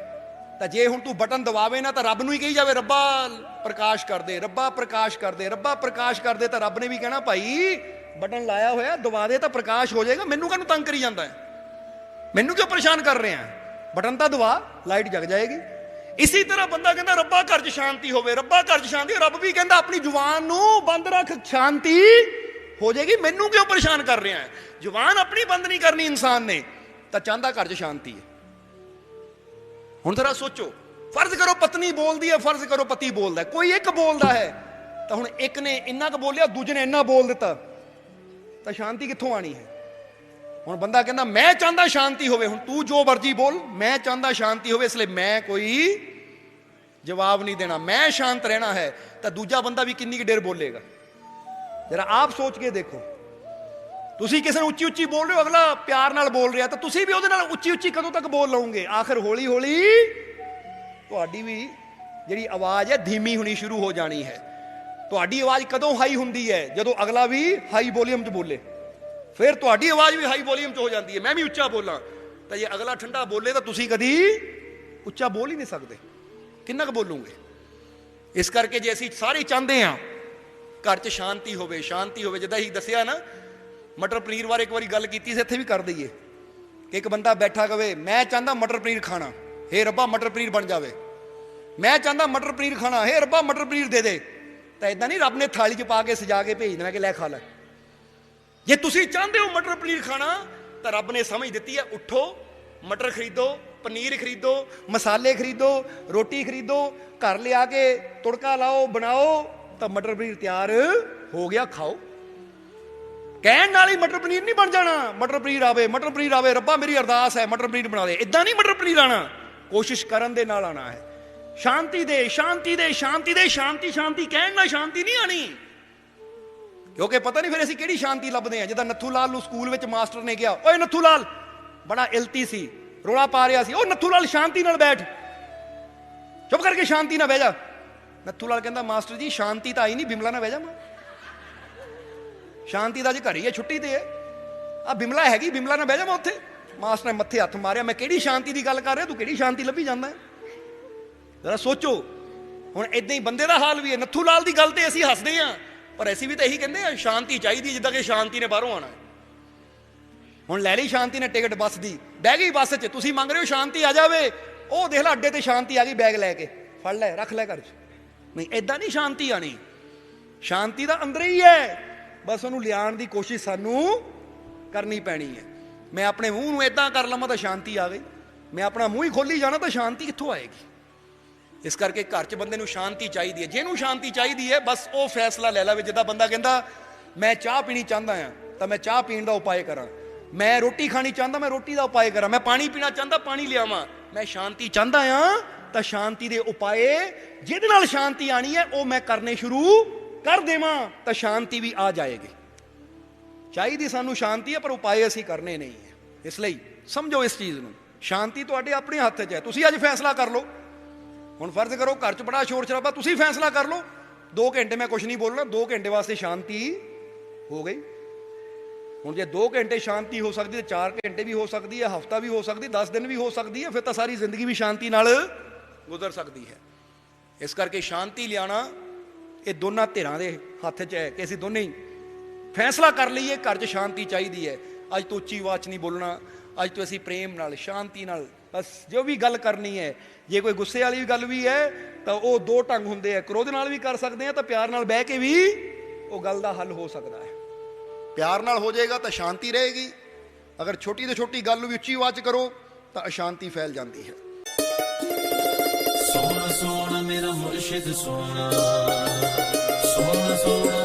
ਤਾਂ ਜੇ ਹੁਣ ਤੂੰ ਬਟਨ ਦਬਾਵੇ ਨਾ ਤਾਂ ਰੱਬ ਨੂੰ ਹੀ ਕਹੀ ਜਾਵੇ ਰੱਬਾ ਪ੍ਰਕਾਸ਼ ਕਰ ਦੇ, ਰੱਬਾ ਪ੍ਰਕਾਸ਼ ਕਰ ਦੇ, ਰੱਬਾ ਪ੍ਰਕਾਸ਼ ਕਰ ਦੇ, ਤਾਂ ਰੱਬ ਨੇ ਵੀ ਕਹਿਣਾ ਭਾਈ ਬਟਨ ਲਾਇਆ ਹੋਇਆ ਦਬਾ ਦੇ ਤਾਂ ਪ੍ਰਕਾਸ਼ ਹੋ ਜਾਏਗਾ, ਮੈਨੂੰ ਕਾਹਨੂੰ ਤੰਗ ਕਰੀ ਜਾਂਦਾ ਹੈ, ਮੈਨੂੰ ਕਿਉਂ ਪਰੇਸ਼ਾਨ ਕਰ ਰਿਹਾ? ਬਟਨ ਤਾਂ ਦਬਾ, ਲਾਈਟ ਜਗ ਜਾਏਗੀ। ਇਸੇ ਤਰ੍ਹਾਂ ਬੰਦਾ ਕਹਿੰਦਾ ਰੱਬਾ ਘਰ 'ਚ ਸ਼ਾਂਤੀ ਹੋਵੇ, ਰੱਬਾ ਘਰ 'ਚ ਸ਼ਾਂਤੀ, ਰੱਬ ਵੀ ਕਹਿੰਦਾ ਆਪਣੀ ਜ਼ੁਬਾਨ ਨੂੰ ਬੰਦ ਰੱਖ, ਸ਼ਾਂਤੀ ਹੋ ਜਾਏਗੀ, ਮੈਨੂੰ ਕਿਉਂ ਪਰੇਸ਼ਾਨ ਕਰ ਰਿਹਾ ਹੈ? ਜ਼ੁਬਾਨ ਆਪਣੀ ਬੰਦ ਨਹੀਂ ਕਰਨੀ ਇਨਸਾਨ ਨੇ, ਤਾਂ ਚਾਹੁੰਦਾ ਘਰ 'ਚ ਸ਼ਾਂਤੀ ਹੈ। ਹੁਣ ਜ਼ਰਾ ਸੋਚੋ, ਫਰਜ਼ ਕਰੋ ਪਤਨੀ ਬੋਲਦੀ ਹੈ, ਫਰਜ਼ ਕਰੋ ਪਤੀ ਬੋਲਦਾ, ਕੋਈ ਇੱਕ ਬੋਲਦਾ ਹੈ, ਤਾਂ ਹੁਣ ਇੱਕ ਨੇ ਇੰਨਾ ਕੁ ਬੋਲਿਆ, ਦੂਜੇ ਨੇ ਇੰਨਾ ਬੋਲ ਦਿੱਤਾ, ਤਾਂ ਸ਼ਾਂਤੀ ਕਿੱਥੋਂ ਆਣੀ ਹੈ? ਹੁਣ ਬੰਦਾ ਕਹਿੰਦਾ ਮੈਂ ਚਾਹੁੰਦਾ ਸ਼ਾਂਤੀ ਹੋਵੇ, ਹੁਣ ਤੂੰ ਜੋ ਮਰਜ਼ੀ ਬੋਲ, ਮੈਂ ਚਾਹੁੰਦਾ ਸ਼ਾਂਤੀ ਹੋਵੇ, ਇਸ ਲਈ ਮੈਂ ਕੋਈ ਜਵਾਬ ਨਹੀਂ ਦੇਣਾ, ਮੈਂ ਸ਼ਾਂਤ ਰਹਿਣਾ ਹੈ। ਤਾਂ ਦੂਜਾ ਬੰਦਾ ਵੀ ਕਿੰਨੀ ਕੁ ਦੇਰ ਬੋਲੇਗਾ? ਜਰਾ ਆਪ ਸੋਚ ਕੇ ਦੇਖੋ। ਤੁਸੀਂ ਕਿਸੇ ਨੂੰ ਉੱਚੀ ਉੱਚੀ ਬੋਲ ਰਹੇ ਹੋ, ਅਗਲਾ ਪਿਆਰ ਨਾਲ ਬੋਲ ਰਿਹਾ, ਤਾਂ ਤੁਸੀਂ ਵੀ ਉਹਦੇ ਨਾਲ ਉੱਚੀ ਉੱਚੀ ਕਦੋਂ ਤੱਕ ਬੋਲ ਲਓਗੇ? ਆਖਰ ਹੌਲੀ ਹੌਲੀ ਤੁਹਾਡੀ ਵੀ ਜਿਹੜੀ ਆਵਾਜ਼ ਹੈ ਧੀਮੀ ਹੋਣੀ ਸ਼ੁਰੂ ਹੋ ਜਾਣੀ ਹੈ। ਤੁਹਾਡੀ ਆਵਾਜ਼ ਕਦੋਂ ਹਾਈ ਹੁੰਦੀ ਹੈ? ਜਦੋਂ ਅਗਲਾ ਵੀ ਹਾਈ ਵੋਲੀਅਮ 'ਚ ਬੋਲੇ, ਫਿਰ ਤੁਹਾਡੀ ਆਵਾਜ਼ ਵੀ ਹਾਈ ਵੋਲੀਅਮ 'ਚ ਹੋ ਜਾਂਦੀ ਹੈ। ਮੈਂ ਵੀ ਉੱਚਾ ਬੋਲਾਂ, ਤਾਂ ਜੇ ਅਗਲਾ ਠੰਡਾ ਬੋਲੇ ਤਾਂ ਤੁਸੀਂ ਕਦੀ ਉੱਚਾ ਬੋਲ ਹੀ ਨਹੀਂ ਸਕਦੇ, ਕਿੰਨਾ ਕੁ ਬੋਲੂਗੇ? ਇਸ ਕਰਕੇ ਜੇ ਅਸੀਂ ਸਾਰੇ ਚਾਹੁੰਦੇ ਹਾਂ ਘਰ 'ਚ ਸ਼ਾਂਤੀ ਹੋਵੇ, ਸ਼ਾਂਤੀ ਹੋਵੇ, ਜਿੱਦਾਂ ਹੀ ਦੱਸਿਆ ਨਾ ਮਟਰ ਪਨੀਰ ਬਾਰੇ ਇੱਕ ਵਾਰੀ ਗੱਲ ਕੀਤੀ ਸੀ, ਇੱਥੇ ਵੀ ਕਰ ਦਈਏ ਕਿ ਇੱਕ ਬੰਦਾ ਬੈਠਾ ਕਵੇ ਮੈਂ ਚਾਹੁੰਦਾ ਮਟਰ ਪਨੀਰ ਖਾਣਾ, ਹੇ ਰੱਬਾ ਮਟਰ ਪਨੀਰ ਬਣ ਜਾਵੇ, ਮੈਂ ਚਾਹੁੰਦਾ ਮਟਰ ਪਨੀਰ ਖਾਣਾ, ਹੇ ਰੱਬਾ ਮਟਰ ਪਨੀਰ ਦੇ ਦੇ। ਤਾਂ ਇਦਾਂ ਨਹੀਂ ਰੱਬ ਨੇ ਥਾਲੀ 'ਚ ਪਾ ਕੇ ਸਜਾ ਕੇ ਭੇਜ ਦੇਣਾ ਕਿ ਲੈ ਖਾ ਲੈ। ਜੇ ਤੁਸੀਂ ਚਾਹੁੰਦੇ ਹੋ ਮਟਰ ਪਨੀਰ ਖਾਣਾ ਤਾਂ ਰੱਬ ਨੇ ਸਮਝ ਦਿੱਤੀ ਹੈ, ਉੱਠੋ ਮਟਰ ਖਰੀਦੋ, ਪਨੀਰ ਖਰੀਦੋ, ਮਸਾਲੇ ਖਰੀਦੋ, ਰੋਟੀ ਖਰੀਦੋ, ਘਰ ਲਿਆ ਕੇ ਤੁੜਕਾ ਲਾਓ, ਬਣਾਓ, ਤਾਂ ਮਟਰ ਪਨੀਰ ਤਿਆਰ ਹੋ ਗਿਆ, ਖਾਓ। ਕਹਿਣ ਨਾਲ ਹੀ ਮਟਰ ਪਨੀਰ ਨਹੀਂ ਬਣ ਜਾਣਾ। ਮਟਰ ਪਨੀਰ ਆਵੇ, ਮਟਰ ਪਨੀਰ ਆਵੇ, ਰੱਬਾ ਮੇਰੀ ਅਰਦਾਸ ਹੈ ਮਟਰ ਪਨੀਰ ਬਣਾ ਦੇ, ਇਦਾਂ ਨਹੀਂ ਮਟਰ ਪਨੀਰ ਆਣਾ, ਕੋਸ਼ਿਸ਼ ਕਰਨ ਦੇ ਨਾਲ ਆਣਾ ਹੈ। ਸ਼ਾਂਤੀ ਦੇ, ਸ਼ਾਂਤੀ ਦੇ, ਸ਼ਾਂਤੀ ਦੇ, ਸ਼ਾਂਤੀ ਸ਼ਾਂਤੀ ਕਹਿਣ ਨਾਲ ਸ਼ਾਂਤੀ ਨਹੀਂ ਆਣੀ, ਕਿਉਂਕਿ ਪਤਾ ਨਹੀਂ ਫਿਰ ਅਸੀਂ ਕਿਹੜੀ ਸ਼ਾਂਤੀ ਲੱਭਦੇ ਹਾਂ। ਜਿੱਦਾਂ ਨੱਥੂ ਲਾਲ ਨੂੰ ਸਕੂਲ ਵਿੱਚ ਮਾਸਟਰ ਨੇ ਕਿਹਾ, ਓਏ ਨੱਥੂ ਲਾਲ, ਬੜਾ ਇਲਤੀ ਸੀ, ਰੋਲਾ ਪਾ ਰਿਹਾ ਸੀ, ਉਹ ਨੱਥੂ ਲਾਲ ਸ਼ਾਂਤੀ ਨਾਲ ਬੈਠ, ਚੁੱਪ ਕਰਕੇ ਸ਼ਾਂਤੀ ਨਾਲ ਬਹਿ ਜਾ। ਨੱਥੂ ਲਾਲ ਕਹਿੰਦਾ ਮਾਸਟਰ ਜੀ ਸ਼ਾਂਤੀ ਤਾਂ ਆਈ ਨਹੀਂ, ਬਿਮਲਾ ਨਾਲ ਬਹਿ ਜਾ, ਮੈਂ ਸ਼ਾਂਤੀ ਦਾ ਜੇ ਘਰ ਹੀ ਹੈ, ਛੁੱਟੀ ਤੇ ਹੈ, ਆ ਬਿਮਲਾ ਹੈਗੀ, ਬਿਮਲਾ ਨਾਲ ਬਹਿ ਜਾ ਮੈਂ ਉੱਥੇ। ਮਾਸਟਰ ਨੇ ਮੱਥੇ ਹੱਥ ਮਾਰਿਆ, ਮੈਂ ਕਿਹੜੀ ਸ਼ਾਂਤੀ ਦੀ ਗੱਲ ਕਰ ਰਿਹਾ, ਤੂੰ ਕਿਹੜੀ ਸ਼ਾਂਤੀ ਲੱਭੀ ਜਾਂਦਾ? ਜ਼ਰਾ ਸੋਚੋ। ਹੁਣ ਇਦਾਂ ਹੀ ਬੰਦੇ ਦਾ ਹਾਲ ਵੀ ਹੈ। ਨੱਥੂ ਲਾਲ ਦੀ ਗੱਲ ਤੇ ਅਸੀਂ ਹੱਸਦੇ ਹਾਂ, ਪਰ ਅਸੀਂ ਵੀ ਤਾਂ ਇਹੀ ਕਹਿੰਦੇ ਆ ਸ਼ਾਂਤੀ ਚਾਹੀਦੀ, ਜਿੱਦਾਂ ਕਿ ਸ਼ਾਂਤੀ ਨੇ ਬਾਹਰੋਂ ਆਉਣਾ। ਹੁਣ ਲੈ ਲਈ ਸ਼ਾਂਤੀ ਨੇ ਟਿਕਟ ਬੱਸ ਦੀ, ਬਹਿ ਗਈ ਬੱਸ 'ਚ, ਤੁਸੀਂ ਮੰਗ ਰਹੇ ਹੋ ਸ਼ਾਂਤੀ ਆ ਜਾਵੇ, ਉਹ ਦੇਖ ਲੈ ਅੱਡੇ ਤੇ ਸ਼ਾਂਤੀ ਆ ਗਈ, ਬੈਗ ਲੈ ਕੇ ਫੜ ਲੈ ਰੱਖ ਲੈ ਘਰ 'ਚ। ਨਹੀਂ, ਇਦਾਂ ਨਹੀਂ ਸ਼ਾਂਤੀ ਆਣੀ। ਸ਼ਾਂਤੀ ਦਾ ਅੰਦਰ ਹੀ ਹੈ, ਬਸ ਉਹਨੂੰ ਲਿਆਉਣ ਦੀ ਕੋਸ਼ਿਸ਼ ਸਾਨੂੰ ਕਰਨੀ ਪੈਣੀ ਹੈ। ਮੈਂ ਆਪਣੇ ਮੂੰਹ ਨੂੰ ਇਦਾਂ ਕਰ ਲਵਾਂ ਤਾਂ ਸ਼ਾਂਤੀ ਆ ਗਈ, ਮੈਂ ਆਪਣਾ ਮੂੰਹ ਹੀ ਖੋਲੀ ਜਾਣਾ ਤਾਂ ਸ਼ਾਂਤੀ ਕਿੱਥੋਂ ਆਏਗੀ? ਇਸ ਕਰਕੇ ਘਰ 'ਚ ਬੰਦੇ ਨੂੰ ਸ਼ਾਂਤੀ ਚਾਹੀਦੀ ਹੈ। ਜਿਹਨੂੰ ਸ਼ਾਂਤੀ ਚਾਹੀਦੀ ਹੈ ਬਸ ਉਹ ਫੈਸਲਾ ਲੈ ਲਵੇ। ਜਿੱਦਾਂ ਬੰਦਾ ਕਹਿੰਦਾ ਮੈਂ ਚਾਹ ਪੀਣੀ ਚਾਹੁੰਦਾ ਹਾਂ ਤਾਂ ਮੈਂ ਚਾਹ ਪੀਣ ਦਾ ਉਪਾਅ ਕਰਾਂ, ਮੈਂ ਰੋਟੀ ਖਾਣੀ ਚਾਹੁੰਦਾ ਮੈਂ ਰੋਟੀ ਦਾ ਉਪਾਅ ਕਰਾਂ, ਮੈਂ ਪਾਣੀ ਪੀਣਾ ਚਾਹੁੰਦਾ ਪਾਣੀ ਲਿਆਵਾਂ, ਮੈਂ ਸ਼ਾਂਤੀ ਚਾਹੁੰਦਾ ਹਾਂ ਤਾਂ ਸ਼ਾਂਤੀ ਦੇ ਉਪਾਅ ਜਿਹਦੇ ਨਾਲ ਸ਼ਾਂਤੀ ਆਣੀ ਹੈ ਉਹ ਮੈਂ ਕਰਨੇ ਸ਼ੁਰੂ ਕਰ ਦੇਵਾਂ ਤਾਂ ਸ਼ਾਂਤੀ ਵੀ ਆ ਜਾਏਗੀ। ਚਾਹੀਦੀ ਸਾਨੂੰ ਸ਼ਾਂਤੀ ਹੈ ਪਰ ਉਪਾਅ ਅਸੀਂ ਕਰਨੇ ਨਹੀਂ ਹੈ। ਇਸ ਲਈ ਸਮਝੋ ਇਸ ਚੀਜ਼ ਨੂੰ, ਸ਼ਾਂਤੀ ਤੁਹਾਡੇ ਆਪਣੇ ਹੱਥ 'ਚ ਹੈ। ਤੁਸੀਂ ਅੱਜ ਫੈਸਲਾ ਕਰ ਲਓ। ਹੁਣ ਫਰਜ਼ ਕਰੋ ਘਰ 'ਚ ਬੜਾ ਸ਼ੋਰ ਸ਼ਰਾਬਾ, ਤੁਸੀਂ ਫੈਸਲਾ ਕਰ ਲਓ 2 ਘੰਟੇ ਮੈਂ ਕੁਝ ਨਹੀਂ ਬੋਲਣਾ, 2 ਘੰਟੇ ਵਾਸਤੇ ਸ਼ਾਂਤੀ ਹੋ ਗਈ। ਹੁਣ ਜੇ 2 ਘੰਟੇ ਸ਼ਾਂਤੀ ਹੋ ਸਕਦੀ ਹੈ, 4 ਘੰਟੇ ਵੀ ਹੋ ਸਕਦੀ ਹੈ, ਹਫ਼ਤਾ ਵੀ ਹੋ ਸਕਦੀ, 10 ਦਿਨ ਵੀ ਹੋ ਸਕਦੀ ਹੈ, ਫਿਰ ਤਾਂ ਸਾਰੀ ਜ਼ਿੰਦਗੀ ਵੀ ਸ਼ਾਂਤੀ ਨਾਲ ਗੁਜ਼ਰ ਸਕਦੀ ਹੈ। ਇਸ ਕਰਕੇ ਸ਼ਾਂਤੀ ਲਿਆਉਣਾ ਇਹ ਦੋਨਾਂ ਧਿਰਾਂ ਦੇ ਹੱਥ 'ਚ ਹੈ ਕਿ ਅਸੀਂ ਦੋਨੇ ਹੀ ਫੈਸਲਾ ਕਰ ਲਈਏ ਘਰ 'ਚ ਸ਼ਾਂਤੀ ਚਾਹੀਦੀ ਹੈ। ਅੱਜ ਤੋਂ ਉੱਚੀ ਆਵਾਜ਼ 'ਚ ਨਹੀਂ ਬੋਲਣਾ, ਅੱਜ ਤੋਂ ਅਸੀਂ ਪ੍ਰੇਮ ਨਾਲ ਸ਼ਾਂਤੀ ਨਾਲ ਬਸ ਜੋ ਵੀ ਗੱਲ ਕਰਨੀ ਹੈ। ਜੇ ਕੋਈ ਗੁੱਸੇ ਵਾਲੀ ਗੱਲ ਵੀ ਹੈ ਤਾਂ ਉਹ 2 ਢੰਗ ਹੁੰਦੇ ਆ, ਕ੍ਰੋਧ ਨਾਲ ਵੀ ਕਰ ਸਕਦੇ ਆ ਤਾਂ ਪਿਆਰ ਨਾਲ ਬਹਿ ਕੇ ਵੀ ਉਹ ਗੱਲ ਦਾ ਹੱਲ ਹੋ ਸਕਦਾ ਹੈ। ਪਿਆਰ ਨਾਲ ਹੋ ਜਾਏਗਾ ਤਾਂ ਸ਼ਾਂਤੀ ਰਹੇਗੀ। ਅਗਰ ਛੋਟੀ ਤੋਂ ਛੋਟੀ ਗੱਲ ਨੂੰ ਵੀ ਉੱਚੀ ਆਵਾਜ਼ 'ਚ ਕਰੋ ਤਾਂ ਅਸ਼ਾਂਤੀ ਫੈਲ ਜਾਂਦੀ ਹੈ। ਸੋਹਣਾ ਸੋਹਣਾ ਮੇਰਾ ਮੁਰਸ਼ਿਦ ਸੋਹਣਾ, ਸੋਹਣਾ ਸੋਹਣਾ